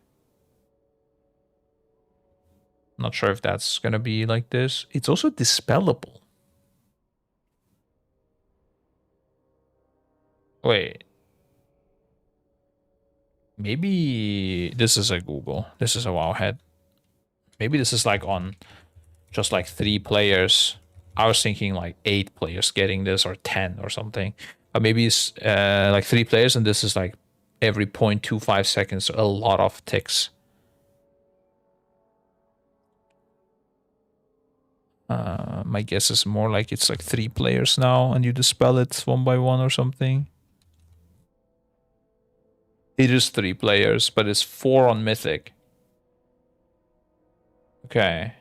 Not sure if that's gonna be like this. It's also dispellable. Wait. Maybe this is a Google. This is a Wowhead. Maybe this is like on just like 3 players. I was thinking like 8 players getting this or 10 or something. But maybe it's like 3 players and this is like every 0.25 seconds, a lot of ticks. My guess is more like it's like 3 players now and you dispel it one by one or something. It is 3 players, but it's 4 on Mythic. Okay.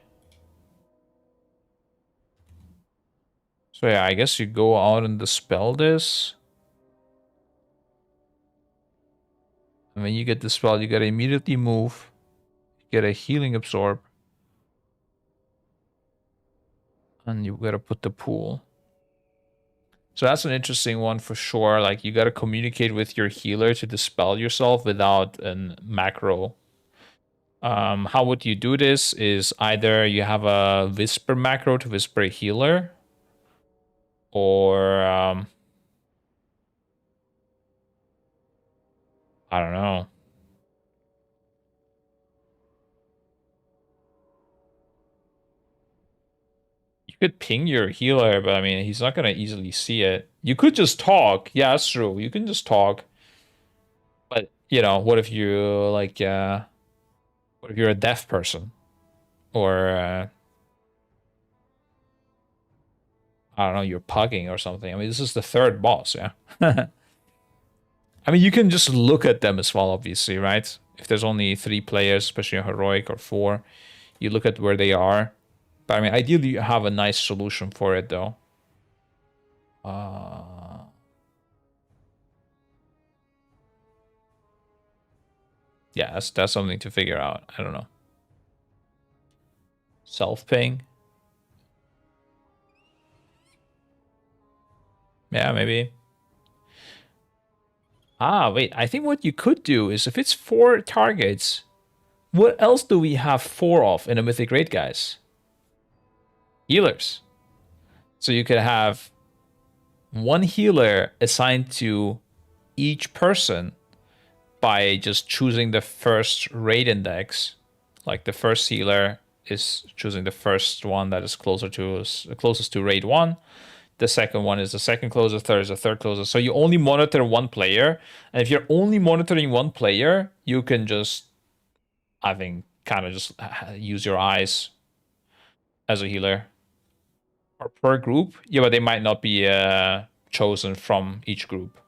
So yeah, I guess you go out and dispel this. And when you get dispelled, you gotta immediately move. Get a healing absorb. And you gotta put the pool. So that's an interesting one for sure. Like you gotta communicate with your healer to dispel yourself without a macro. How would you do this is either you have a whisper macro to whisper a healer, or I don't know. You could ping your healer, but I mean, he's not gonna easily see it. You could just talk. Yeah, that's true. You can just talk. But, you know, what if you like, what if you're a deaf person? Or, I don't know, you're pugging or something. I mean, this is the 3rd boss, yeah? I mean, you can just look at them as well, obviously, right? If there's only 3 players, especially a heroic or 4, you look at where they are. But I mean, ideally, you have a nice solution for it, though. Yeah, that's something to figure out. I don't know. Self-ping? Yeah, maybe. Ah, wait. I think what you could do is if it's 4 targets, what else do we have 4 of in a Mythic Raid, guys? Healers. So you could have 1 healer assigned to each person by just choosing the first raid index. Like the first healer is choosing the first one that is closest to raid 1. The second one is the second closest, third is the third closest. So you only monitor 1 player. And if you're only monitoring 1 player, you can just, I think, kind of just use your eyes as a healer. Or per group. Yeah, but they might not be chosen from each group.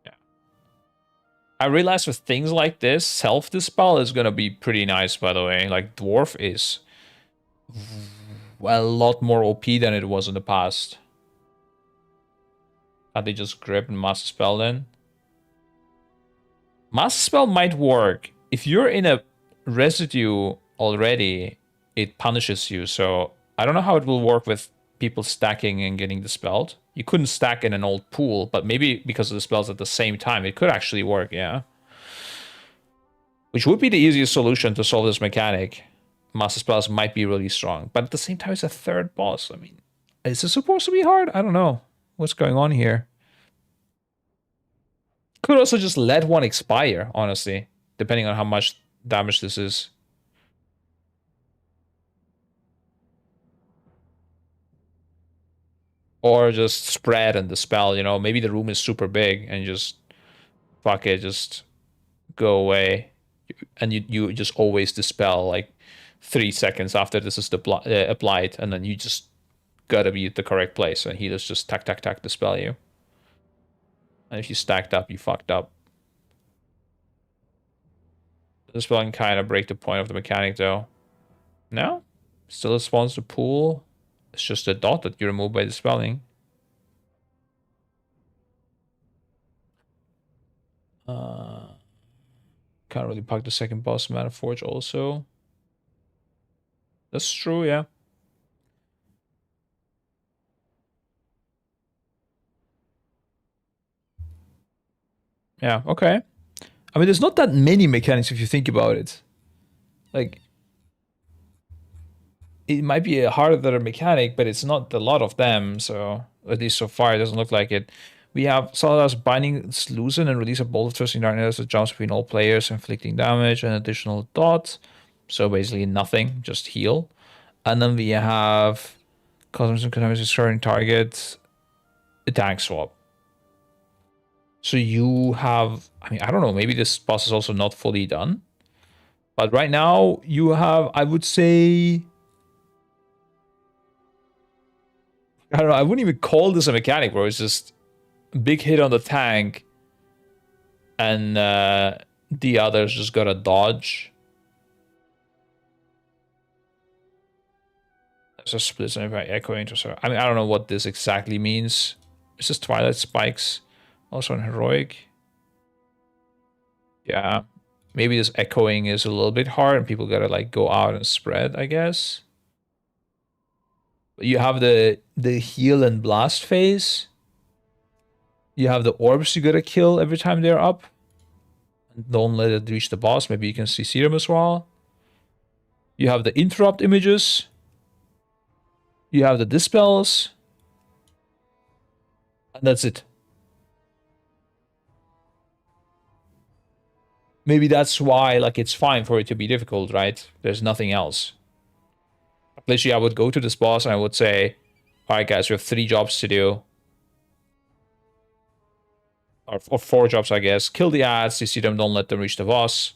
Yeah. I realize with things like this, self-dispel is gonna be pretty nice, by the way. Like, Dwarf is a lot more OP than it was in the past. Can't they just grip and Master Spell then? Master Spell might work. If you're in a residue already, it punishes you, so I don't know how it will work with people stacking and getting dispelled. You couldn't stack in an old pool, but maybe because of the spells at the same time, it could actually work, yeah. Which would be the easiest solution to solve this mechanic. Master Spells might be really strong, but at the same time, it's a third boss. I mean, is this supposed to be hard? I don't know. What's going on here? Could also just let one expire, honestly, depending on how much damage this is. Or just spread and dispel, you know, maybe the room is super big and just fuck it, just go away. And you just always dispel like 3 seconds after this is applied, and then you just gotta be at the correct place, and he does just tack, tack, tack, dispel you. And if you stacked up, you fucked up. The spelling kind of break the point of the mechanic, though. No? Still spawns the pool. It's just a dot that you remove by dispelling. Can't really pack the second boss, Mana Forge, also. That's true, yeah. Yeah, okay. I mean, there's not that many mechanics if you think about it. Like, it might be a harder mechanic, but it's not a lot of them, so at least so far it doesn't look like it. We have Saladin's Binding Loosen and release a bolt of Twisting Darkness that jumps between all players, inflicting damage and additional dot. So basically nothing, just heal. And then we have Cosmos and Contamination starting target attack swap. So you have, I mean, I don't know, maybe this boss is also not fully done. But right now you have, I would say, I don't know, I wouldn't even call this a mechanic, bro. It's just a big hit on the tank. And the others just gotta dodge. So splits and echoing. I mean, I don't know what this exactly means. It's just Twilight Spikes. Also on Heroic. Yeah. Maybe this echoing is a little bit hard and people gotta like go out and spread, I guess. You have the heal and blast phase. You have the orbs you gotta kill every time they're up. Don't let it reach the boss. Maybe you can CC them as well. You have the interrupt images. You have the dispels. And that's it. Maybe that's why like it's fine for it to be difficult, right? There's nothing else. Literally, I would go to this boss and I would say, alright guys, we have 3 jobs to do. Or 4 jobs, I guess. Kill the ads, CC them, don't let them reach the boss.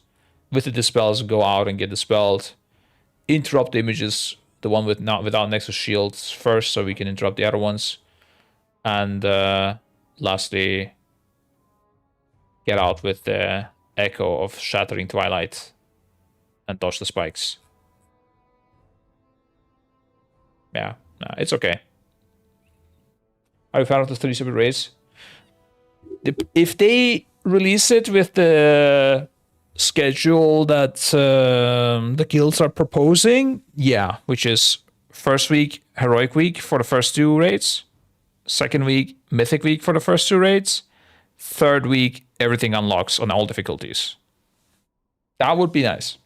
With the dispels, go out and get dispelled. Interrupt the images, the one without Nexus shields first, so we can interrupt the other ones. And lastly, get out with the Echo of Shattering Twilight and dodge the spikes. Yeah, no, it's okay. Are you fan of the 3 separate raids? If they release it with the schedule that the guilds are proposing, yeah, which is first week, Heroic Week for the first 2 raids, second week, Mythic Week for the first 2 raids, third week, everything unlocks on all difficulties. That would be nice.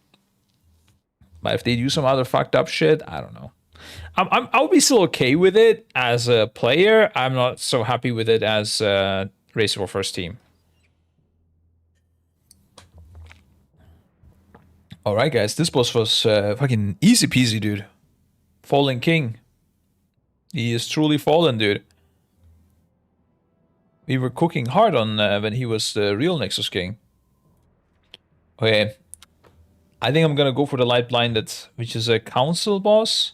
But if they do some other fucked up shit, I don't know. I'll be still okay with it as a player. I'm not so happy with it as Race for First Team. Alright, guys, this boss was fucking easy peasy, dude. Fallen King. He is truly fallen, dude. We were cooking hard on when he was the real Nexus King. Okay. I think I'm gonna go for the Light Blinded, which is a council boss.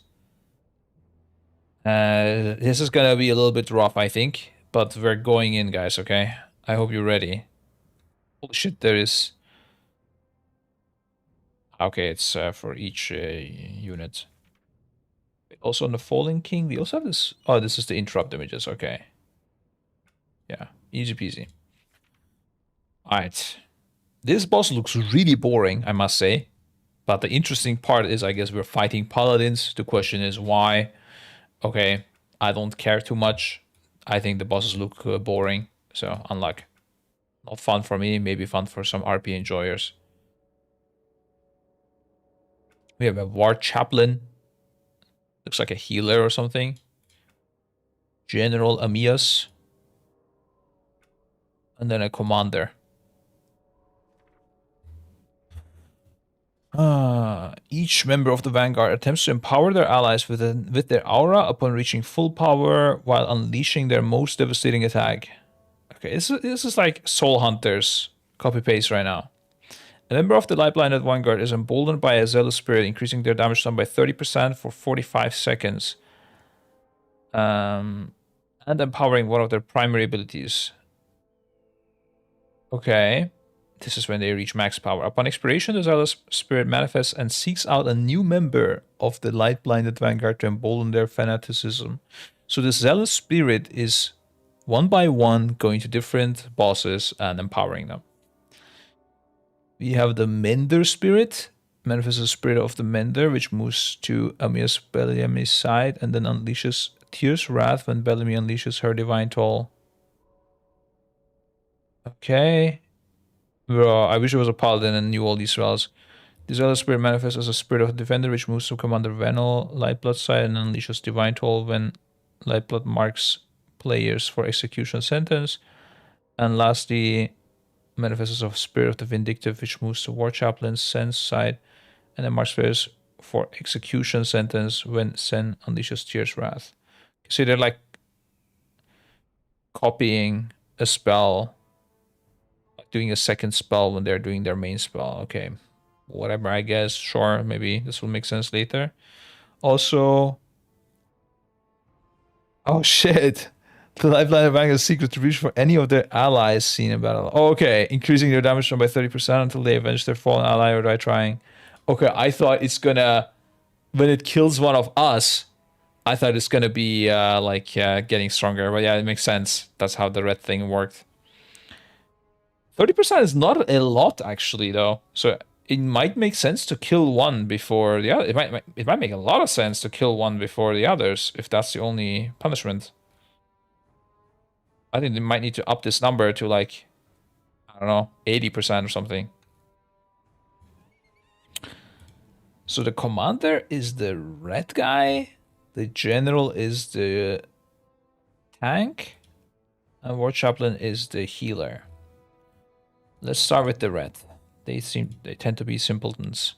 This is gonna be a little bit rough, I think. But we're going in, guys, okay? I hope you're ready. Holy shit, there is... Okay, it's for each unit. Also on the Falling King, we also have this... Oh, this is the interrupt images, okay. Yeah, easy peasy. Alright. This boss looks really boring, I must say. But the interesting part is, I guess, we're fighting paladins. The question is why? Okay, I don't care too much. I think the bosses look boring, so unluck. Not fun for me, maybe fun for some RP enjoyers. We have a War Chaplain. Looks like a healer or something. General Amias. And then a Commander. Each member of the Vanguard attempts to empower their allies with their aura upon reaching full power while unleashing their most devastating attack. Okay, this is like Soul Hunters copy-paste right now. A member of the light-blinded Vanguard is emboldened by a zealous spirit, increasing their damage done by 30% for 45 seconds. And empowering one of their primary abilities. Okay. This is when they reach max power. Upon expiration, the zealous spirit manifests and seeks out a new member of the light-blinded Vanguard to embolden their fanaticism. So the zealous spirit is one by one going to different bosses and empowering them. We have the Mender spirit. Manifests the spirit of the Mender, which moves to Amias Bellamy's side and then unleashes Tear's Wrath when Bellamy unleashes her Divine Toll. Okay. Bro, I wish I was a paladin and knew all these spells. The zealous spirit manifests as a spirit of a defender, which moves to Commander Venel, Lightblood side, and unleashes Divine Toll when Lightblood marks players for execution sentence. And lastly, manifests as a spirit of the Vindictive, which moves to War Chaplain's Sen's side, and then marks players for execution sentence when Sen unleashes Tear's Wrath. So they're like copying a spell, doing a second spell when they're doing their main spell. Okay, whatever, I guess. Sure, maybe this will make sense later. Also, oh shit, the lifeline of Vanguard's secret retribution for any of their allies seen in battle. Oh, okay, increasing their damage by 30% until they avenge their fallen ally or die trying. Okay, I thought it's gonna, when it kills one of us, I thought it's gonna be getting stronger. But yeah, it makes sense. That's how the red thing worked. 30% is not a lot, actually, though. So it might make sense to kill one before the other. It might make a lot of sense to kill one before the others, if that's the only punishment. I think they might need to up this number to, like, I don't know, 80% or something. So the commander is the red guy. The general is the tank. And War Chaplain is the healer. Let's start with the red. They tend to be simpletons.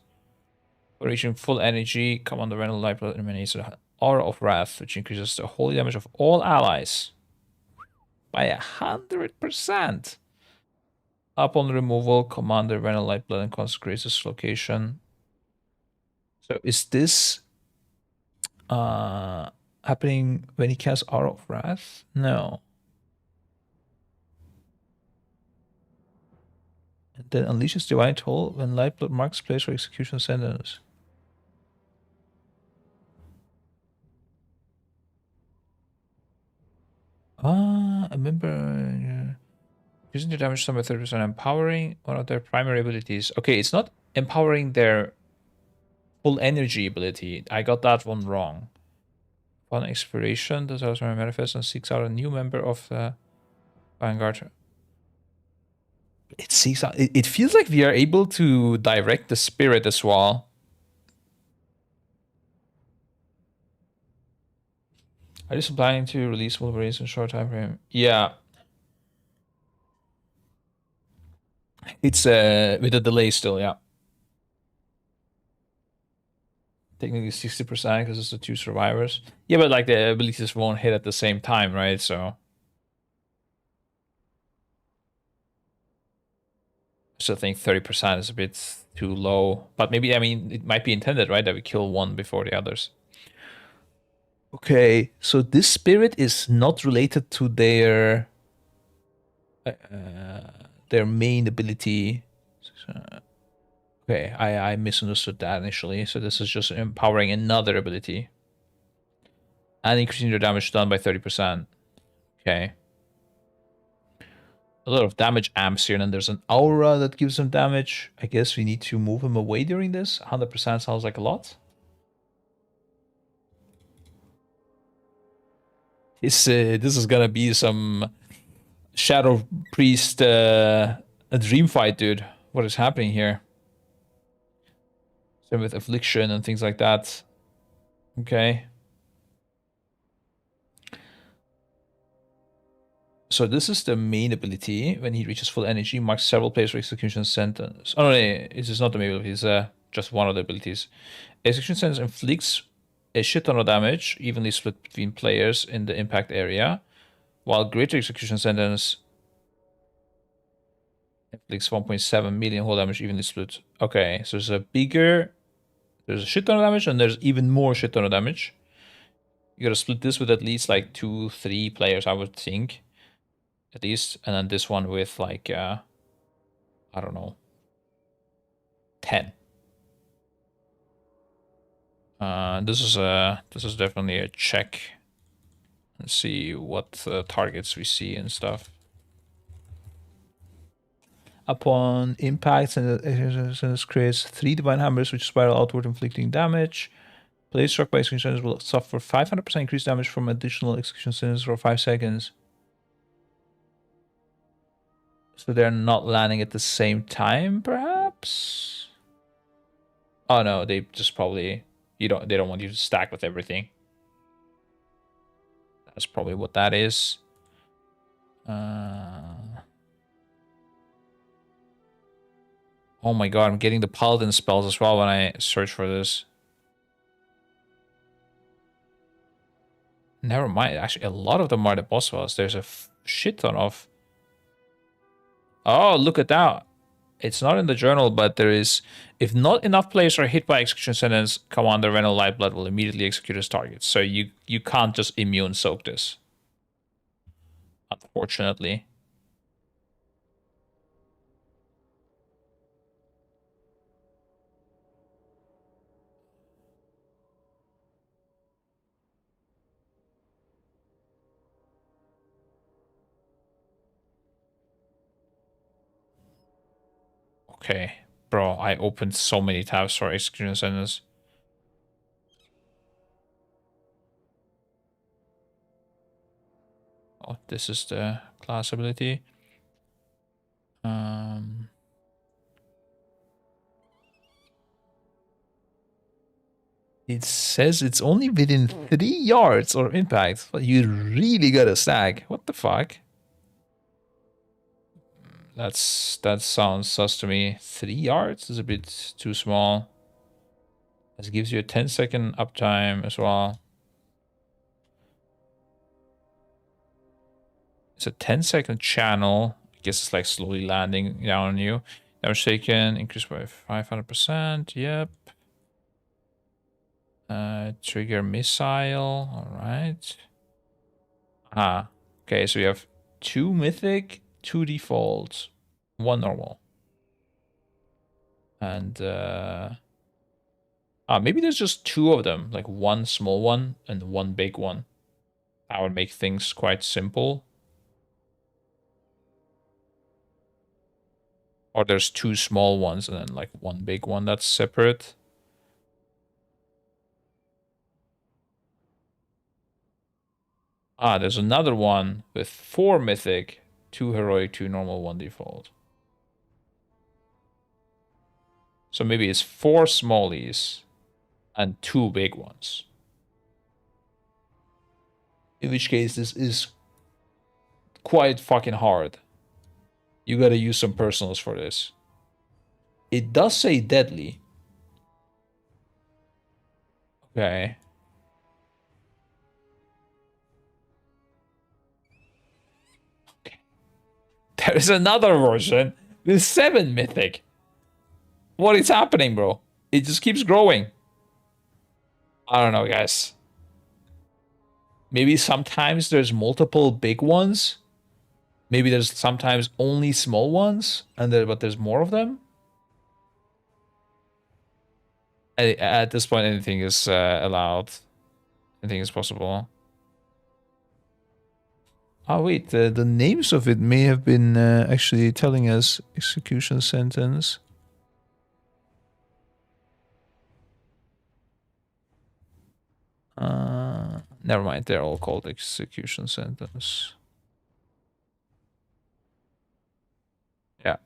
For reaching full energy, Commander Venel Lightblood emanates an aura of wrath, which increases the holy damage of all allies by 100%. Upon removal, Commander Venel Lightblood consecrates this location. So is this happening when he casts Aura of Wrath? No. And then unleashes Divine Toll when Lightblood marks place for execution sentence. A member using their damage done by 30%, empowering one of their primary abilities. Okay, it's not empowering their full energy ability. I got that one wrong. Upon expiration, the Zealous manifests and seeks out a new member of the Vanguard. It feels like we are able to direct the spirit as well. Are you planning to release Wolverines in short time frame? Yeah. It's with a delay still, yeah. Technically 60% because it's the 2 survivors. Yeah, but like the abilities won't hit at the same time, right? So I still think 30% is a bit too low. But maybe, I mean, it might be intended, right? That we kill one before the others. Okay, so this spirit is not related to their their main ability. Okay, I misunderstood that initially. So this is just empowering another ability. And increasing their damage done by 30%. Okay. A lot of damage amps here, and then there's an aura that gives them damage. I guess we need to move him away during this. 100% sounds like a lot. This is gonna be some Shadow Priest a dream fight, dude. What is happening here? Same with Affliction and things like that. Okay. So this is the main ability. When he reaches full energy, marks several players for execution sentence. Oh no, this is not the main ability. It's just one of the abilities. Execution sentence inflicts a shit ton of damage, evenly split between players in the impact area, while greater execution sentence inflicts 1.7 million whole damage, evenly split. Okay, so there's a shit ton of damage, and there's even more shit ton of damage. You gotta split this with at least like 2-3 players, I would think. At least, and then this one with like I don't know, 10. This is definitely a check. Let's see what targets we see and stuff. Upon impact, and it creates 3 divine hammers which spiral outward, inflicting damage. Players struck by execution sentence will suffer 500% increased damage from additional execution sentence for 5 seconds. So they're not landing at the same time, perhaps? Oh no, they just probably they don't want you to stack with everything. That's probably what that is. Oh my god, I'm getting the paladin spells as well when I search for this. Never mind, actually a lot of them are the boss spells. There's a shit ton of... Oh, look at that. It's not in the journal, but there is... If not enough players are hit by execution sentence, Commander Renal Lifeblood will immediately execute his target. So you can't just immune soak this. Unfortunately. Okay. Bro, I opened so many tabs for execution sentence. Oh, this is the class ability. It says it's only within 3 yards or impact, but you really gotta stack. What the fuck? That sounds sus to me. 3 yards is a bit too small. This gives you a 10-second uptime as well. It's a 10-second channel. I guess it's like slowly landing down on you. Damage taken, increased by 500%. Yep. Trigger missile. Alright. Okay, so we have 2 mythic, 2 default, 1 normal. And maybe there's just 2 of them, like 1 small one and 1 big one. That would make things quite simple. Or there's 2 small ones and then like 1 big one that's separate. There's another one with 4 mythic, 2 heroic, 2 normal, 1 default. So maybe it's 4 smallies and 2 big ones. In which case, this is quite fucking hard. You gotta use some personals for this. It does say deadly. Okay. There is another version with 7 mythic. What is happening, bro? It just keeps growing. I don't know, guys. Maybe sometimes there's multiple big ones. Maybe there's sometimes only small ones, but there's more of them. At this point, anything is allowed. Anything is possible. Oh wait, the names of it may have been actually telling us execution sentence. Never mind, they're all called execution sentence. Yeah.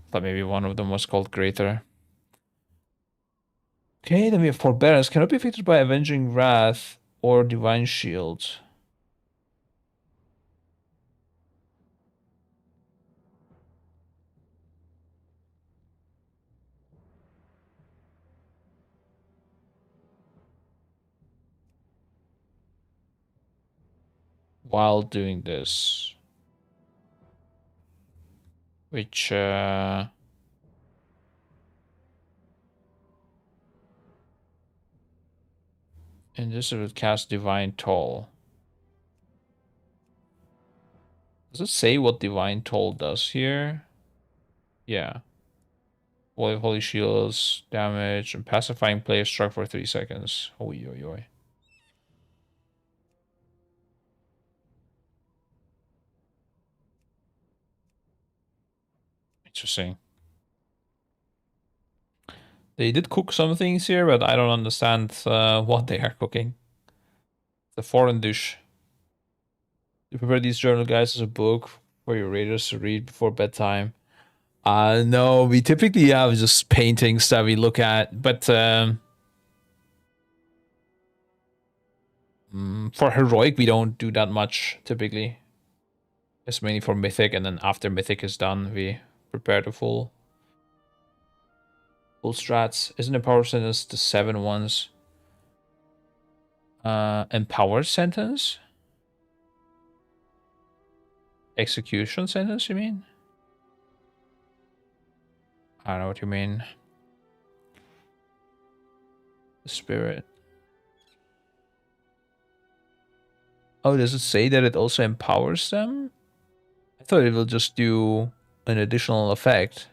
But maybe one of them was called greater. Okay, then we have forbearance. Cannot be affected by avenging wrath or divine shield. While doing this. Which and this would cast divine toll. Does it say what divine toll does here? Yeah. Wall of holy shields, damage, and pacifying player struck for 3 seconds. Oi, oi, oi. Interesting. They did cook some things here, but I don't understand what they are cooking. The foreign dish. You prepare these journal guides as a book for your readers to read before bedtime. No, we typically have just paintings that we look at, but for heroic we don't do that much typically. It's mainly for mythic, and then after mythic is done, we prepare the full strats. Isn't the power sentence the 7 ones? Empowered sentence? Execution sentence, you mean? I don't know what you mean. The spirit. Oh, does it say that it also empowers them? I thought it will just do an additional effect.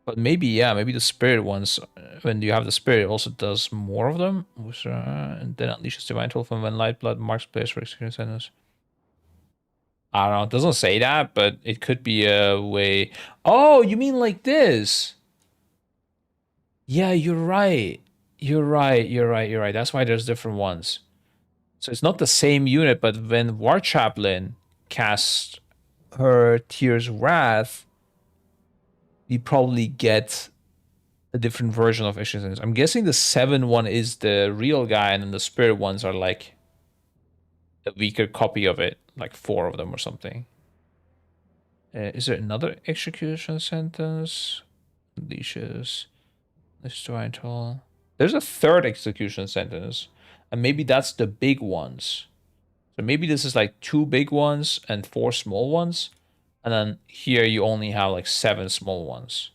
But maybe, yeah, maybe the spirit ones, when you have the spirit, it also does more of them. And then unleashes divine toll from when light blood marks place for execution sentence. I don't know. It doesn't say that, but it could be a way. Oh, you mean like this? Yeah, you're right. You're right. You're right. You're right. That's why there's different ones. So it's not the same unit, but when War Chaplain casts her Tear's Wrath, we probably get a different version of Execution. I'm guessing the 7 one is the real guy, and then the spirit ones are like a weaker copy of it, like 4 of them or something. Is there another execution sentence? Unleashes. Destroy toll. There's a 3rd execution sentence, and maybe that's the big ones. So maybe this is like 2 big ones and 4 small ones, and then here you only have like 7 small ones.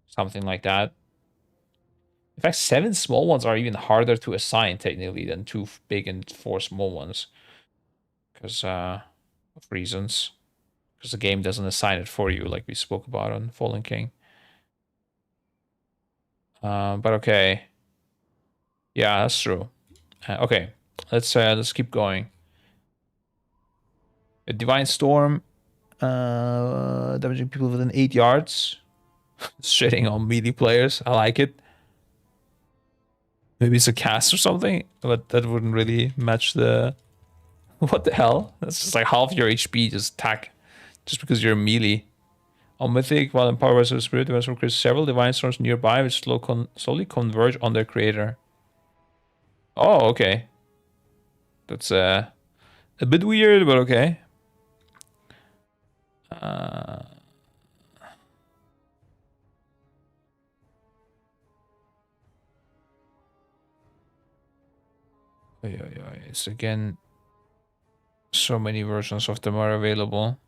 Something like that. In fact, 7 small ones are even harder to assign technically than 2 big and 4 small ones. Because of reasons. Because the game doesn't assign it for you, like we spoke about on Fallen King. But okay. Yeah, that's true. Okay, let's keep going. A Divine Storm, damaging people within 8 yards. Shitting on melee players. I like it. Maybe it's a cast or something, but that wouldn't really match the... What the hell? That's just like half your HP just attack, just because you're melee. On Mythic, while empowered by the spirit, the will create several divine storms nearby which slowly converge on their creator. Oh, okay. That's a bit weird, but okay. It's again, so many versions of them are available.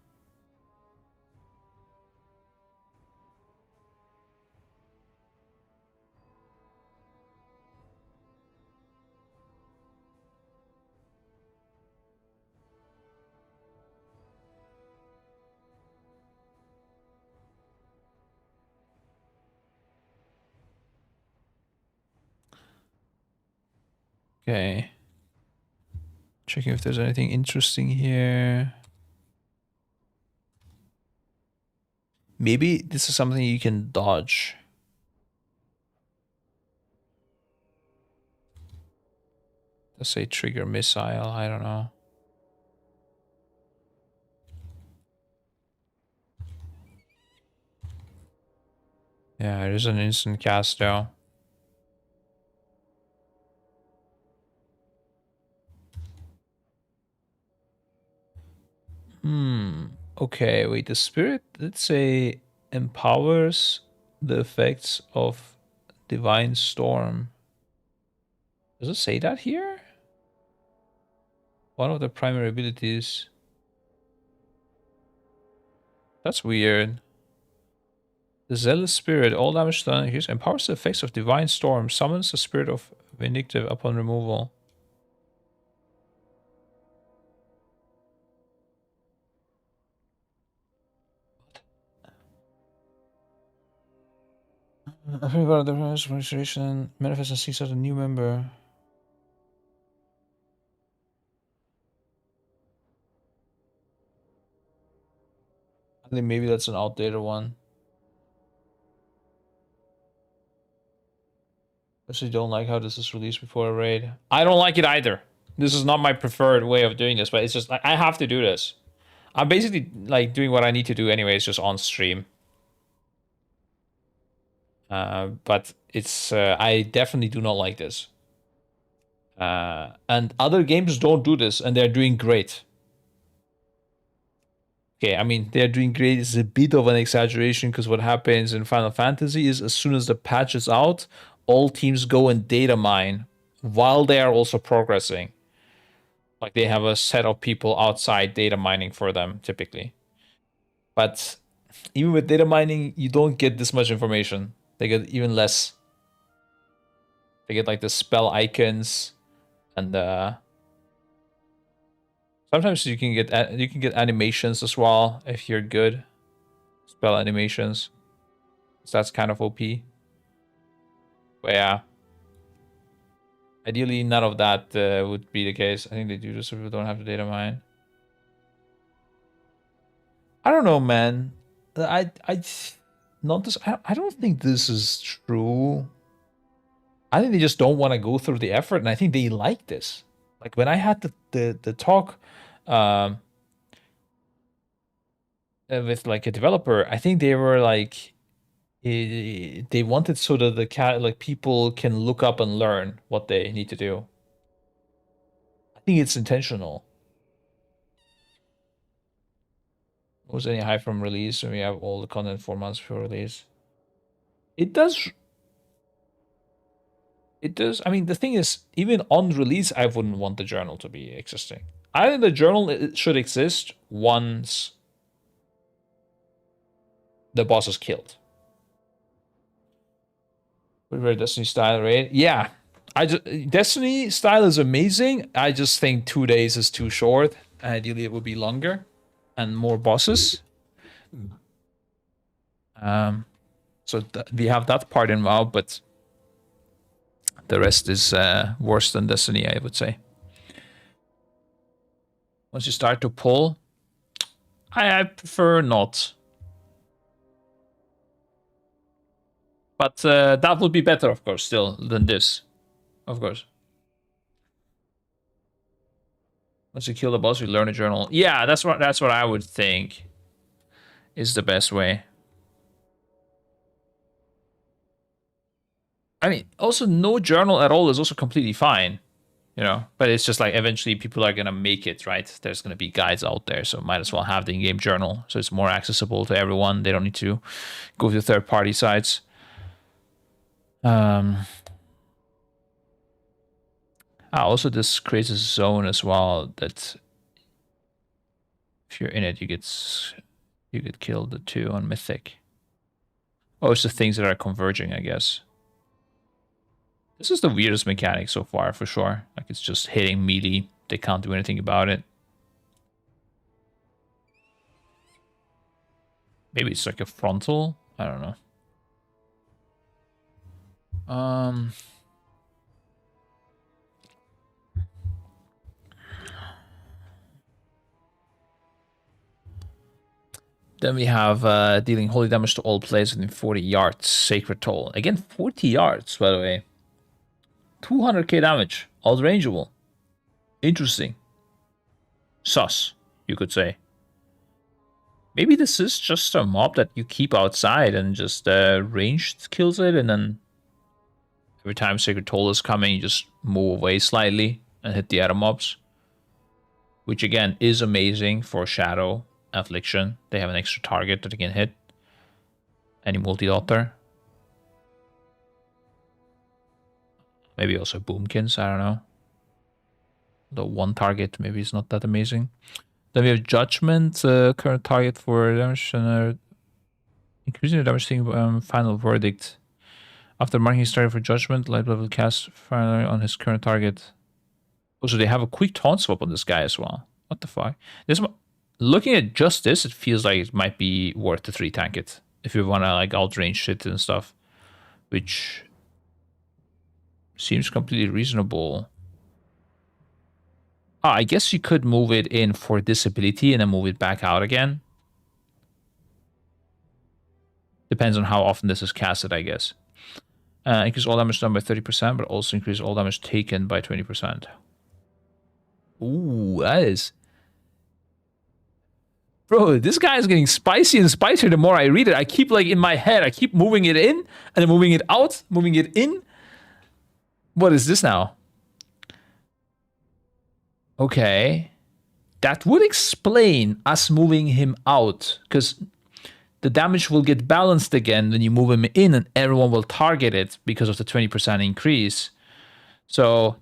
Okay. Checking if there's anything interesting here. Maybe this is something you can dodge. Let's say trigger missile, I don't know. Yeah, it is an instant cast though. Okay, wait, the spirit, let's say, empowers the effects of divine storm. Does it say that here? One of the primary abilities. That's weird. The zealous spirit, all damage done increase, empowers the effects of divine storm, summons the spirit of vindictive upon removal. Every part of the restoration manifests and seeks out a new member. I think maybe that's an outdated one. I actually don't like how this is released before a raid. I don't like it either. This is not my preferred way of doing this, but it's just like I have to do this. I'm basically like doing what I need to do anyways, just on stream. But it's I definitely do not like this. And other games don't do this, and they're doing great. Okay, I mean, they're doing great is a bit of an exaggeration because what happens in Final Fantasy is as soon as the patch is out, all teams go and data mine while they are also progressing. Like they have a set of people outside data mining for them, typically. But even with data mining, you don't get this much information. They get even less. They get like the spell icons and sometimes you can get animations as well if you're good. Spell animations. So that's kind of OP. But yeah. Ideally, none of that would be the case. I think they do this so people don't have to data mine. I don't know, man. Not this. I don't think this is true. I think they just don't want to go through the effort, and I think they like this. Like when I had the talk with like a developer, I think they were like they wanted so that the like people can look up and learn what they need to do. I think it's intentional. Was any hype from release? And we have all the content 4 months before release. It does. It does. I mean, the thing is, even on release, I wouldn't want the journal to be existing. I think the journal should exist once the boss is killed. Very Destiny style raid. Yeah, Destiny style is amazing. I just think 2 days is too short. Ideally, it would be longer and more bosses. So we have that part involved, but the rest is worse than Destiny, I would say. Once you start to pull, I prefer not. But that would be better, of course, still than this, of course. Once you kill the boss, you learn a journal. Yeah, that's what I would think is the best way. I mean, also no journal at all is also completely fine, you know. But it's just like eventually people are gonna make it, right? There's gonna be guides out there, so might as well have the in-game journal, so it's more accessible to everyone. They don't need to go to third-party sites. Also, this creates a zone as well that if you're in it, you get killed too on Mythic. Oh, it's the things that are converging, I guess. This is the weirdest mechanic so far, for sure. Like, it's just hitting melee. They can't do anything about it. Maybe it's like a frontal? I don't know. Then we have dealing holy damage to all players within 40 yards. Sacred Toll. Again, 40 yards, by the way. 200k damage. Outrangeable. Interesting. Sus, you could say. Maybe this is just a mob that you keep outside and just ranged kills it, and then every time Sacred Toll is coming, you just move away slightly and hit the other mobs. Which again is amazing for Shadow Affliction. They have an extra target that they can hit. Any multi-daughter. Maybe also Boomkins, I don't know. The one target maybe is not that amazing. Then we have Judgment, current target for damage and increasing the damage thing, final verdict. After marking his target for Judgment, light level cast finally on his current target. Also, they have a quick taunt swap on this guy as well. What the fuck? This, looking at just this, it feels like it might be worth to 3-tank it. If you want to like outrange shit and stuff. Which seems completely reasonable. I guess you could move it in for disability and then move it back out again. Depends on how often this is casted, I guess. Increase all damage done by 30%, but also increase all damage taken by 20%. Ooh, that is... Bro, this guy is getting spicy and spicier the more I read it. I keep, like, in my head, I keep moving it in, and then moving it out, moving it in. What is this now? Okay. That would explain us moving him out, because the damage will get balanced again when you move him in, and everyone will target it because of the 20% increase. So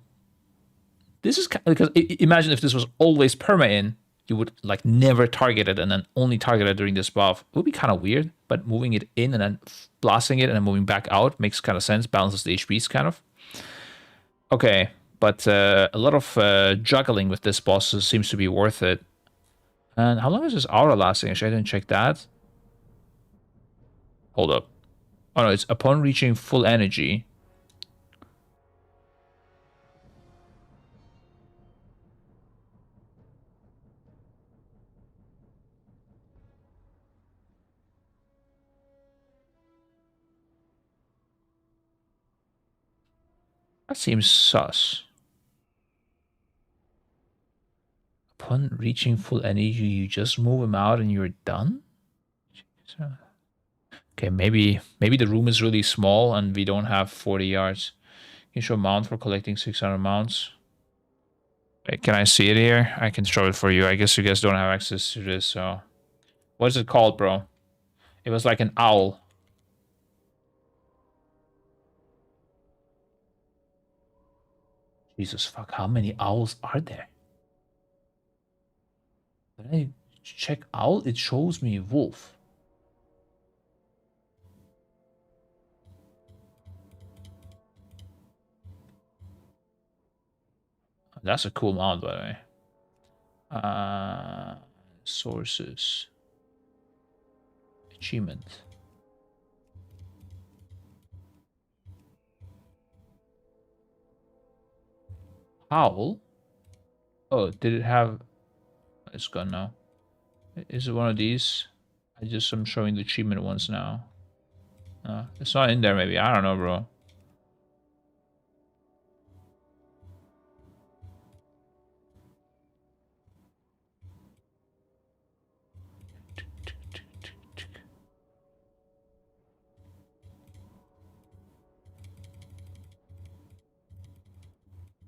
this is because imagine if this was always perma-in, you would like never target it and then only target it during this buff. It would be kind of weird, but moving it in and then blasting it and then moving back out makes kind of sense, balances the HPs kind of. Okay, but a lot of juggling with this boss seems to be worth it. And how long is this aura lasting? Actually, I didn't check that. Hold up. Oh no, it's upon reaching full energy. That seems sus. Upon reaching full energy, you just move him out and you're done? Okay, maybe the room is really small and we don't have 40 yards. Can you show mount for collecting 600 mounts? Wait, can I see it here? I can show it for you. I guess you guys don't have access to this, so... What is it called, bro? It was like an owl. Jesus fuck, how many owls are there? When I check owl, it shows me wolf. That's a cool mount, by the way. Sources. Achievement. Owl? Oh, did it have... It's gone now. Is it one of these? I'm showing the achievement ones now. It's not in there maybe. I don't know, bro.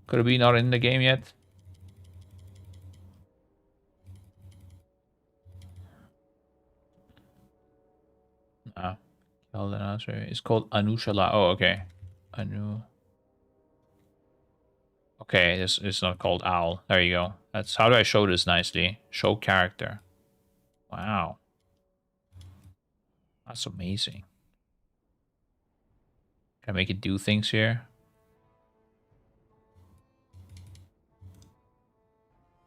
Could it be not in the game yet? No. It's called Anushala. Oh, okay. Anu. Okay, it's not called Owl. There you go. That's how do I show this nicely? Show character. Wow. That's amazing. Can I make it do things here?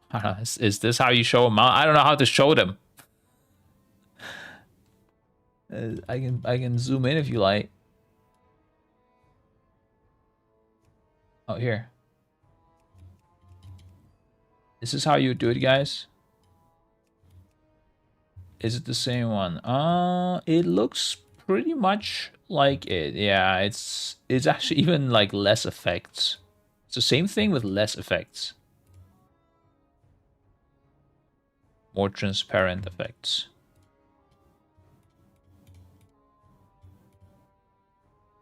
I don't know, is this how you show them out? I don't know how to show them. I can zoom in if you like. Oh, here. This is how you do it, guys. Is it the same one? It looks pretty much like it. Yeah, it's actually even like less effects. It's the same thing with less effects. More transparent effects.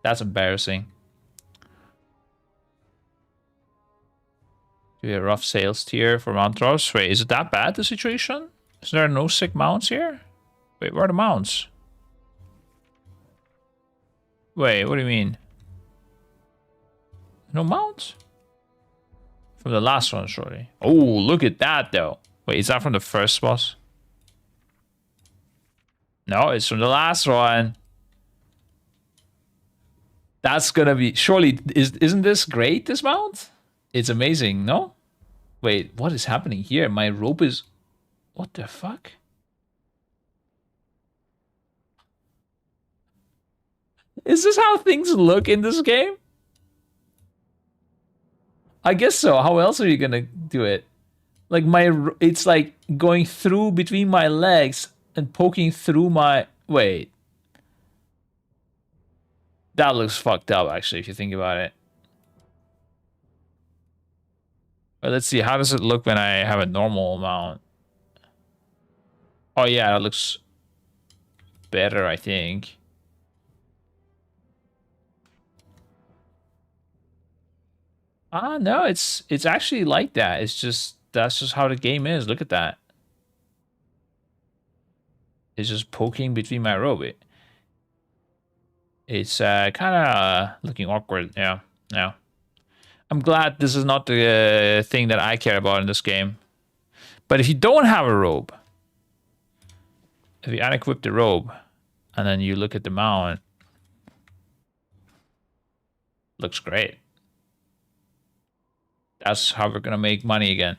That's embarrassing. Do we have a rough sales tier for mount drops? Wait, is it that bad, the situation? Is there no sick mounts here? Wait, where are the mounts? Wait, what do you mean? No mounts? From the last one, surely. Oh, look at that, though. Wait, is that from the first boss? No, it's from the last one. That's gonna be... Surely, isn't this great, this mount? It's amazing, no? Wait, what is happening here? My rope is... What the fuck? Is this how things look in this game? I guess so. How else are you gonna do it? Like it's like going through between my legs and poking through my... Wait. That looks fucked up, actually, if you think about it. But let's see. How does it look when I have a normal mount? Oh, yeah, that looks better, I think. No, it's actually like that. It's just... That's just how the game is. Look at that. It's just poking between my robe. It's kind of looking awkward. Yeah, yeah. I'm glad this is not the thing that I care about in this game. But if you don't have a robe, if you unequip the robe, and then you look at the mount, looks great. That's how we're gonna make money again.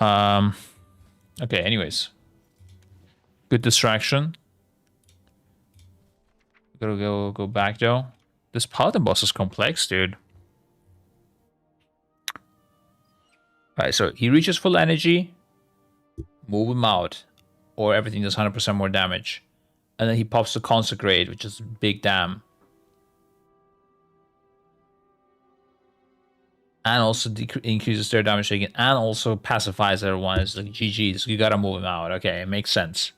Okay, anyways. Good distraction. Gotta go back though. This paladin boss is complex, dude. Alright, so he reaches full energy, move him out, or everything does 100% more damage. And then he pops the Consecrate, which is big damn. And also increases their damage taken, and also pacifies everyone. It's like GG's. You gotta move him out. Okay, it makes sense.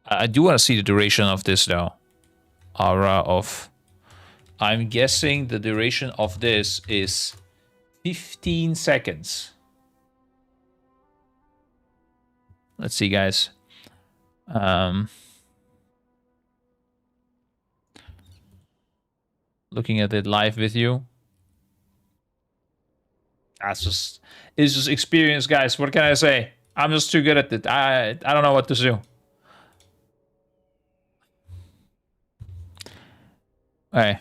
I do want to see the duration of this, though. Aura of... I'm guessing the duration of this is 15 seconds. Let's see, guys. Looking at it live with you. It's just experience, guys. What can I say? I'm just too good at it. I don't know what to do. Okay.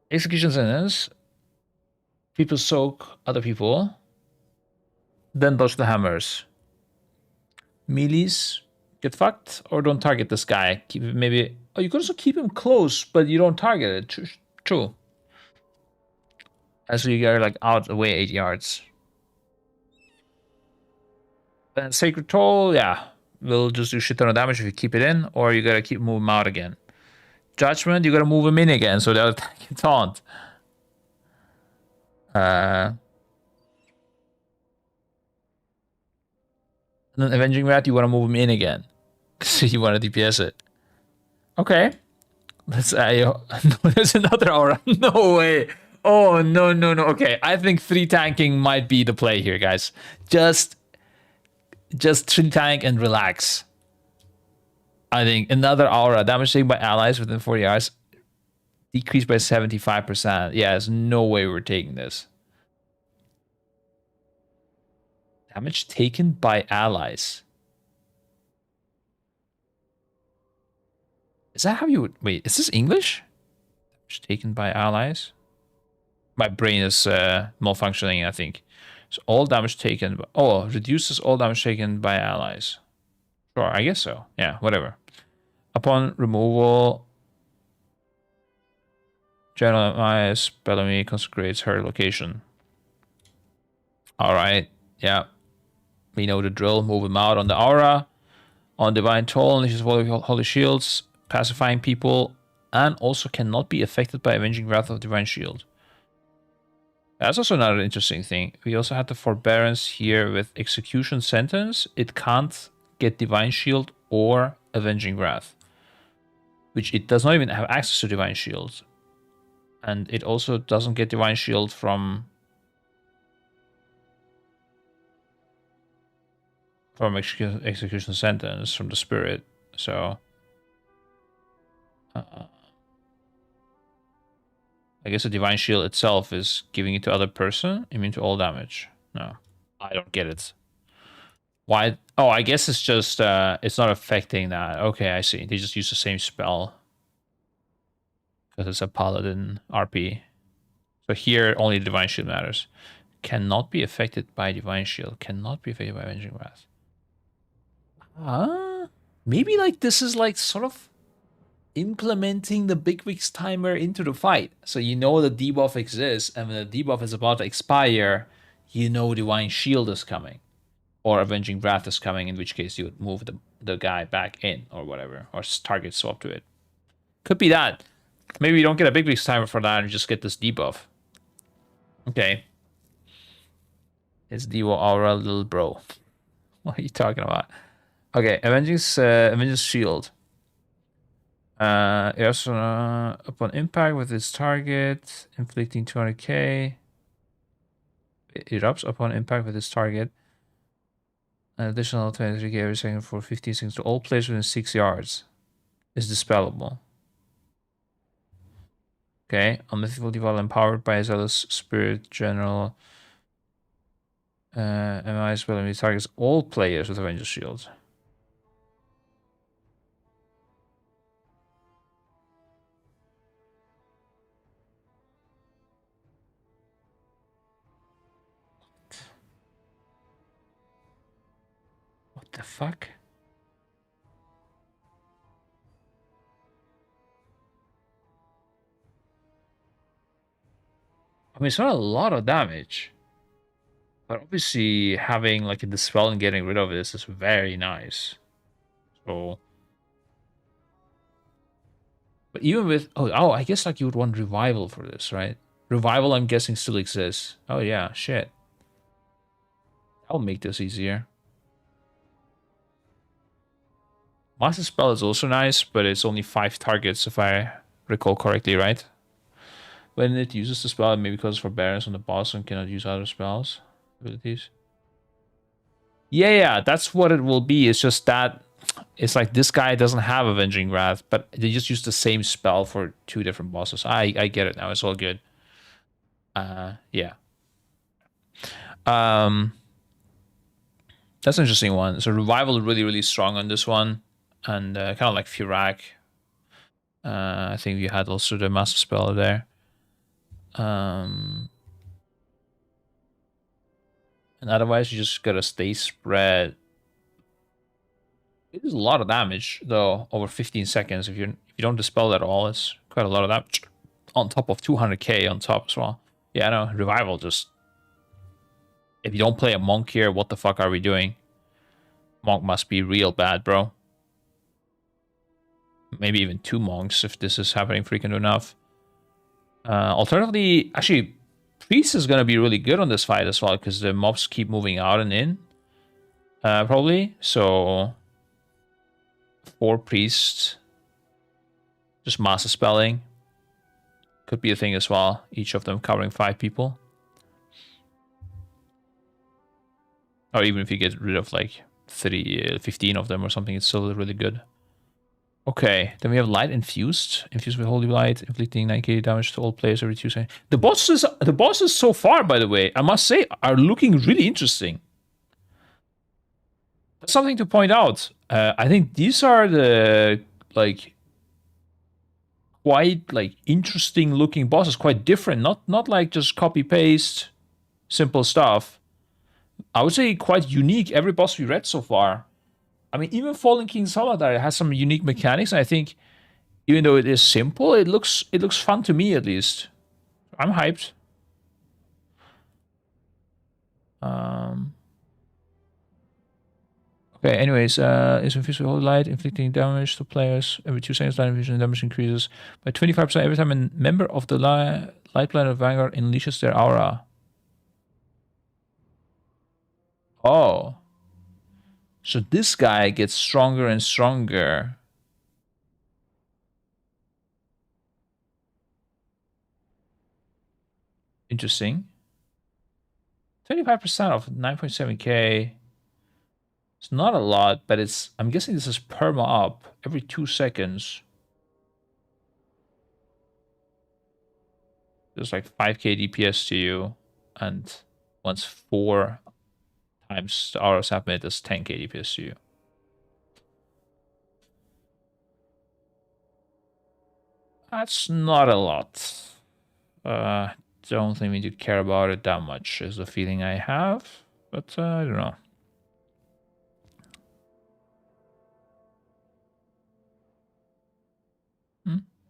Execution sentence. People soak other people. Then dodge the hammers. Melees get fucked or don't target this guy. Keep it maybe... Oh, you can also keep him close, but you don't target it. True. So you get like out away 8 yards. Then Sacred Toll, yeah. Will just do shit ton of damage if you keep it in, or you gotta keep moving him out again. Judgment, you gotta move him in again, so they'll attack you taunt. And then Avenging Wrath, you wanna move him in again. So you wanna DPS it. Okay. Let's there's another aura. No way. Oh no. Okay, I think 3 tanking might be the play here, guys. Just 3 tank and relax. I think another aura. Damage taken by allies within 40 hours. Decreased by 75%. Yeah, there's no way we're taking this. Damage taken by allies. Is that how you would... Wait, is this English? Damage taken by allies? My brain is malfunctioning, I think. So all damage taken... Oh, reduces all damage taken by allies. Sure, I guess so. Yeah, whatever. Upon removal... General MIS Bellamy consecrates her location. Alright, yeah. We know the drill. Move him out on the aura. On Divine Toll, unleashes Holy Shields, pacifying people, and also cannot be affected by Avenging Wrath of Divine Shield. That's also another interesting thing. We also had the Forbearance here with Execution Sentence. It can't get Divine Shield or Avenging Wrath, which it does not even have access to Divine Shield. And it also doesn't get Divine Shield from execution sentence from the spirit. So I guess the Divine Shield itself is giving it to other person, immune to all damage. No, I don't get it. Why? Oh, I guess it's just it's not affecting that. Okay, I see. They just use the same spell because it's a paladin RP. So here only Divine Shield matters. Cannot be affected by Divine Shield. Cannot be affected by Avenging Wrath. Maybe like this is like sort of implementing the Big Wigs timer into the fight. So you know the debuff exists, and when the debuff is about to expire, you know Divine Shield is coming. Or Avenging Wrath is coming, in which case you would move the guy back in or whatever. Or target swap to it. Could be that. Maybe you don't get a Big Wigs timer for that and just get this debuff. Okay. It's Devo Aura, little bro. What are you talking about? Okay, Avenging Shield. Upon impact with its target, inflicting 200k. It erupts upon impact with its target. An additional 23k every second for 15 seconds to all players within 6 yards. Is dispellable. Okay, Unmythical Deval empowered by a zealous spirit general. MI spell targets all players with Avenger Shield. What the fuck? I mean, it's not a lot of damage. But obviously, having like a dispel and getting rid of this is very nice. So, but even with oh, I guess like you would want revival for this, right? Revival, I'm guessing, still exists. Oh yeah, shit. That'll make this easier. Master Spell is also nice, but it's only 5 targets if I recall correctly, right? When it uses the spell, maybe because Forbearance on the boss and cannot use other spells abilities. Yeah, that's what it will be. It's just that it's like this guy doesn't have Avenging Wrath, but they just use the same spell for 2 different bosses. I get it now. It's all good. Yeah. That's an interesting one. So Revival really, really strong on this one. And kind of like Furak. I think you had also the Master Spell there. And otherwise, you just gotta stay spread. It is a lot of damage, though, over 15 seconds. If you don't dispel at all, it's quite a lot of damage. On top of 200k on top as well. Yeah, no, Revival just... If you don't play a Monk here, what the fuck are we doing? Monk must be real bad, bro. Maybe even 2 Monks if this is happening frequent enough. Alternatively, actually, Priest is going to be really good on this fight as well, because the mobs keep moving out and in. Probably. So, 4 Priests. Just Master Spelling. Could be a thing as well. Each of them covering 5 people. Or even if you get rid of like 15 of them or something, it's still really good. Okay, then we have Light Infused. Infused with Holy Light, inflicting 9k damage to all players every 2 seconds. The bosses so far, by the way, I must say, are looking really interesting. That's something to point out. I think these are the, like, quite, like, interesting looking bosses. Quite different. Not like just copy-paste, simple stuff. I would say quite unique, every boss we read so far. I mean, even Fallen King Saladar has some unique mechanics. And I think Even though it is simple, it looks fun to me at least. I'm hyped. Okay, anyways, is invisible light inflicting damage to players every 2 seconds. Light vision damage increases by 25% every time a member of the light planet Vanguard unleashes their aura. Oh. So this guy gets stronger and stronger. Interesting. 25% of 9.7k. It's not a lot, but it's, I'm guessing this is perma up every 2 seconds. There's like 5k DPS to you, and once 4 times the aura submit, there's 10k DPS to you. That's not a lot. Don't think we need to care about it that much, is the feeling I have. But I don't know.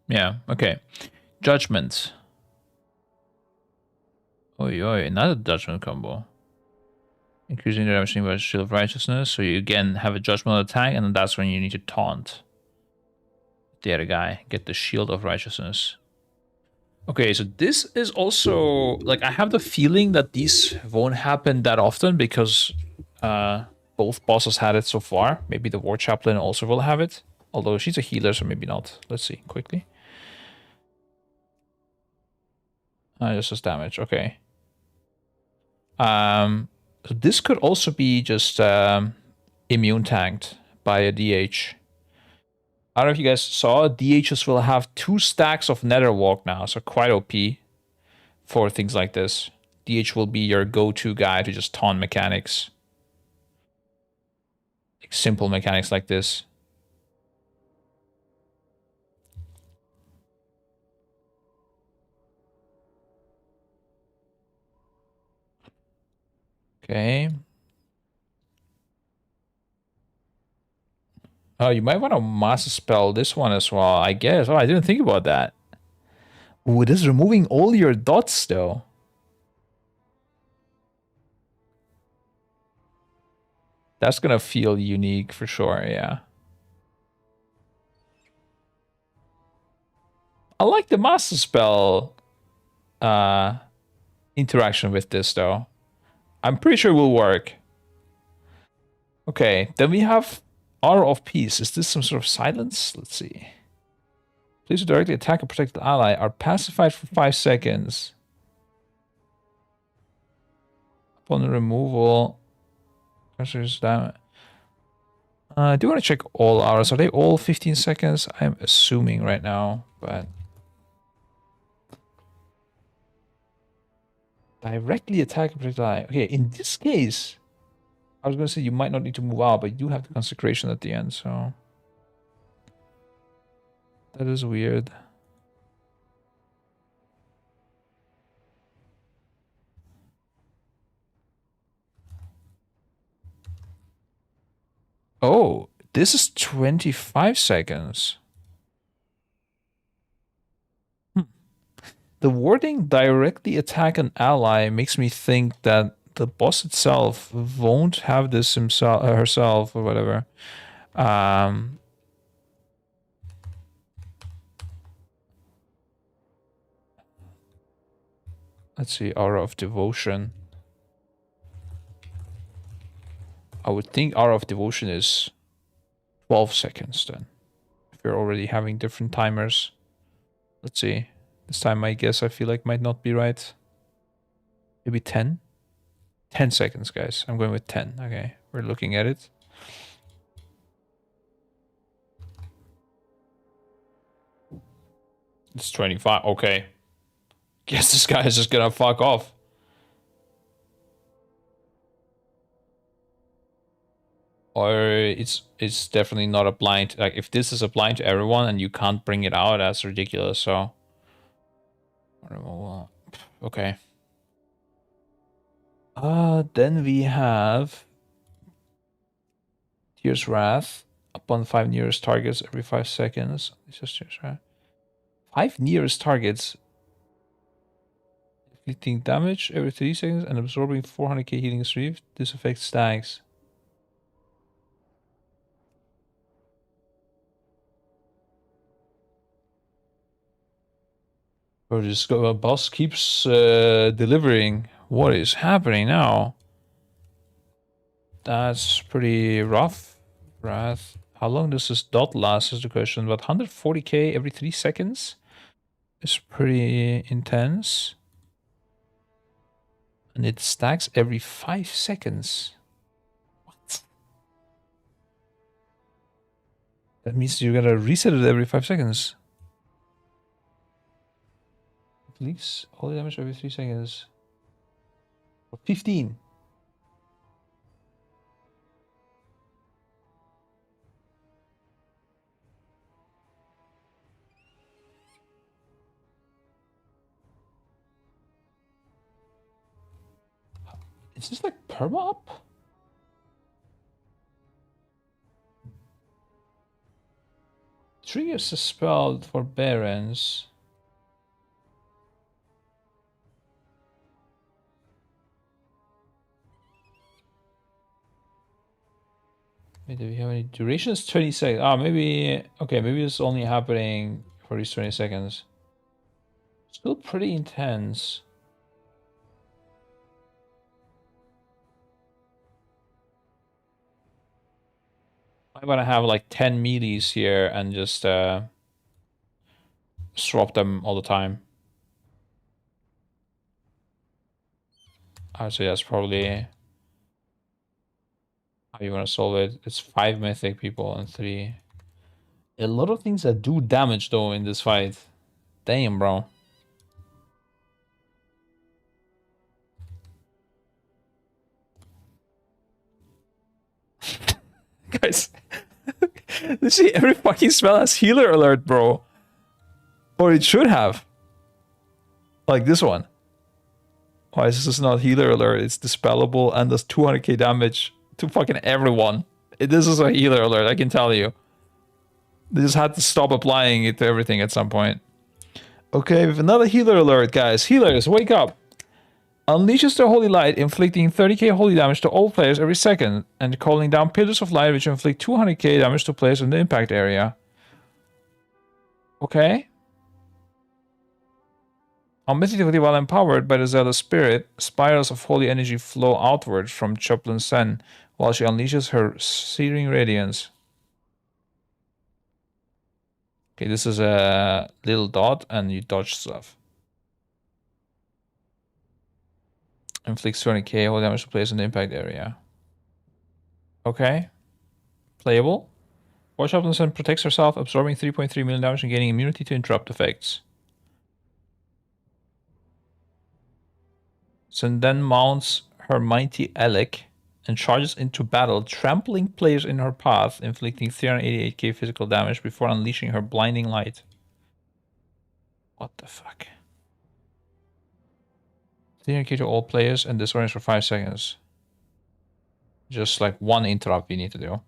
Yeah, okay. Judgment. Oi, oi, another judgment combo. Increasing the damage by Shield of Righteousness. So you again have a judgment attack, and then that's when you need to taunt the other guy. Get the Shield of Righteousness. Okay, so this is also, like, I have the feeling that these won't happen that often because both bosses had it so far. Maybe the War Chaplain also will have it. Although she's a healer, so maybe not. Let's see, quickly. Just as damage, okay. So this could also be just immune tanked by a DH. I don't know if you guys saw, DHs will have 2 stacks of Netherwalk now, so quite OP for things like this. DH will be your go-to guy to just taunt mechanics. Like simple mechanics like this. Okay. Oh, you might want to master spell this one as well, I guess. Oh, I didn't think about that. Ooh, it is removing all your dots, though. That's gonna feel unique for sure, yeah. I like the master spell interaction with this, though. I'm pretty sure it will work. Okay, then we have Aura of Peace. Is this some sort of silence? Let's see. Please directly attack a protected ally are pacified for 5 seconds. Upon the removal, pressures damage. I do want to check all auras. Are they all 15 seconds? I'm assuming right now, but directly attack a protected ally. Okay, in this case, I was going to say you might not need to move out, but you do have the consecration at the end, so that is weird. Oh, this is 25 seconds. The wording directly attack an ally makes me think that the boss itself won't have this himself, herself, or whatever. Let's see, Aura of Devotion. I would think Aura of Devotion is 12 seconds then. If you're already having different timers. Let's see. This time my guess I feel like might not be right. Maybe 10? 10 seconds, guys. I'm going with 10. Okay, we're looking at it. It's 25. Okay. Guess this guy is just gonna fuck off. Or it's definitely not a blind. Like, if this is a blind to everyone and you can't bring it out, that's ridiculous, so... Okay. Then we have Tears Wrath. upon 5 nearest targets every 5 seconds. It's just right. 5 nearest targets. Inflicting damage every 3 seconds and absorbing 400k healing sleeve. This affects stacks. Bro, this boss keeps delivering. What is happening now? That's pretty rough. Wrath. How long does this dot last is the question. But 140k every 3 seconds is pretty intense. And it stacks every 5 seconds. What? That means you gotta reset it every 5 seconds. Please, all the damage every 3 seconds. 15. Is this like perma up? Triggers a spell for Barons. Wait, do we have any duration? Is 20 seconds. Ah, maybe. Okay, maybe it's only happening for these 20 seconds. Still pretty intense. I'm gonna have like 10 melees here and just swap them all the time. I would say that's probably how you want to solve it. It's 5 mythic people and 3. A lot of things that do damage though in this fight. Damn, bro. Guys, literally every fucking spell has healer alert, bro. Or it should have. Like this one. Why is this not healer alert? It's dispellable and does 200k damage to fucking everyone. This is a healer alert, I can tell you. They just had to stop applying it to everything at some point. Okay, we have another healer alert, guys. Healers, wake up. Unleashes the Holy Light, inflicting 30k holy damage to all players every second, and calling down Pillars of Light, which inflict 200k damage to players in the impact area. Okay. Mythically, while empowered by the Zealous Spirit, spirals of holy energy flow outward from Choplin Sen, while she unleashes her searing radiance. Okay, this is a little dot, and you dodge stuff. Inflicts 200k holy damage to players in the impact area. Okay. Playable. Watch Choplin Sen protects herself, absorbing 3.3 million damage and gaining immunity to interrupt effects. Sen then mounts her mighty Alec and charges into battle, trampling players in her path, inflicting 388k physical damage before unleashing her blinding light. What the fuck? 300k to all players and disorients for 5 seconds. Just like one interrupt we need to do.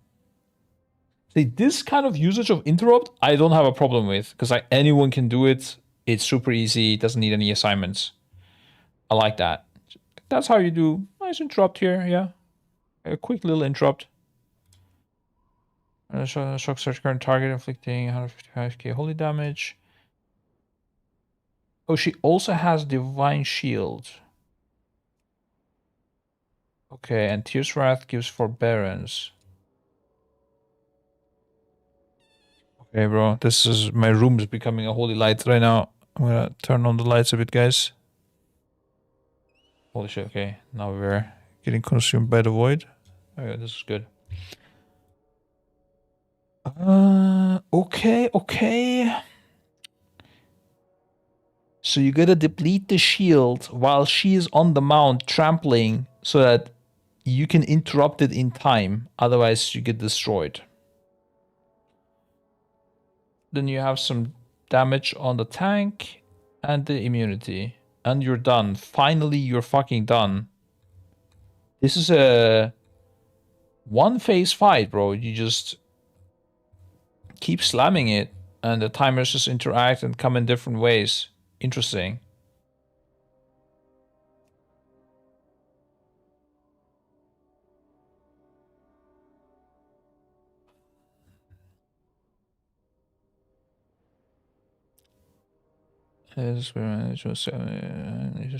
See, this kind of usage of interrupt, I don't have a problem with, because like anyone can do it. It's super easy. It doesn't need any assignments. I like that. That's how you do nice interrupt here, yeah. A quick little interrupt. Shock search current target, inflicting 155k holy damage. Oh, she also has Divine Shield. Okay, and Tear's Wrath gives forbearance. Okay, bro, this is my room is becoming a holy light right now. I'm gonna turn on the lights a bit, guys. Holy shit, okay. Now we're getting consumed by the void. Okay, this is good. Okay. So you gotta deplete the shield while she is on the mount trampling so that you can interrupt it in time. Otherwise you get destroyed. Then you have some damage on the tank and the immunity. And you're done. Finally, you're fucking done. This is a one-phase fight, bro. You just keep slamming it, and the timers just interact and come in different ways. Interesting. Just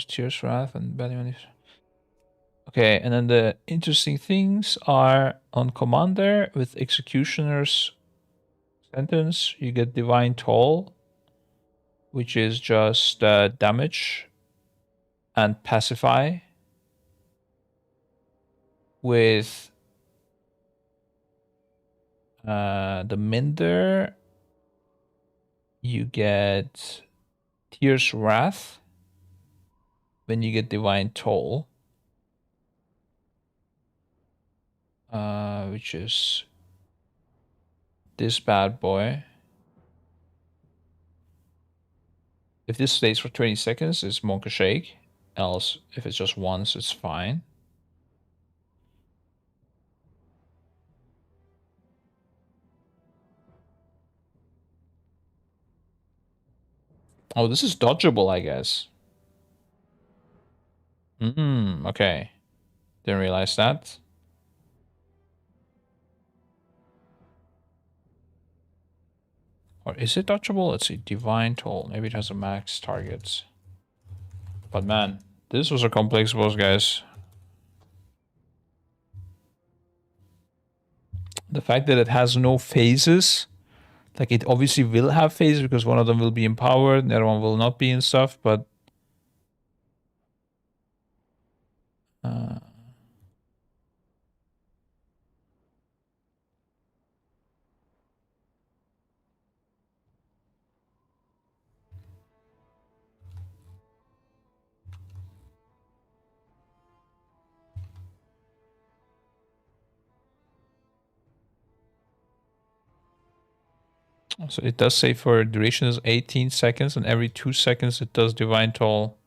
Tears Wrath and Belly. Okay, and then the interesting things are on Commander with Executioner's Sentence, you get Divine Toll, which is just damage and Pacify. With the Minder, you get Tears Wrath. Then you get Divine Toll. Which is this bad boy. If this stays for 20 seconds, it's Monka Shake. Else, if it's just once, it's fine. Oh, this is dodgeable, I guess. Okay. Didn't realize that. Or is it dodgeable? Let's see. Divine Toll. Maybe it has a max targets. But man, this was a complex boss, guys. The fact that it has no phases, like it obviously will have phases because one of them will be empowered and the other one will not be and stuff, but so it does say for duration is 18 seconds, and every 2 seconds it does Divine Toll.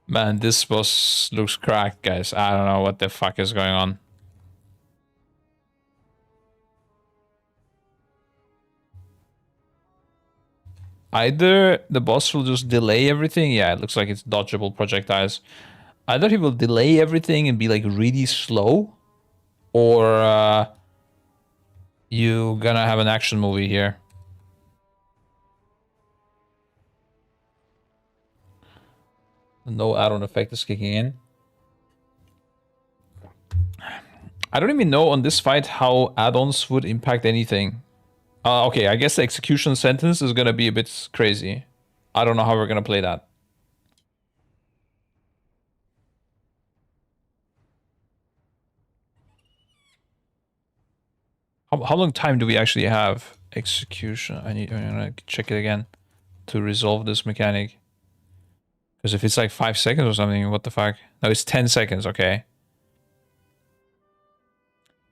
Man, this boss looks cracked, guys. I don't know what the fuck is going on. Either the boss will just delay everything. Yeah, it looks like it's dodgeable projectiles. Either he will delay everything and be like really slow, or you're gonna have an action movie here. No add-on effect is kicking in. I don't even know on this fight how add-ons would impact anything. Okay, I guess the execution sentence is gonna be a bit crazy. I don't know how we're gonna play that. How long time do we actually have? Execution. I'm gonna check it again to resolve this mechanic. Because if it's like 5 seconds or something, what the fuck? No, it's 10 seconds, okay.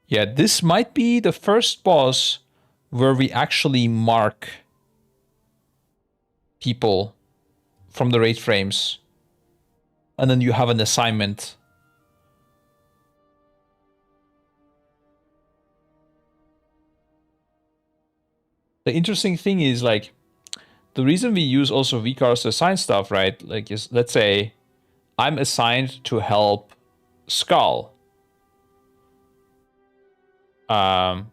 Yeah, this might be the first boss where we actually mark people from the raid frames. And then you have an assignment. The interesting thing is, like, the reason we use also VCARs to assign stuff, right? Like, is, let's say I'm assigned to help Skull. And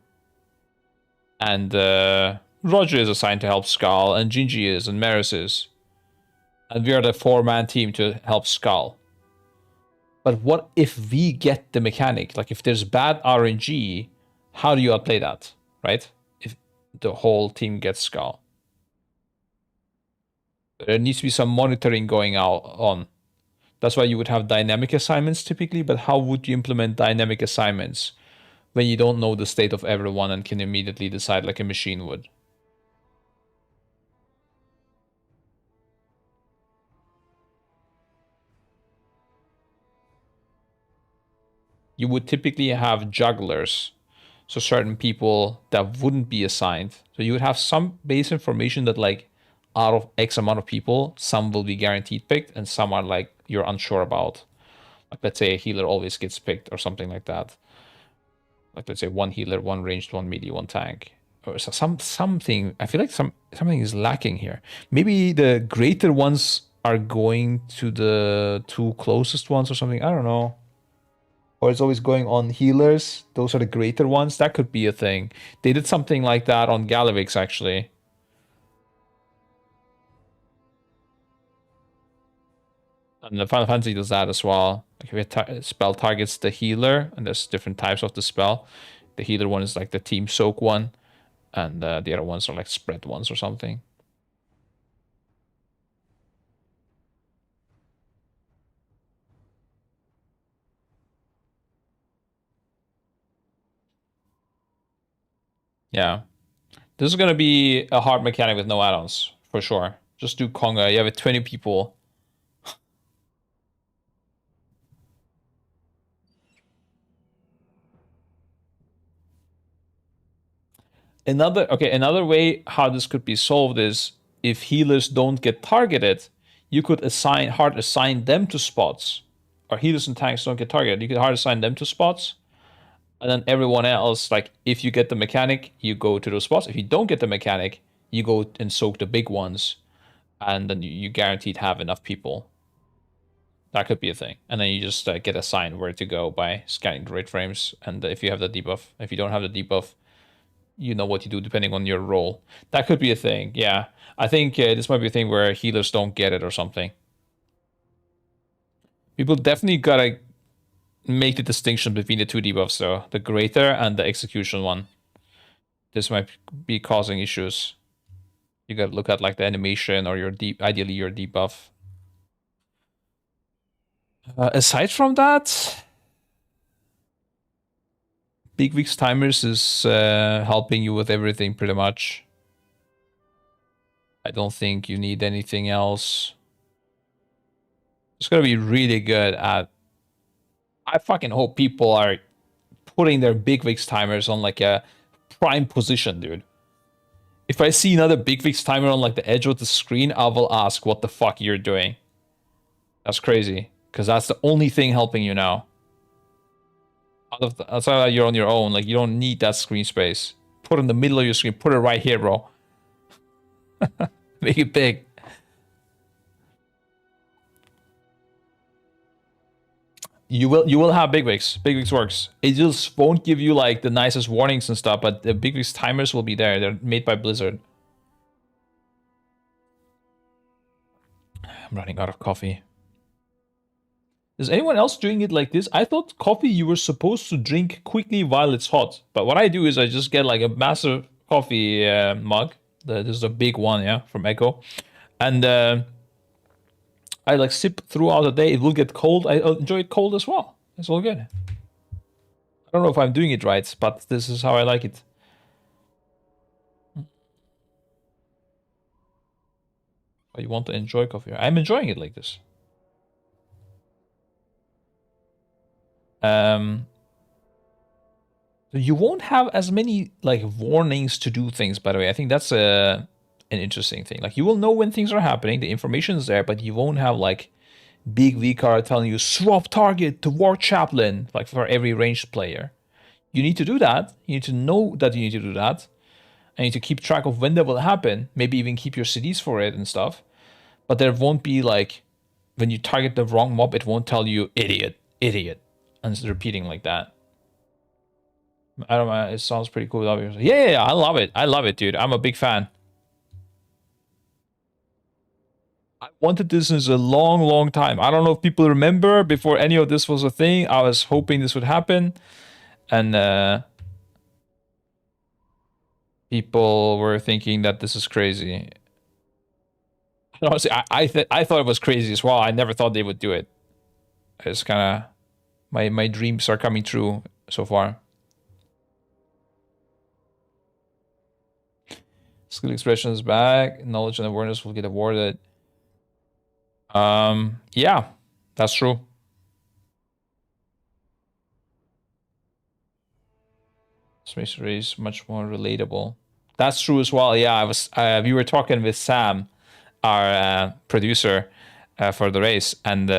Roger is assigned to help Skull, and Gingy is, and Maris is. And we are the 4-man team to help Skull. But what if we get the mechanic? Like, if there's bad RNG, how do you outplay that, right? If the whole team gets Skull. There needs to be some monitoring going on. That's why you would have dynamic assignments typically, but how would you implement dynamic assignments when you don't know the state of everyone and can immediately decide like a machine would? You would typically have jugglers, so certain people that wouldn't be assigned. So you would have some base information that, like, out of X amount of people, some will be guaranteed picked and some are like you're unsure about. Like, let's say a healer always gets picked or something like that. Like, let's say one healer, one ranged, one melee, one tank. Or something. I feel like something is lacking here. Maybe the greater ones are going to the two closest ones or something. I don't know. Or it's always going on healers. Those are the greater ones. That could be a thing. They did something like that on Galivix, actually. And the Final Fantasy does that as well. Like if a spell targets the healer, and there's different types of the spell. The healer one is like the Team Soak one, and the other ones are like spread ones or something. Yeah. This is going to be a hard mechanic with no add-ons, for sure. Just do Konga. You have 20 people. Another way how this could be solved is if healers don't get targeted, you could hard assign them to spots. Or healers and tanks don't get targeted, you could hard assign them to spots. And then everyone else, like if you get the mechanic, you go to those spots. If you don't get the mechanic, you go and soak the big ones, and then you guaranteed have enough people. That could be a thing. And then you just get assigned where to go by scanning the rate frames. And if you have the debuff, if you don't have the debuff, you know what you do depending on your role. That could be a thing. Yeah, I think this might be a thing where healers don't get it or something. People definitely gotta make the distinction between the two debuffs, though, the greater and the execution one. This might be causing issues. You gotta look at like the animation or ideally your debuff. Aside from that, Big Week's timers is helping you with everything pretty much. I don't think you need anything else. It's gonna be really good at. I fucking hope people are putting their Big Week's timers on like a prime position, dude. If I see another Big Week's timer on like the edge of the screen, I will ask what the fuck you're doing. That's crazy, because that's the only thing helping you now. Outside of that, you're on your own. Like, you don't need that screen space. Put it in the middle of your screen. Put it right here, bro. Make it big. You will have Big Wigs. Big Wigs works. It just won't give you like the nicest warnings and stuff, but the Big Wigs timers will be there. They're made by Blizzard. I'm running out of coffee. Is anyone else doing it like this? I thought coffee you were supposed to drink quickly while it's hot. But what I do is I just get like a massive coffee mug. This is a big one, yeah, from Echo. And I like sip throughout the day. It will get cold. I enjoy it cold as well. It's all good. I don't know if I'm doing it right, but this is how I like it. Oh, you want to enjoy coffee? I'm enjoying it like this. You won't have as many like warnings to do things, by the way. I think that's an interesting thing. Like, you will know when things are happening, the information is there, but you won't have like big V card telling you swap target to War Chaplain, like for every ranged player. You need to do that. You need to know that you need to do that. And you need to keep track of when that will happen. Maybe even keep your CDs for it and stuff. But there won't be like, when you target the wrong mob, it won't tell you idiot, idiot, and it's repeating like that. I don't know. It sounds pretty cool. Obviously. Yeah. I love it. I love it, dude. I'm a big fan. I wanted this since a long, long time. I don't know if people remember before any of this was a thing. I was hoping this would happen, and people were thinking that this is crazy. Honestly, I thought it was crazy as well. I never thought they would do it. It's kind of my dreams are coming true so far. Skill expression is back. Knowledge and awareness will get awarded. Yeah, that's true. Space race much more relatable. That's true as well. Yeah, we were talking with Sam, our producer for the race, and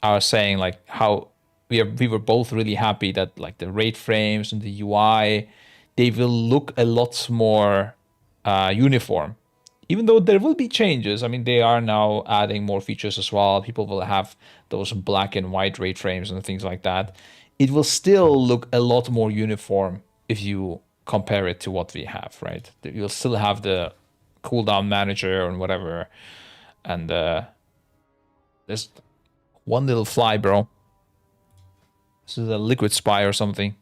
I was saying like how we were both really happy that like the rate frames and the UI, they will look a lot more uniform. Even though there will be changes, I mean, they are now adding more features as well. People will have those black and white rate frames and things like that. It will still look a lot more uniform if you compare it to what we have, right? You'll still have the cooldown manager and whatever. And there's one little fly, bro. This is a liquid spy or something.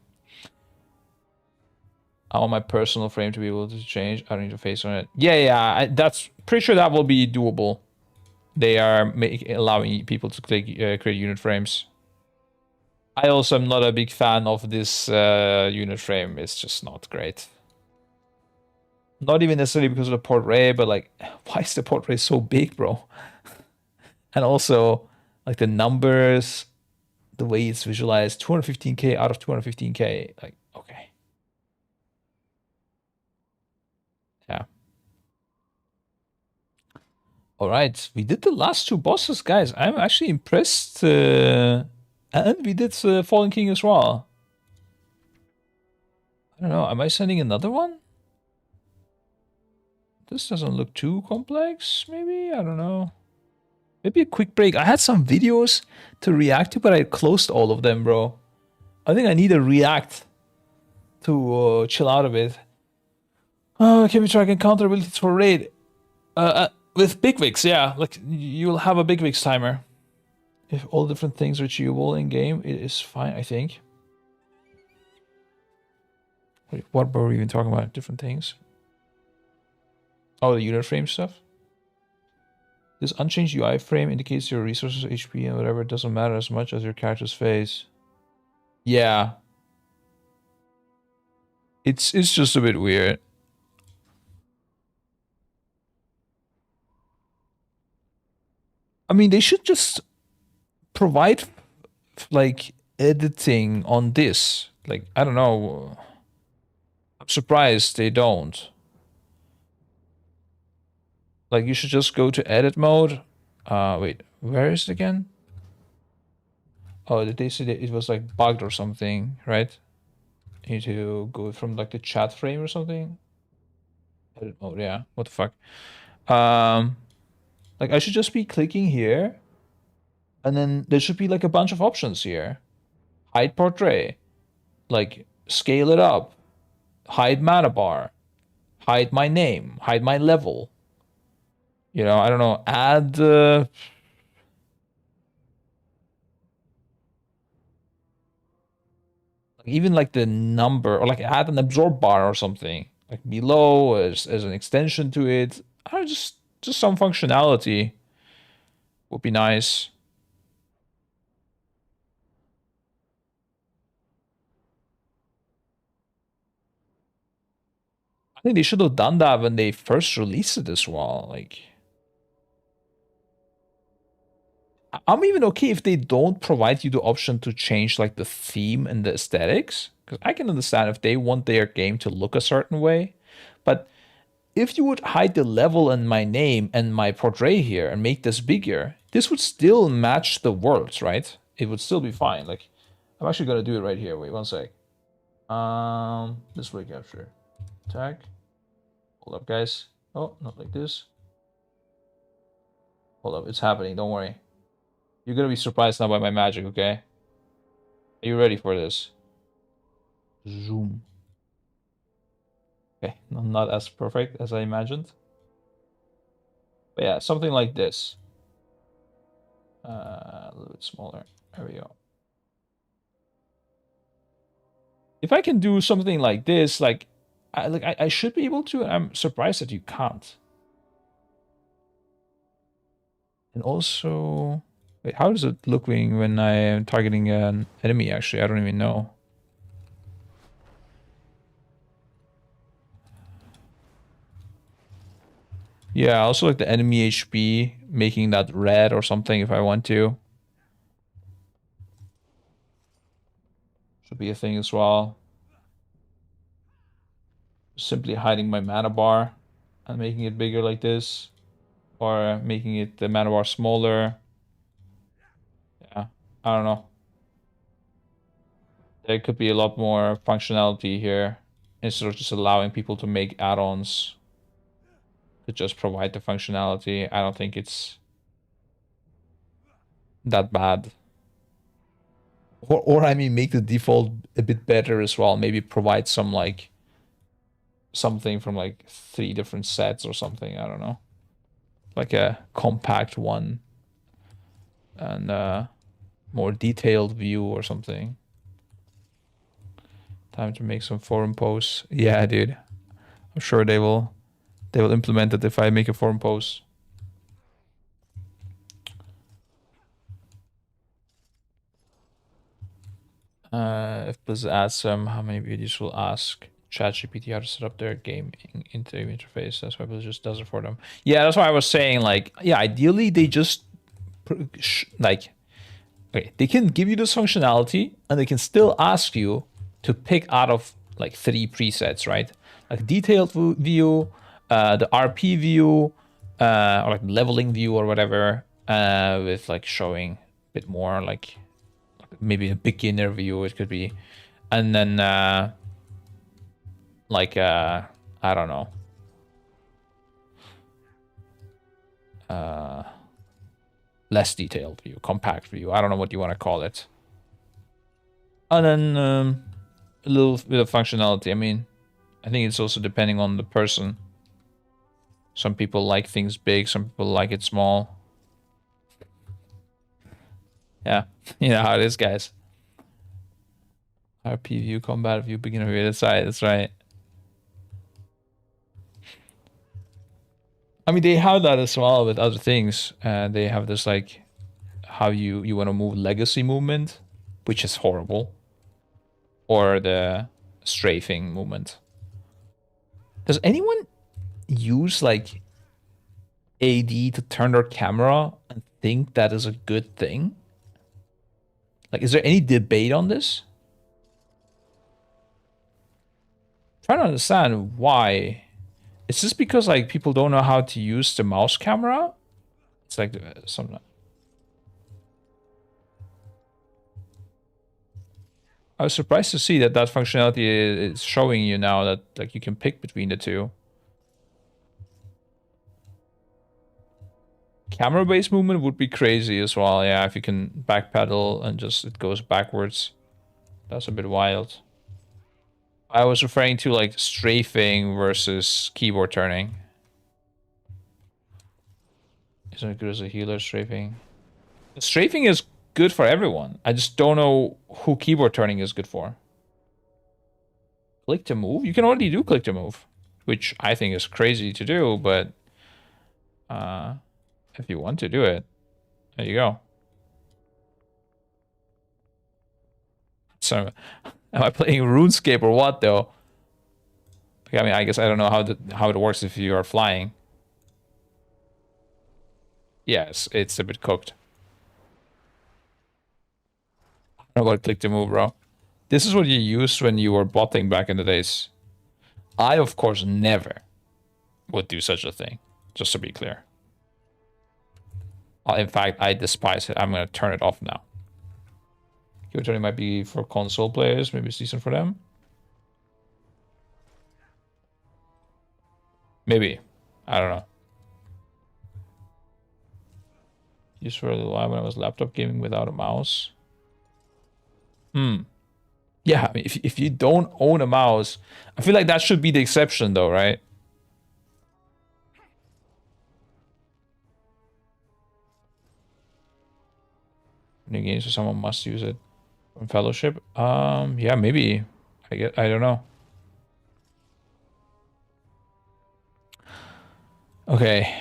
I want my personal frame to be able to change. I don't need to face on it. Yeah, that's pretty sure that will be doable. They are allowing people to click create unit frames. I also am not a big fan of this unit frame. It's just not great. Not even necessarily because of the portrait, but like, why is the portrait so big, bro? And also, like the numbers, the way it's visualized, 215k out of 215k. Like, okay. Yeah. All right, we did the last two bosses, guys. I'm actually impressed. And we did Fallen King as well. I don't know. Am I sending another one? This doesn't look too complex, maybe? I don't know. Maybe a quick break. I had some videos to react to, but I closed all of them, bro. I think I need a react to chill out a bit. Can we track encounter abilities for raid? With Bigwigs, yeah. Like, you'll have a Bigwigs timer. If all different things are achievable in game, it is fine, I think. Wait, what were we even talking about? Different things? Oh, the unit frame stuff? This unchanged UI frame indicates your resources, HP, and whatever. It doesn't matter as much as your character's face. Yeah. It's just a bit weird. I mean, they should just provide, like, editing on this. Like, I don't know. I'm surprised they don't. Like, you should just go to edit mode. Wait, where is it again? Oh, did they say that it was like bugged or something, right? You need to go from like the chat frame or something. Edit mode, yeah. What the fuck? Like I should just be clicking here, and then there should be like a bunch of options here. Hide portrait, like scale it up, hide mana bar, hide my name, hide my level. You know, I don't know, add even like the number, or like add an absorb bar or something like below as an extension to it. I don't know, just some functionality would be nice. I think they should have done that when they first released it as well. Like, I'm even okay if they don't provide you the option to change like the theme and the aesthetics, because I can understand if they want their game to look a certain way. But if you would hide the level and my name and my portrait here and make this bigger, this would still match the worlds, right? It would still be fine. Like, I'm actually gonna do it right here. Wait one sec. Display capture. Tag. Hold up, guys. Oh, not like this. Hold up, it's happening. Don't worry. You're gonna be surprised now by my magic, okay? Are you ready for this? Zoom. Okay, not as perfect as I imagined. But yeah, something like this. A little bit smaller. There we go. If I can do something like this, like I should be able to. I'm surprised that you can't. And also, wait, how does it look when I am targeting an enemy? Actually, I don't even know. Yeah, also like the enemy HP, making that red or something if I want to. Should be a thing as well. Simply hiding my mana bar and making it bigger like this. Or making it the mana bar smaller. Yeah. I don't know. There could be a lot more functionality here instead of just allowing people to make add-ons to just provide the functionality. I don't think it's that bad. Or I mean, make the default a bit better as well. Maybe provide some like something from like 3 different sets or something. I don't know, like a compact one and more detailed view or something. Time to make some forum posts. Yeah, dude. I'm sure they will implement it if I make a forum post. If Blizzard adds some, how many videos will ask ChatGPT how to set up their game interface? That's why Blizzard just does it for them. Yeah, that's why I was saying, like, yeah, ideally they just like, okay, they can give you this functionality and they can still ask you to pick out of like 3 presets, right? Like detailed view, the RP view, or like leveling view or whatever, with like showing a bit more like maybe a beginner view it could be, and then like I don't know, less detailed view, compact view, I don't know what you want to call it, and then a little bit of functionality. I mean, I think it's also depending on the person. Some people like things big, some people like it small. Yeah, you know how it is, guys. RP view, combat view, beginner view. That's right. That's right. I mean, they have that as well with other things. They have this like how you want to move legacy movement, which is horrible, or the strafing movement. Does anyone use like AD to turn their camera and think that is a good thing? Like, is there any debate on this? Trying to understand why. It's just because like people don't know how to use the mouse camera. It's like something. I was surprised to see that that functionality is showing you now that like you can pick between the two. Camera-based movement would be crazy as well. Yeah, if you can backpedal and just it goes backwards. That's a bit wild. I was referring to like strafing versus keyboard turning. Isn't it good as a healer, strafing? Strafing is good for everyone. I just don't know who keyboard turning is good for. Click to move? You can already do click to move, which I think is crazy to do, but if you want to do it, there you go. So, am I playing RuneScape or what though? I mean, I guess I don't know how it works if you are flying. Yes, it's a bit cooked. I don't know about click to move, bro. This is what you used when you were botting back in the days. I, of course, never would do such a thing, just to be clear. In fact, I despise it. I'm going to turn it off now. Keyboard turning might be for console players. Maybe it's decent for them. Maybe. I don't know. Used for a little while when I was laptop gaming without a mouse. Yeah, I mean, if you don't own a mouse, I feel like that should be the exception though, right? New games, so someone must use it from Fellowship. Yeah, maybe. I don't know. Okay.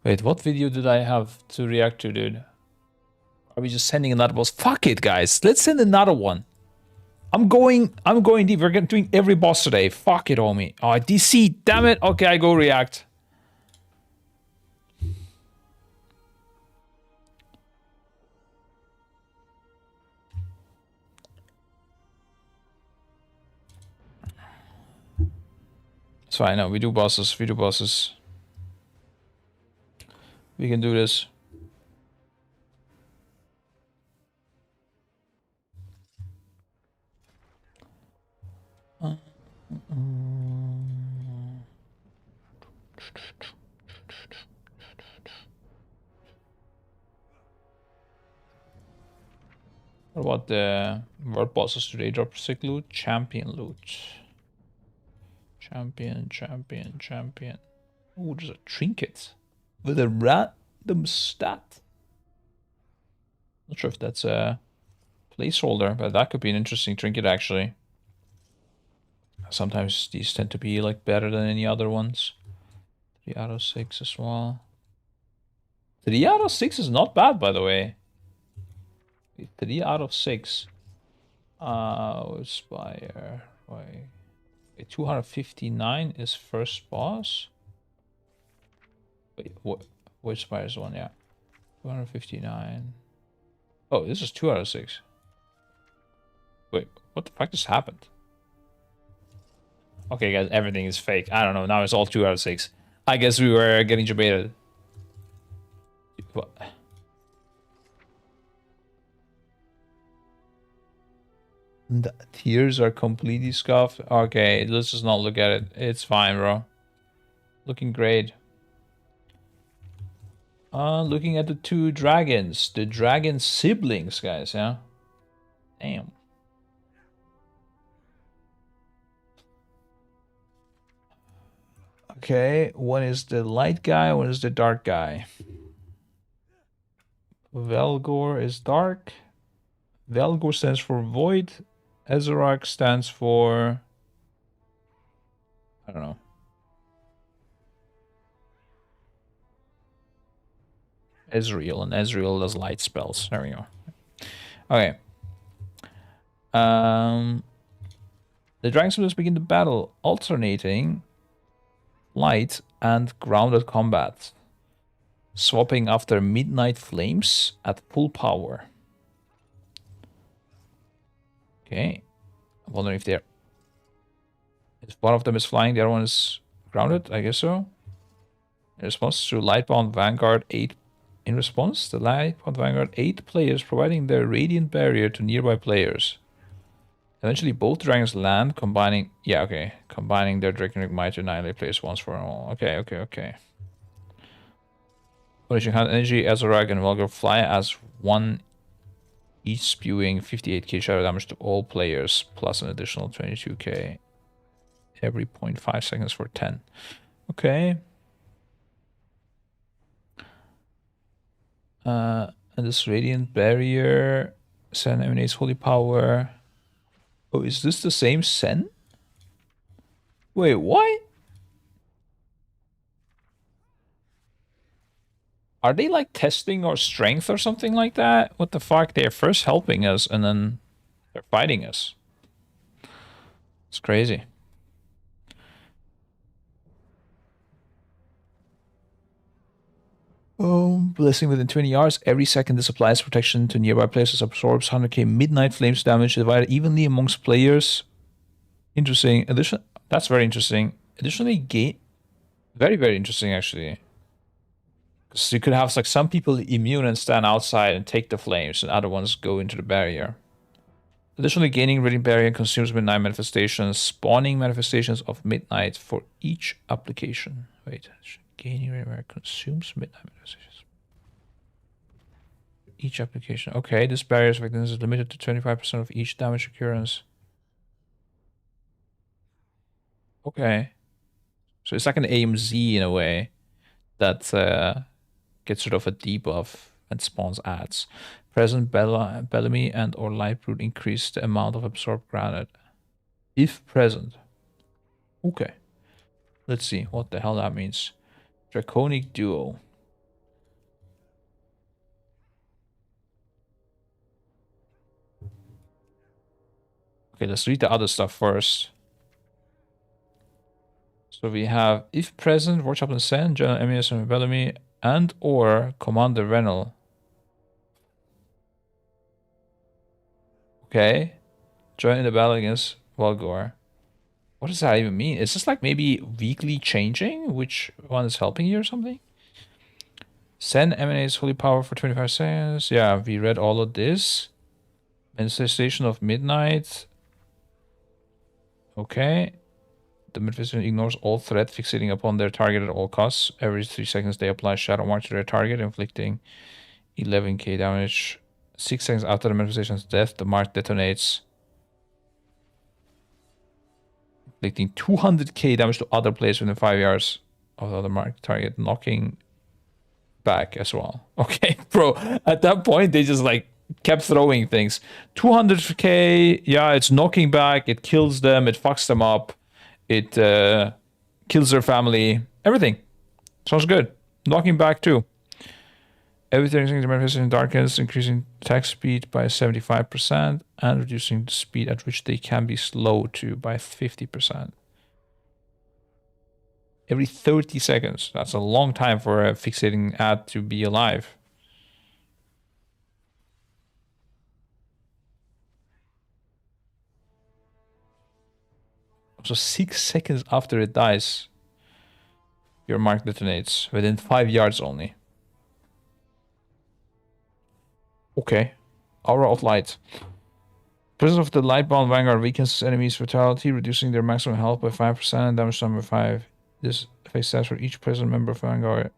Wait, what video did I have to react to, dude? Are we just sending another boss? Fuck it, guys. Let's send another one. I'm going deep. We're doing every boss today. Fuck it, homie. Oh, DC, damn it. Okay, I go react. It's fine. No, we do bosses. We do bosses. We can do this. What about the world bosses? Do they drop sick loot? Champion loot. Champion. Oh, there's a trinket with a random stat. Not sure if that's a placeholder, but that could be an interesting trinket actually. Sometimes these tend to be like better than any other ones. 3 out of 6 as well. 3 out of 6 is not bad, by the way. 3 out of 6. Spire. Why? 259 is first boss. Wait, what? Which Spire is the one? Yeah. 259. Oh, this is 2 out of 6. Wait, what the fuck just happened? Okay, guys, everything is fake. I don't know. Now it's all 2 out of 6. I guess we were getting debated. What? The tears are completely scuffed. Okay, let's just not look at it. It's fine, bro. Looking great. Looking at the 2 dragons. The dragon siblings, guys, yeah? Damn. Okay, one is the light guy, one is the dark guy. Velgor is dark. Velgor stands for void. Ezorak stands for... I don't know. Ezreal, and Ezreal does light spells. There we go. Okay. The dragon siblings begin the battle, alternating light and grounded combat, swapping after midnight flames at full power. Okay, I'm wondering if they're... If one of them is flying, the other one is grounded, I guess so. In response to Lightbound Vanguard 8... In response, the Lightbound Vanguard 8 players providing their radiant barrier to nearby players. Eventually, both dragons land, combining... Yeah, okay. Combining their Draconic Might to annihilate players once for all. Okay. Punishing hand energy, Ezorak and Velgor fly as one, each spewing 58k shadow damage to all players, plus an additional 22k every 0.5 seconds for 10. Okay. And this Radiant Barrier, Sen emanates holy power. Oh, is this the same Sen? Wait, what? Are they like testing our strength or something like that? What the fuck? They're first helping us and then they're fighting us. It's crazy. Oh, blessing within 20 yards. Every second this applies protection to nearby players, absorbs 100k midnight flames damage divided evenly amongst players. Interesting. That's very interesting. Additionally, very interesting actually. Because you could have like some people immune and stand outside and take the flames, and other ones go into the barrier. Additionally, gaining Radiant Barrier consumes midnight manifestations, spawning manifestations of midnight for each application. Wait, gaining Radiant Barrier consumes midnight manifestations. Each application. Okay, this barrier's effectiveness is limited to 25% of each damage occurrence. Okay. So it's like an AMZ in a way that gets rid of a debuff and spawns adds. Present Bellamy and or Lightbrood increase the amount of absorbed granite. If present. Okay. Let's see what the hell that means. Draconic Duo. Okay, let's read the other stuff first. So we have, if present, War Chaplain Sen, General Emius and Bellamy, and or Commander Renal. Okay. Join in the battle against Volgor. What does that even mean? Is this like maybe weekly changing? Which one is helping you or something? Sen emanates holy power for 25 seconds. Yeah, we read all of this. Manifestation of Midnight. Okay. The Mephistophelian ignores all threat, fixating upon their target at all costs. Every 3 seconds, they apply Shadow Mark to their target, inflicting 11k damage. 6 seconds after the manifestation's death, the mark detonates, inflicting 200k damage to other players within 5 yards of the other mark target, knocking back as well. Okay, bro. At that point, they just like kept throwing things. 200k, yeah, it's knocking back, it kills them, it fucks them up, it kills their family, everything. Sounds good. Knocking back too. Everything the manifestation darkens, increasing attack speed by 75% and reducing the speed at which they can be slowed to by 50%. Every 30 seconds. That's a long time for a fixating ad to be alive. So 6 seconds after it dies, your mark detonates within 5 yards only. Okay. Aura of Light. Presence of the Lightbound Vanguard weakens enemies' vitality, reducing their maximum health by 5% and damage number 5. This effect stands for each present member of Vanguard.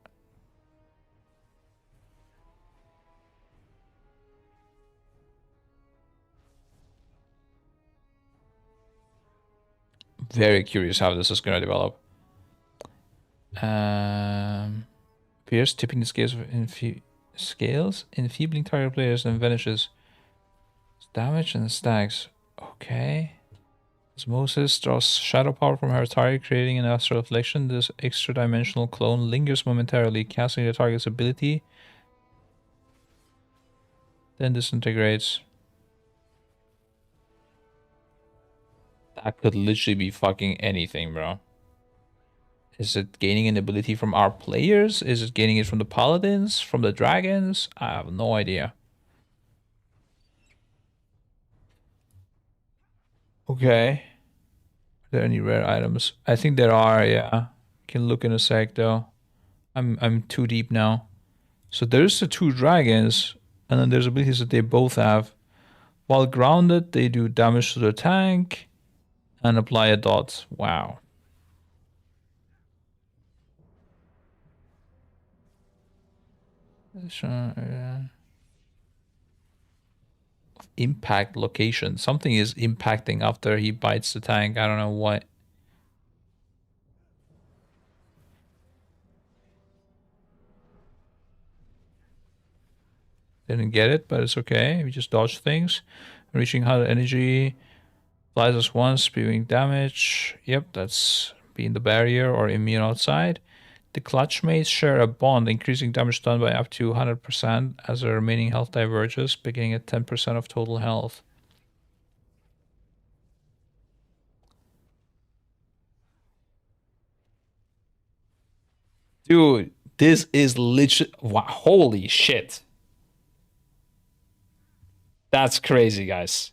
Very curious how this is going to develop. Appears tipping the scales, enfeebling target players, and vanishes. Damage and stacks. Okay. Osmosis draws shadow power from her target, creating an astral affliction. This extra dimensional clone lingers momentarily, casting the target's ability, then disintegrates. That could literally be fucking anything, bro. Is it gaining an ability from our players? Is it gaining it from the paladins? From the dragons? I have no idea. Okay. Are there any rare items? I think there are, yeah. Can look in a sec though. I'm too deep now. So there's the 2 dragons, and then there's abilities that they both have. While grounded, they do damage to the tank and apply a dot. Wow. Impact location. Something is impacting after he bites the tank. I don't know what. Didn't get it, but it's okay. We just dodge things. Reaching high energy. Flies us once, spewing damage. Yep, that's being the barrier or immune outside. The clutch mates share a bond, increasing damage done by up to 100% as the remaining health diverges, beginning at 10% of total health. Dude, this is literally... Wow, holy shit. That's crazy, guys.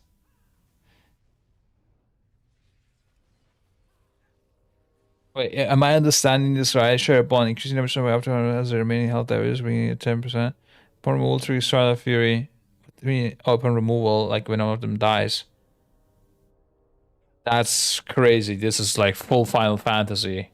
Wait, am I understanding this right? Share a bond, increasing damage by up to 100% as the remaining health diverges, beginning at 10%. Upon removal, through Style of Fury. Upon removal, like when one of them dies. That's crazy. This is like full Final Fantasy.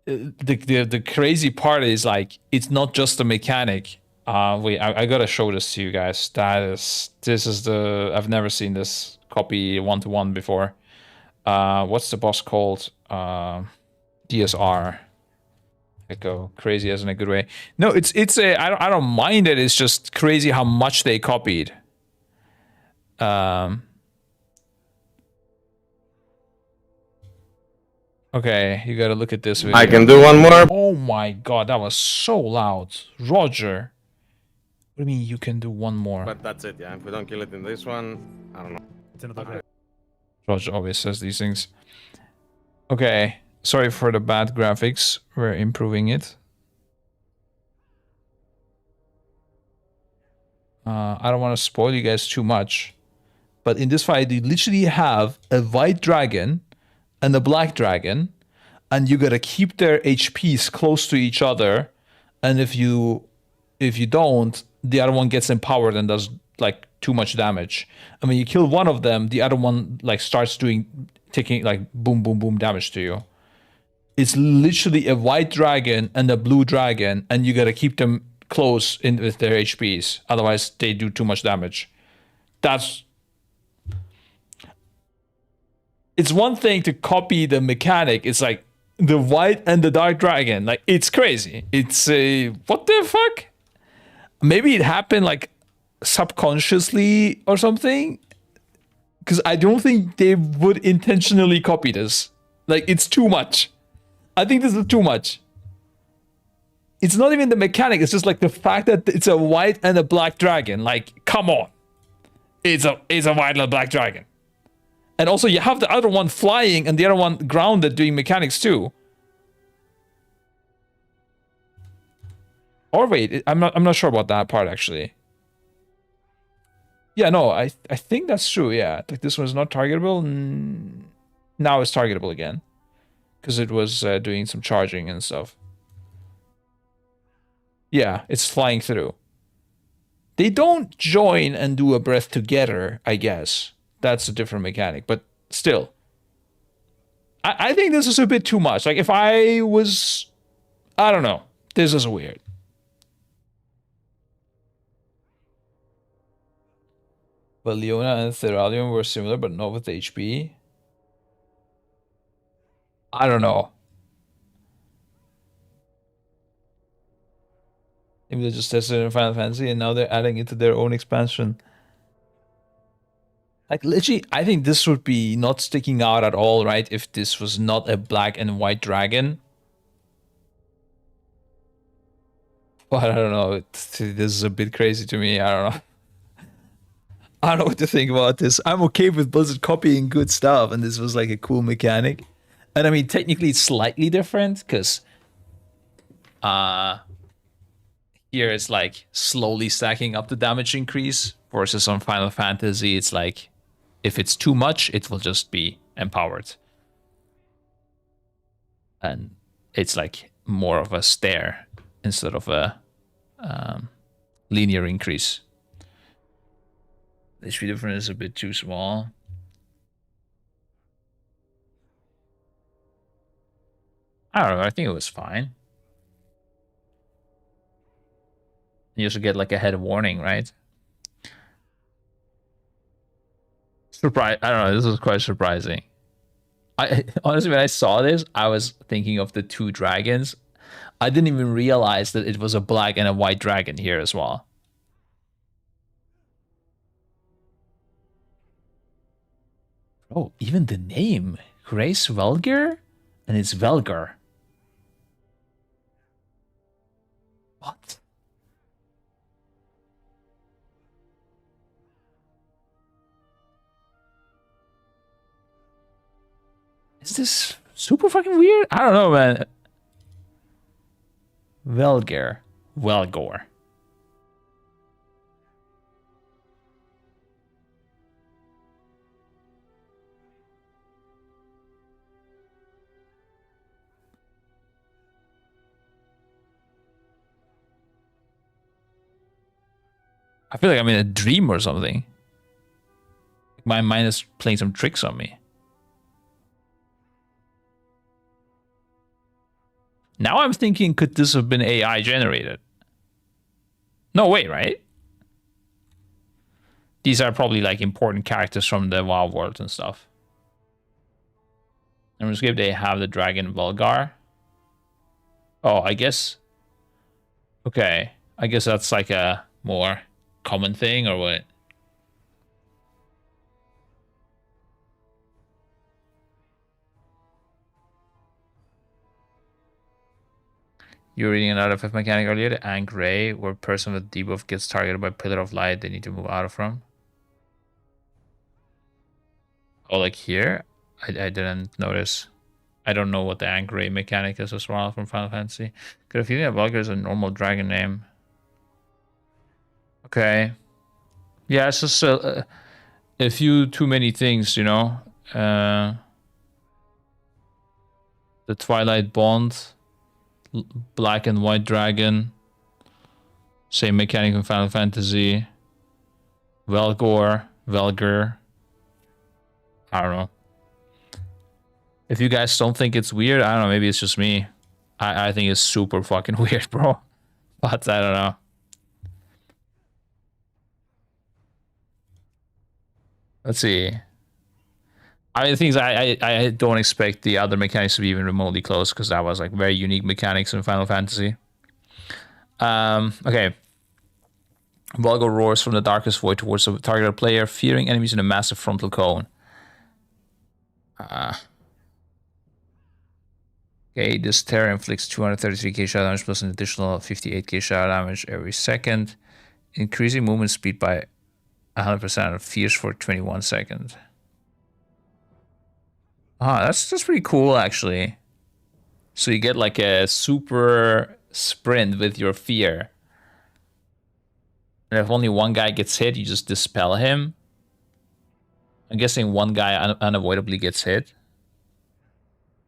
The crazy part is like it's not just a mechanic. Wait, I gotta show this to you guys. This is the I've never seen this copy 1-to-1 before. What's the boss called? DSR. I go crazy as in a good way. No, it's a I don't mind it. It's just crazy how much they copied. Okay, you gotta look at this video. I can do one more. Oh my god, that was so loud. Roger. What do you mean you can do one more? But that's it, yeah. If we don't kill it in this one, I don't know. It's another Roger always says these things. Okay, sorry for the bad graphics. We're improving it. I don't want to spoil you guys too much. But in this fight, you literally have a white dragon and a black dragon. And you gotta keep their HPs close to each other. And if you don't, the other one gets empowered and does like too much damage. And when you kill one of them, the other one like starts taking like boom, boom, boom damage to you. It's literally a white dragon and a blue dragon, and you gotta keep them close in with their HPs. Otherwise, they do too much damage. It's one thing to copy the mechanic. It's like the white and the dark dragon. Like, it's crazy. It's what the fuck? Maybe it happened like subconsciously or something. Because I don't think they would intentionally copy this. Like, it's too much. I think this is too much. It's not even the mechanic. It's just like the fact that it's a white and a black dragon. Like, come on. It's a white and a black dragon. And also you have the other one flying and the other one grounded doing mechanics too. Or wait, I'm not sure about that part actually. Yeah, no, I think that's true. Yeah, like this one's not targetable. Now it's targetable again because it was doing some charging and stuff. Yeah, it's flying through. They don't join and do a breath together, I guess. That's a different mechanic, but still. I think this is a bit too much. Like, if I was... I don't know. This is weird. But Leona and Theralium were similar, but not with HP. I don't know. Maybe they just tested it in Final Fantasy and now they're adding it to their own expansion. Like, literally, I think this would be not sticking out at all, right? If this was not a black and white dragon. But I don't know. This is a bit crazy to me. I don't know. I don't know what to think about this. I'm okay with Blizzard copying good stuff, and this was like a cool mechanic. And I mean, technically it's slightly different, because here it's like slowly stacking up the damage increase, versus on Final Fantasy, it's like, if it's too much, it will just be empowered. And it's like more of a stair instead of a linear increase. The HP difference is a bit too small. I don't know, I think it was fine. You also get like a head warning, right? I don't know, this was quite surprising. Honestly, when I saw this, I was thinking of the two dragons. I didn't even realize that it was a black and a white dragon here as well. Oh, even the name. Grace Velgar? And it's Velgar. What? Is this super fucking weird? I don't know, man. Velgar. Velgor. I feel like I'm in a dream or something. My mind is playing some tricks on me. Now I'm thinking, could this have been AI generated? No way, right? These are probably like important characters from the WoW world and stuff. I'm just if they have the dragon Vulgar. Oh, I guess. Okay, I guess that's like a more common thing, or what? You were reading another fifth mechanic earlier, the Ankh Ray, where a person with debuff gets targeted by pillar of light they need to move out of from. Oh, like here? I didn't notice. I don't know what the Ankh Ray mechanic is as well from Final Fantasy. Got a feeling that Vulgar is a normal dragon name. Okay. Yeah, it's just a few too many things, you know. The Twilight Bond. Black and white dragon. Same mechanic in Final Fantasy. Velger. I don't know. If you guys don't think it's weird, I don't know, maybe it's just me. I think it's super fucking weird, bro. But I don't know. Let's see. I mean, the thing is, I don't expect the other mechanics to be even remotely close, because that was like very unique mechanics in Final Fantasy. Okay. Volgo roars from the darkest void towards the targeted player, fearing enemies in a massive frontal cone. Okay, this terror inflicts 233k shot damage plus an additional 58k shot damage every second, increasing movement speed by 100% and fierce for 21 seconds. That's pretty cool, actually. So you get like a super sprint with your fear. And if only one guy gets hit, you just dispel him. I'm guessing one guy unavoidably gets hit.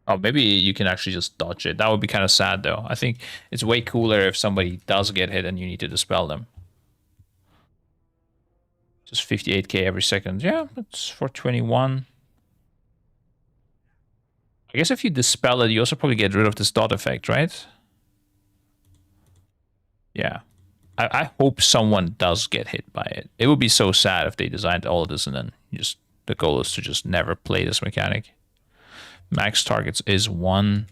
Oh, maybe you can actually just dodge it. That would be kind of sad, though. I think it's way cooler if somebody does get hit and you need to dispel them. Just 58k every second. Yeah, that's for 21. I guess if you dispel it, you also probably get rid of this dot effect, right? Yeah. I hope someone does get hit by it. It would be so sad if they designed all of this and then just the goal is to just never play this mechanic. Max targets is 1.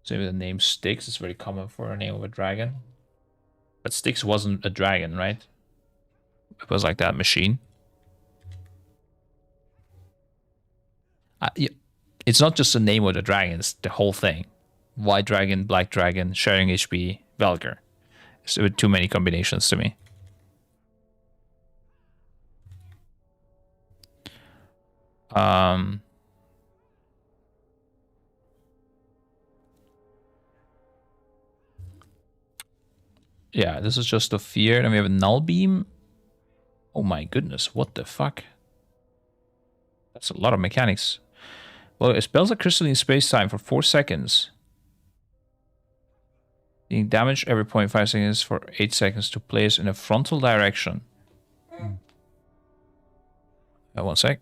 So maybe the name Styx is very common for a name of a dragon. But Styx wasn't a dragon, right? It was like that machine. Yeah. It's not just the name of the dragon, it's the whole thing. White dragon, black dragon, sharing HP, Velger. It's too many combinations to me. Yeah, this is just a fear. Then we have a null beam. Oh my goodness, what the fuck? That's a lot of mechanics. Well, it spells a crystalline space-time for 4 seconds. Being damaged every 0.5 seconds for 8 seconds to players in a frontal direction. 1 sec.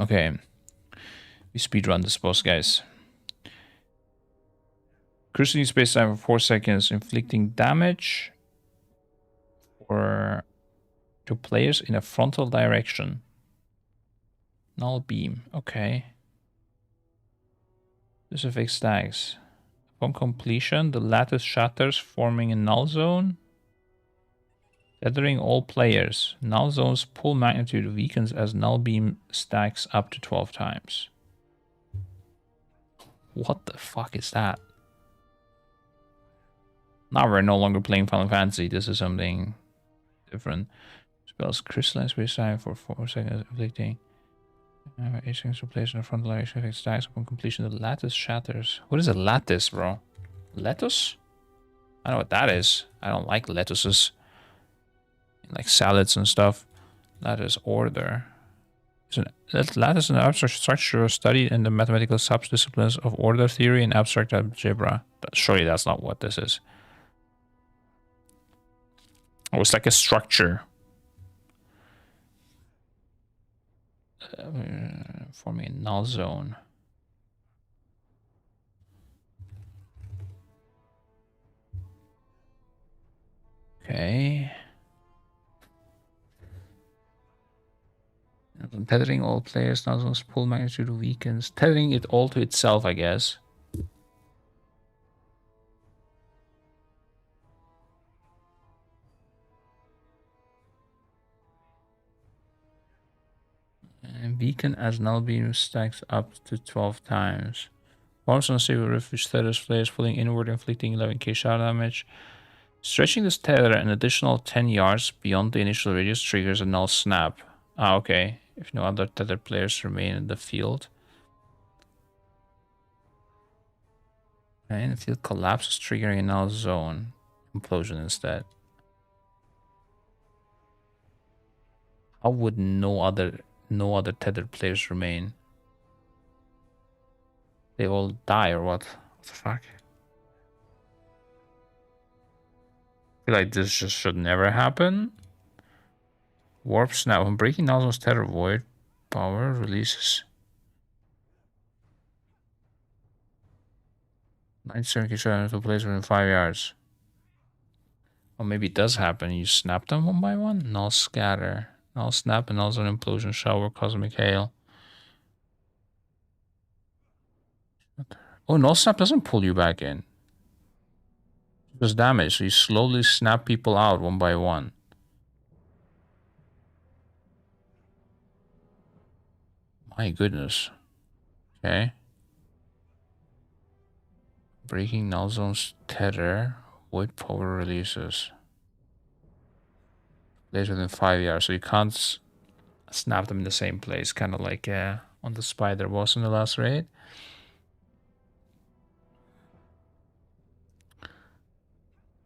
Okay. We speedrun this boss, guys. Crystalline space time for 4 seconds, inflicting damage to players in a frontal direction. Null beam. Okay. This affects stacks. Upon completion, the lattice shatters, forming a null zone. Tethering all players. Null zone's pull magnitude weakens as null beam stacks up to 12 times. What the fuck is that? Now we're no longer playing Final Fantasy. This is something different. Spells crystalline space time for 4 seconds, inflicting 8 seconds to place in the frontal direction. Affects stacks upon completion. The lattice shatters. What is a lattice, bro? Lettuce? I don't know what that is. I don't like lettuces. Like salads and stuff. Lattice order. Lattice is an abstract structure studied in the mathematical subdisciplines of order theory and abstract algebra. Surely that's not what this is. Oh, it's like a structure. Forming a null zone. Okay. Tethering all players, null zone's pull magnitude weakens. Tethering it all to itself, I guess. And weaken as null beam stacks up to 12 times. Forms unstable rift which tethers players pulling inward, inflicting 11k shot damage. Stretching this tether an additional 10 yards beyond the initial radius triggers a null snap. Ah, okay. if no other tethered players remain in the field. And the field collapses, triggering a null zone. Implosion instead. How would no other tethered players remain? They all die or what? What the fuck? I feel like this just should never happen. Warp snap. When breaking null zone's tether void, power releases 97 kg to place within 5 yards. Or maybe it does happen. You snap them one by one. Null scatter. Null snap and null zone implosion shower cosmic hail. Oh, null snap doesn't pull you back in. It does damage, so you slowly snap people out one by one. My goodness. Okay. Breaking null zone's tether. Void power releases. Plays within 5 yards, so you can't snap them in the same place, kind of like on the spider was in the last raid.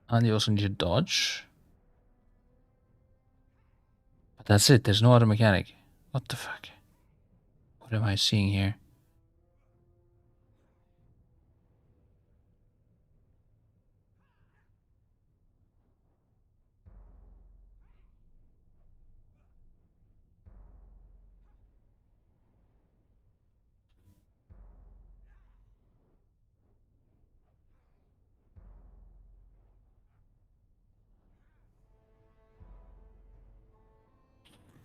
And you also need to dodge. But that's it, there's no other mechanic. What the fuck? What am I seeing here?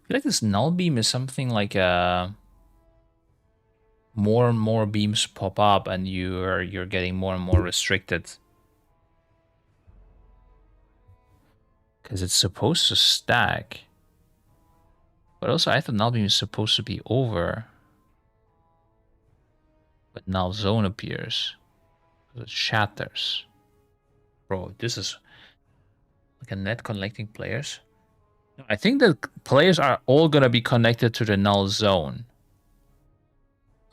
I feel like this null beam is something like more and more beams pop up and you're getting more and more restricted. Because it's supposed to stack. But also I thought null beam is supposed to be over. But null zone appears. It shatters. Bro, this is like a net connecting players. I think the players are all gonna be connected to the null zone.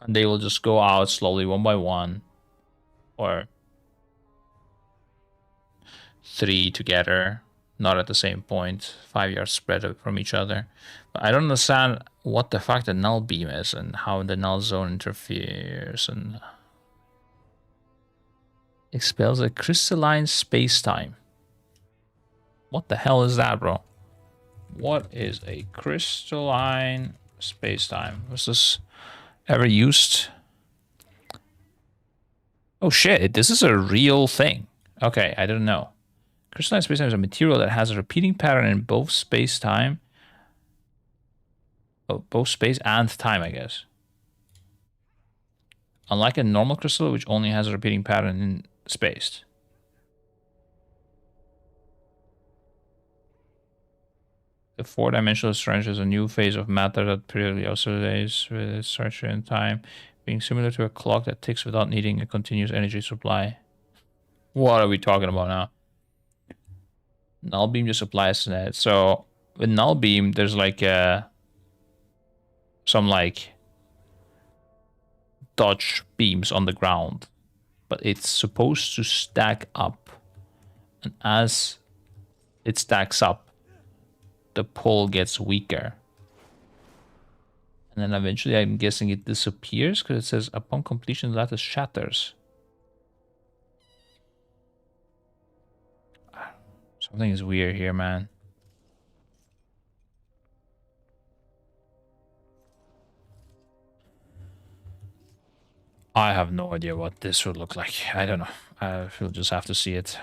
And they will just go out slowly one by one. Or 3 together. Not at the same point. 5 yards spread from each other. But I don't understand what the fuck the null beam is and how the null zone interferes and expels a crystalline space-time. What the hell is that, bro? What is a crystalline space-time? Was this ever used? Oh shit, this is a real thing. Okay, I didn't know. Crystalline space-time is a material that has a repeating pattern in both space-time. Oh, both space and time, I guess. Unlike a normal crystal, which only has a repeating pattern in space. The four-dimensional structure is a new phase of matter that periodically oscillates with its structure in time, being similar to a clock that ticks without needing a continuous energy supply. What are we talking about now? Null beam just applies to that. So with null beam, there's like some like dodge beams on the ground, but it's supposed to stack up, and as it stacks up, the pull gets weaker. And then eventually, I'm guessing it disappears because it says upon completion, the lattice shatters. Something is weird here, man. I have no idea what this would look like. I don't know. We'll just have to see it.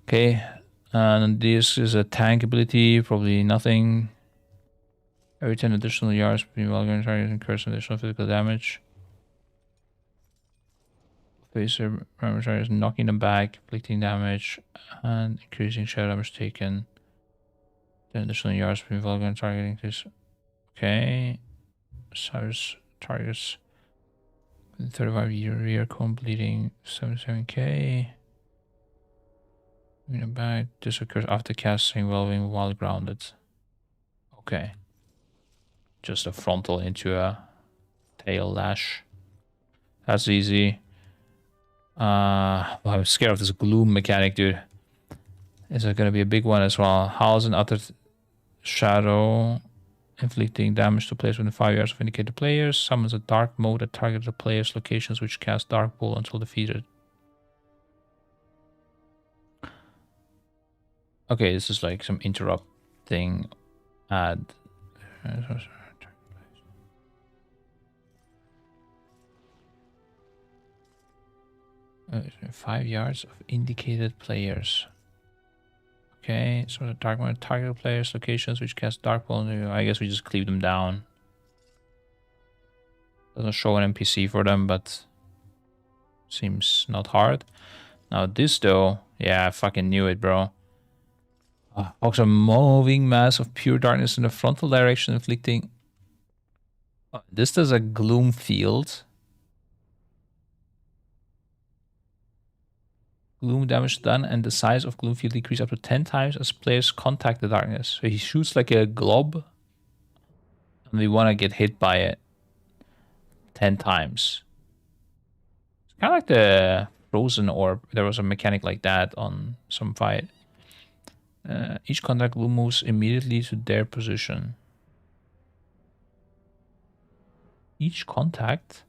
Okay. And this is a tank ability. Probably nothing. Every 10 additional yards between Valkyrie targets incurs some additional physical damage. Phaser armor targets knocking them back, inflicting damage, and increasing shadow damage taken. 10 additional yards between Valkyrie targeting this. Okay. Cyrus targets 35 year rear cone bleeding 77k. In a bag, this occurs after casting Whelming while grounded. Okay. just a frontal into a tail lash. That's easy. Well, I'm scared of this gloom mechanic, dude. Is it gonna be a big one as well? Howls and utter shadow, inflicting damage to players within 5 yards of indicated players. Summons a dark mode that targets the player's locations, which cast dark pull until defeated. Okay, this is like some interrupt thing. Add. 5 yards of indicated players. Okay, so the dark mode target players' locations which cast dark pull. I guess we just cleave them down. Doesn't show an NPC for them, but seems not hard. Now this though, yeah, I fucking knew it, bro. Hawks a moving mass of pure darkness in the frontal direction, inflicting. This does a gloom field. Gloom damage done, and the size of gloom field decrease up to 10 times as players contact the darkness. So he shoots like a glob, and we want to get hit by it 10 times. It's kind of like the frozen orb. There was a mechanic like that on some fight. Each contact gloom moves immediately to their position. Each contact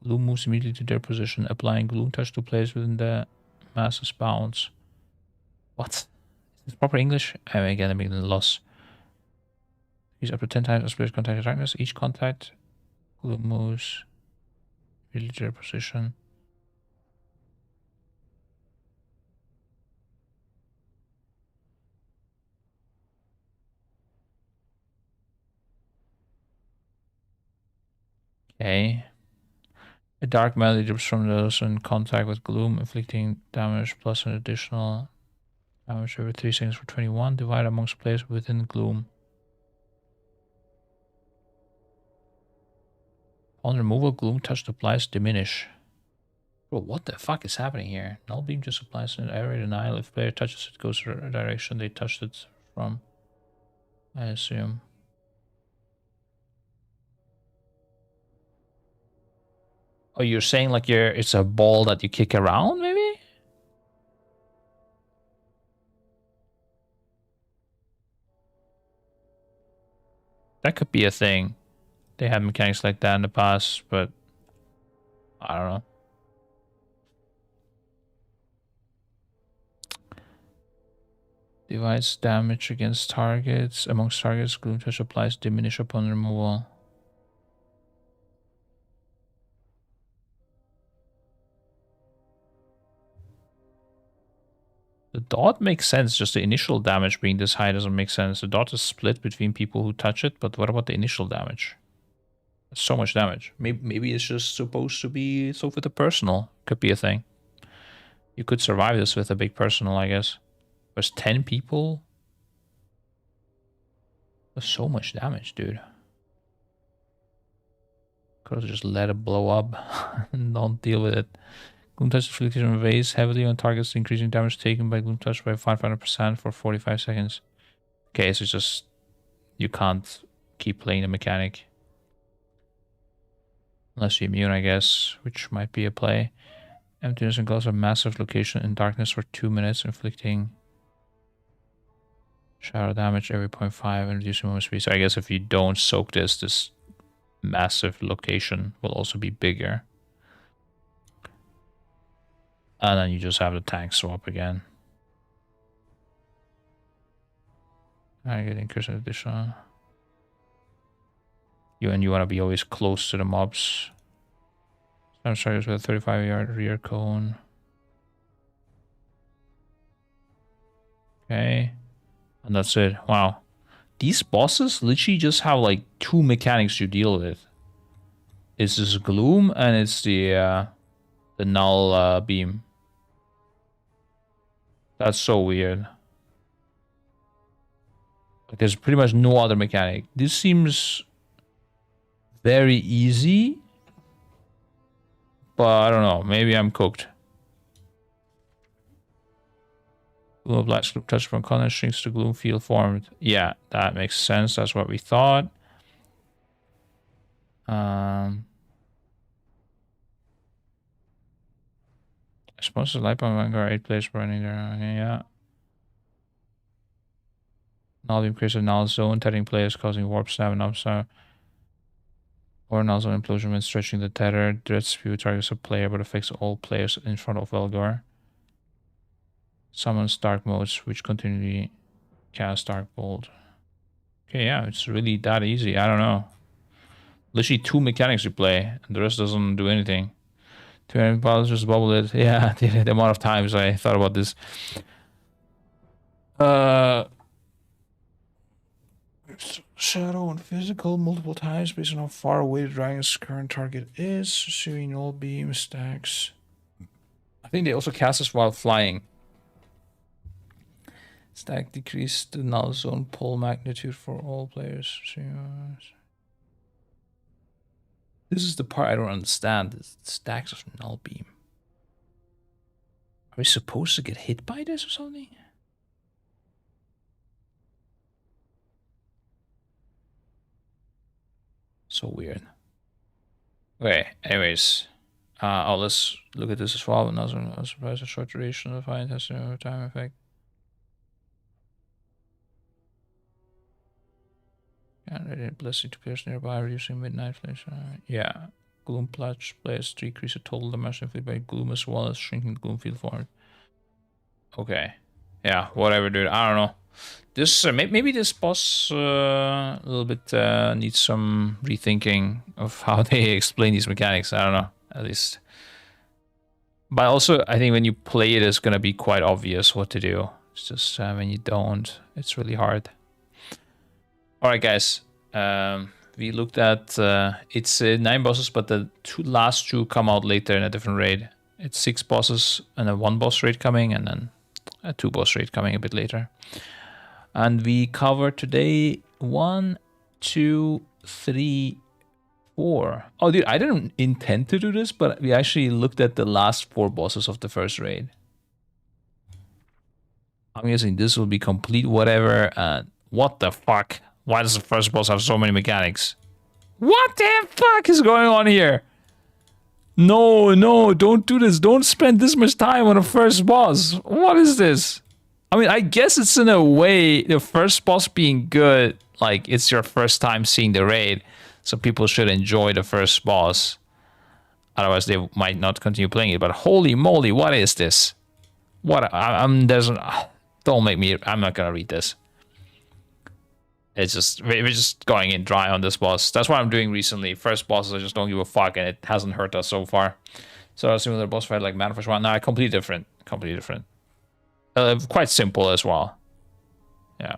gloom moves immediately to their position, applying gloom touch to players within the mass's bounds. What? Is this proper English? Again, I'm making a loss. Use up to 10 times as players contact the darkness. Each contact gloom moves immediately to their position. Okay. A dark melee drops from those in contact with gloom, inflicting damage plus an additional damage every 3 seconds for 21, divided amongst players within gloom. On removal, gloom touch applies diminish. Bro, what the fuck is happening here? Null beam just applies an area denial. If player touches it, goes to the direction they touched it from, I assume. Oh, you're saying like it's a ball that you kick around, maybe? That could be a thing. They had mechanics like that in the past, but I don't know. Divides damage against targets. Amongst targets, gloom touch applies diminish upon removal. The dot makes sense, just the initial damage being this high doesn't make sense. The dot is split between people who touch it, but what about the initial damage? That's so much damage. Maybe it's just supposed to be so with the personal. Could be a thing. You could survive this with a big personal, I guess. There's 10 people. That's so much damage, dude. Could have just let it blow up and don't deal with it. Gloom touch infliction weighs heavily on targets, increasing damage taken by gloom touch by 500% for 45 seconds. Okay, so it's just you can't keep playing the mechanic. Unless you're immune, I guess, which might be a play. Emptiness engulfs a massive location in darkness for 2 minutes, inflicting shadow damage every 0.5 and reducing movement speed. So I guess if you don't soak this massive location will also be bigger. And then you just have the tank swap again. I get increased additional. You want to be always close to the mobs. Some strikers with a 35-yard rear cone. Okay. And that's it. Wow. These bosses literally just have like 2 mechanics you deal with. It's this gloom and it's the null beam. That's so weird. Like there's pretty much no other mechanic. This seems very easy. But I don't know. Maybe I'm cooked. Gloom applies gloom touch from corner shrinks to gloom field formed. Yeah, that makes sense. That's what we thought. I suppose the light bomb vanguard 8 players running there. Okay, yeah. Null beam creates a null zone, tethering players, causing warp snap and upside. Or null zone implosion when stretching the tether. Dread spew targets a player but affects all players in front of Velgar. Summons dark modes which continually cast dark bolt. Okay, yeah, it's really that easy. I don't know. Literally 2 mechanics you play, and the rest doesn't do anything. 200 balls just bubble it. Yeah, the amount of times I thought about this. Shadow and physical multiple times based on how far away the dragon's current target is. Assuming all beam stacks. I think they also cast this while flying. Stack decrease the null zone pull magnitude for all players. This is the part I don't understand. The stacks of null beam. Are we supposed to get hit by this or something? So weird. Okay, anyways. Let's look at this as well. Another surprise, a short duration of high intensity over time effect. And blessing to players nearby, reducing midnight flash. Yeah. Gloom Plunge players decrease the total damage inflicted by gloom as well as shrinking the gloom field form. Okay. Yeah, whatever, dude. I don't know. This maybe this boss a little bit needs some rethinking of how they explain these mechanics. I don't know, at least. But also, I think when you play it, it's gonna be quite obvious what to do. It's just when you don't, it's really hard. All right, guys. We looked at it's 9 bosses, but the last two come out later in a different raid. It's 6 bosses and a 1 boss raid coming, and then a 2 boss raid coming a bit later. And we covered today 1, 2, 3, 4. Oh, dude, I didn't intend to do this, but we actually looked at the last 4 bosses of the first raid. I'm guessing this will be complete whatever. And what the fuck? Why does the first boss have so many mechanics? What the fuck is going on here? No, no, don't do this. Don't spend this much time on the first boss. What is this? I mean, I guess it's in a way, the first boss being good, like it's your first time seeing the raid, so people should enjoy the first boss. Otherwise, they might not continue playing it. But holy moly, what is this? What? Don't make me. I'm not gonna read this. It's just, we're just going in dry on this boss. That's what I'm doing recently. First bosses, I just don't give a fuck, and it hasn't hurt us so far. So a similar boss fight like Manifest 1. No, completely different. Completely different. Quite simple as well. Yeah.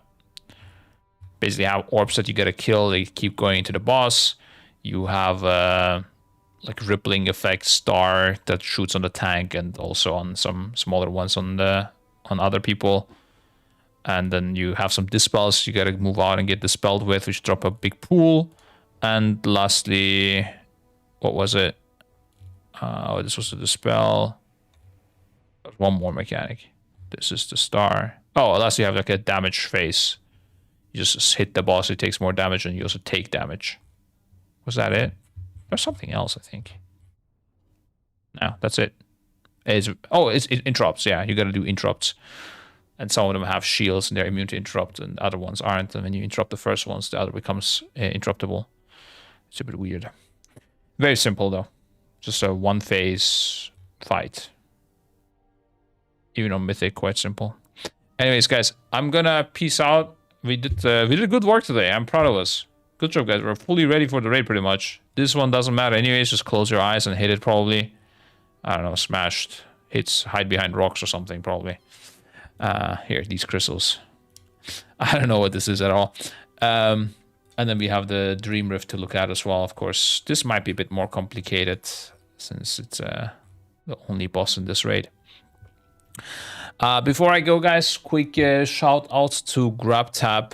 Basically have orbs that you gotta kill. They keep going into the boss. You have like rippling effect star that shoots on the tank and also on some smaller ones on other people. And then you have some dispels you gotta move out and get dispelled with, which drop a big pool. And lastly, what was it? This was the dispel. There's one more mechanic. This is the star. Oh, lastly you have like a damage phase. You just hit the boss, it takes more damage, and you also take damage. Was that it? There's something else, I think. No, that's it. It interrupts. Yeah, you gotta do interrupts. And some of them have shields and they're immune to interrupt, and other ones aren't. And when you interrupt the first ones, the other becomes interruptible. It's a bit weird. Very simple though. Just a 1 phase fight. Even on Mythic, quite simple. Anyways, guys, I'm gonna peace out. We did good work today. I'm proud of us. Good job, guys. We're fully ready for the raid pretty much. This one doesn't matter anyways. Just close your eyes and hit it probably. I don't know, smashed. Hits, hide behind rocks or something probably. Here, these crystals. I don't know what this is at all. And then we have the Dream Rift to look at as well, of course. This might be a bit more complicated since it's the only boss in this raid. Before I go, guys, quick shout out to GrabTab.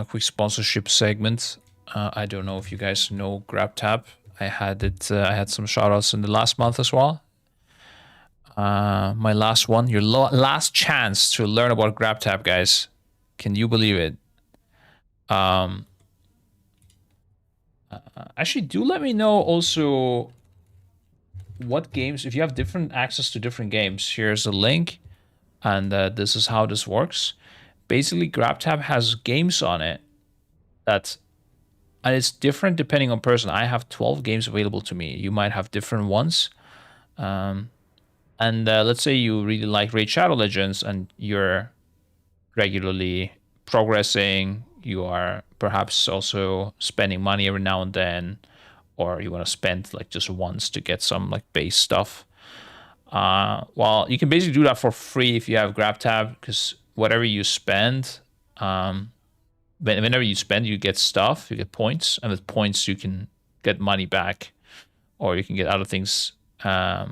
Quick sponsorship segment. I don't know if you guys know GrabTab. I had some shout outs in the last month as well. My last one, your last chance to learn about GrabTab, guys. Can you believe it? Actually, do let me know also what games, if you have different access to different games. Here's a link, and this is how this works. Basically, GrabTab has games on it that, and it's different depending on person. I have 12 games available to me. You might have different ones. And let's say you really like Raid Shadow Legends and you're regularly progressing. You are perhaps also spending money every now and then, or you want to spend like just once to get some like base stuff. Well, you can basically do that for free if you have GrabTab, because whatever you spend, whenever you spend, you get stuff, you get points, and with points you can get money back, or you can get other things. At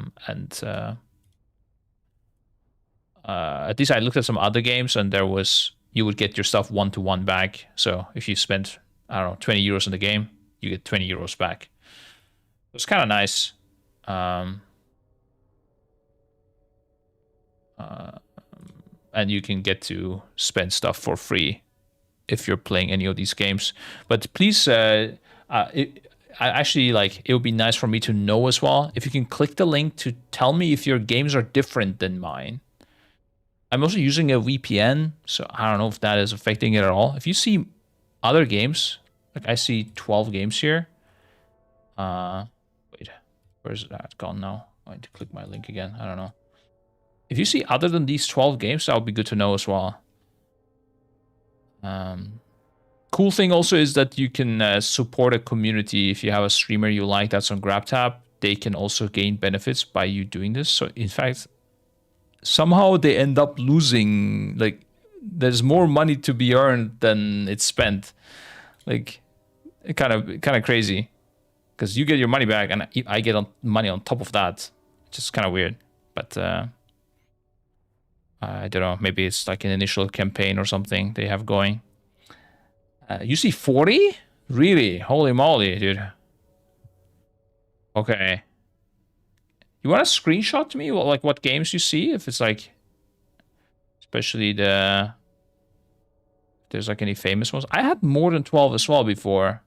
least I looked at some other games, and there was, you would get your stuff 1-to-1 back. So if you spend, I don't know, 20 euros in the game, you get 20 euros back. It's kind of nice. And you can get to spend stuff for free if you're playing any of these games. But please, I actually, like, it would be nice for me to know as well. If you can click the link to tell me if your games are different than mine. I'm also using a VPN, so I don't know if that is affecting it at all. If you see other games, like I see 12 games here. Wait, where's that gone now? I need to click my link again. I don't know. If you see other than these 12 games, that would be good to know as well. Cool thing also is that you can support a community. If you have a streamer you like that's on GrabTab, they can also gain benefits by you doing this. So in fact, somehow they end up losing, like, there's more money to be earned than it's spent. Like, kind of crazy, because you get your money back and I get money on top of that. Just kind of weird. But I don't know, maybe it's like an initial campaign or something they have going. You see 40? Really? Holy moly, dude. Okay. You want to screenshot to me like what games you see? If it's like, especially if there's like any famous ones. I had more than 12 as well before,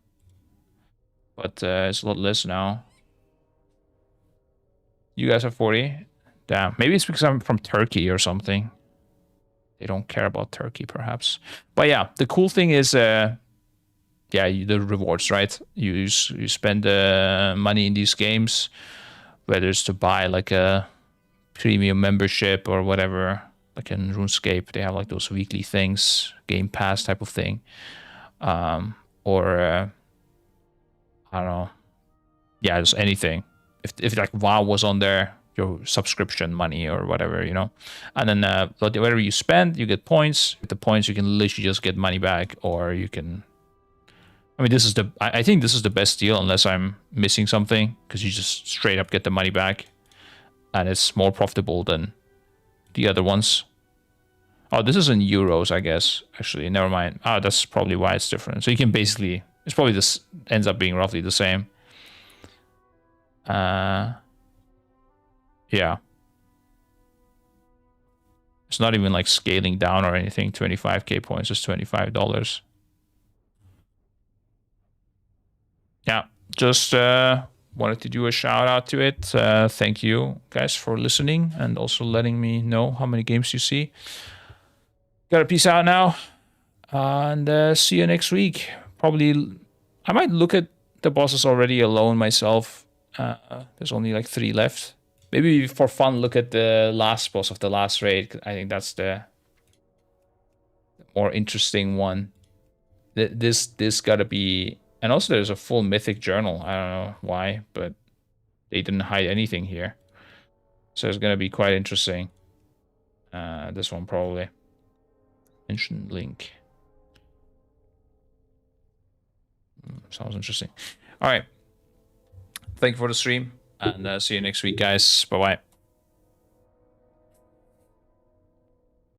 but it's a lot less now. You guys have 40? Damn. Maybe it's because I'm from Turkey or something. They don't care about Turkey, perhaps. But yeah, the cool thing is, the rewards, right? You spend money in these games, whether it's to buy like a premium membership or whatever. Like in RuneScape, they have like those weekly things, Game Pass type of thing. Or I don't know. Yeah, just anything. If like WoW was on there, your subscription money or whatever, you know. And then whatever you spend, you get points. With the points, you can literally just get money back, or you can. I mean, I think this is the best deal, unless I'm missing something, because you just straight up get the money back, and it's more profitable than the other ones. Oh, this is in euros, I guess. Actually, never mind. Oh, that's probably why it's different. So you can basically, it's probably this ends up being roughly the same. Yeah. It's not even like scaling down or anything. 25k points is $25. Yeah, just wanted to do a shout out to it. Thank you guys for listening and also letting me know how many games you see. Gotta peace out now, and see you next week. Probably, I might look at the bosses already alone myself. There's only like 3 left. Maybe for fun, look at the last boss of the last raid. I think that's the more interesting one. This gotta be. And also there's a full mythic journal. I don't know why, but they didn't hide anything here. So it's going to be quite interesting. This one probably. Mention link. Sounds interesting. All right. Thank you for the stream, and see you next week, guys. Bye-bye.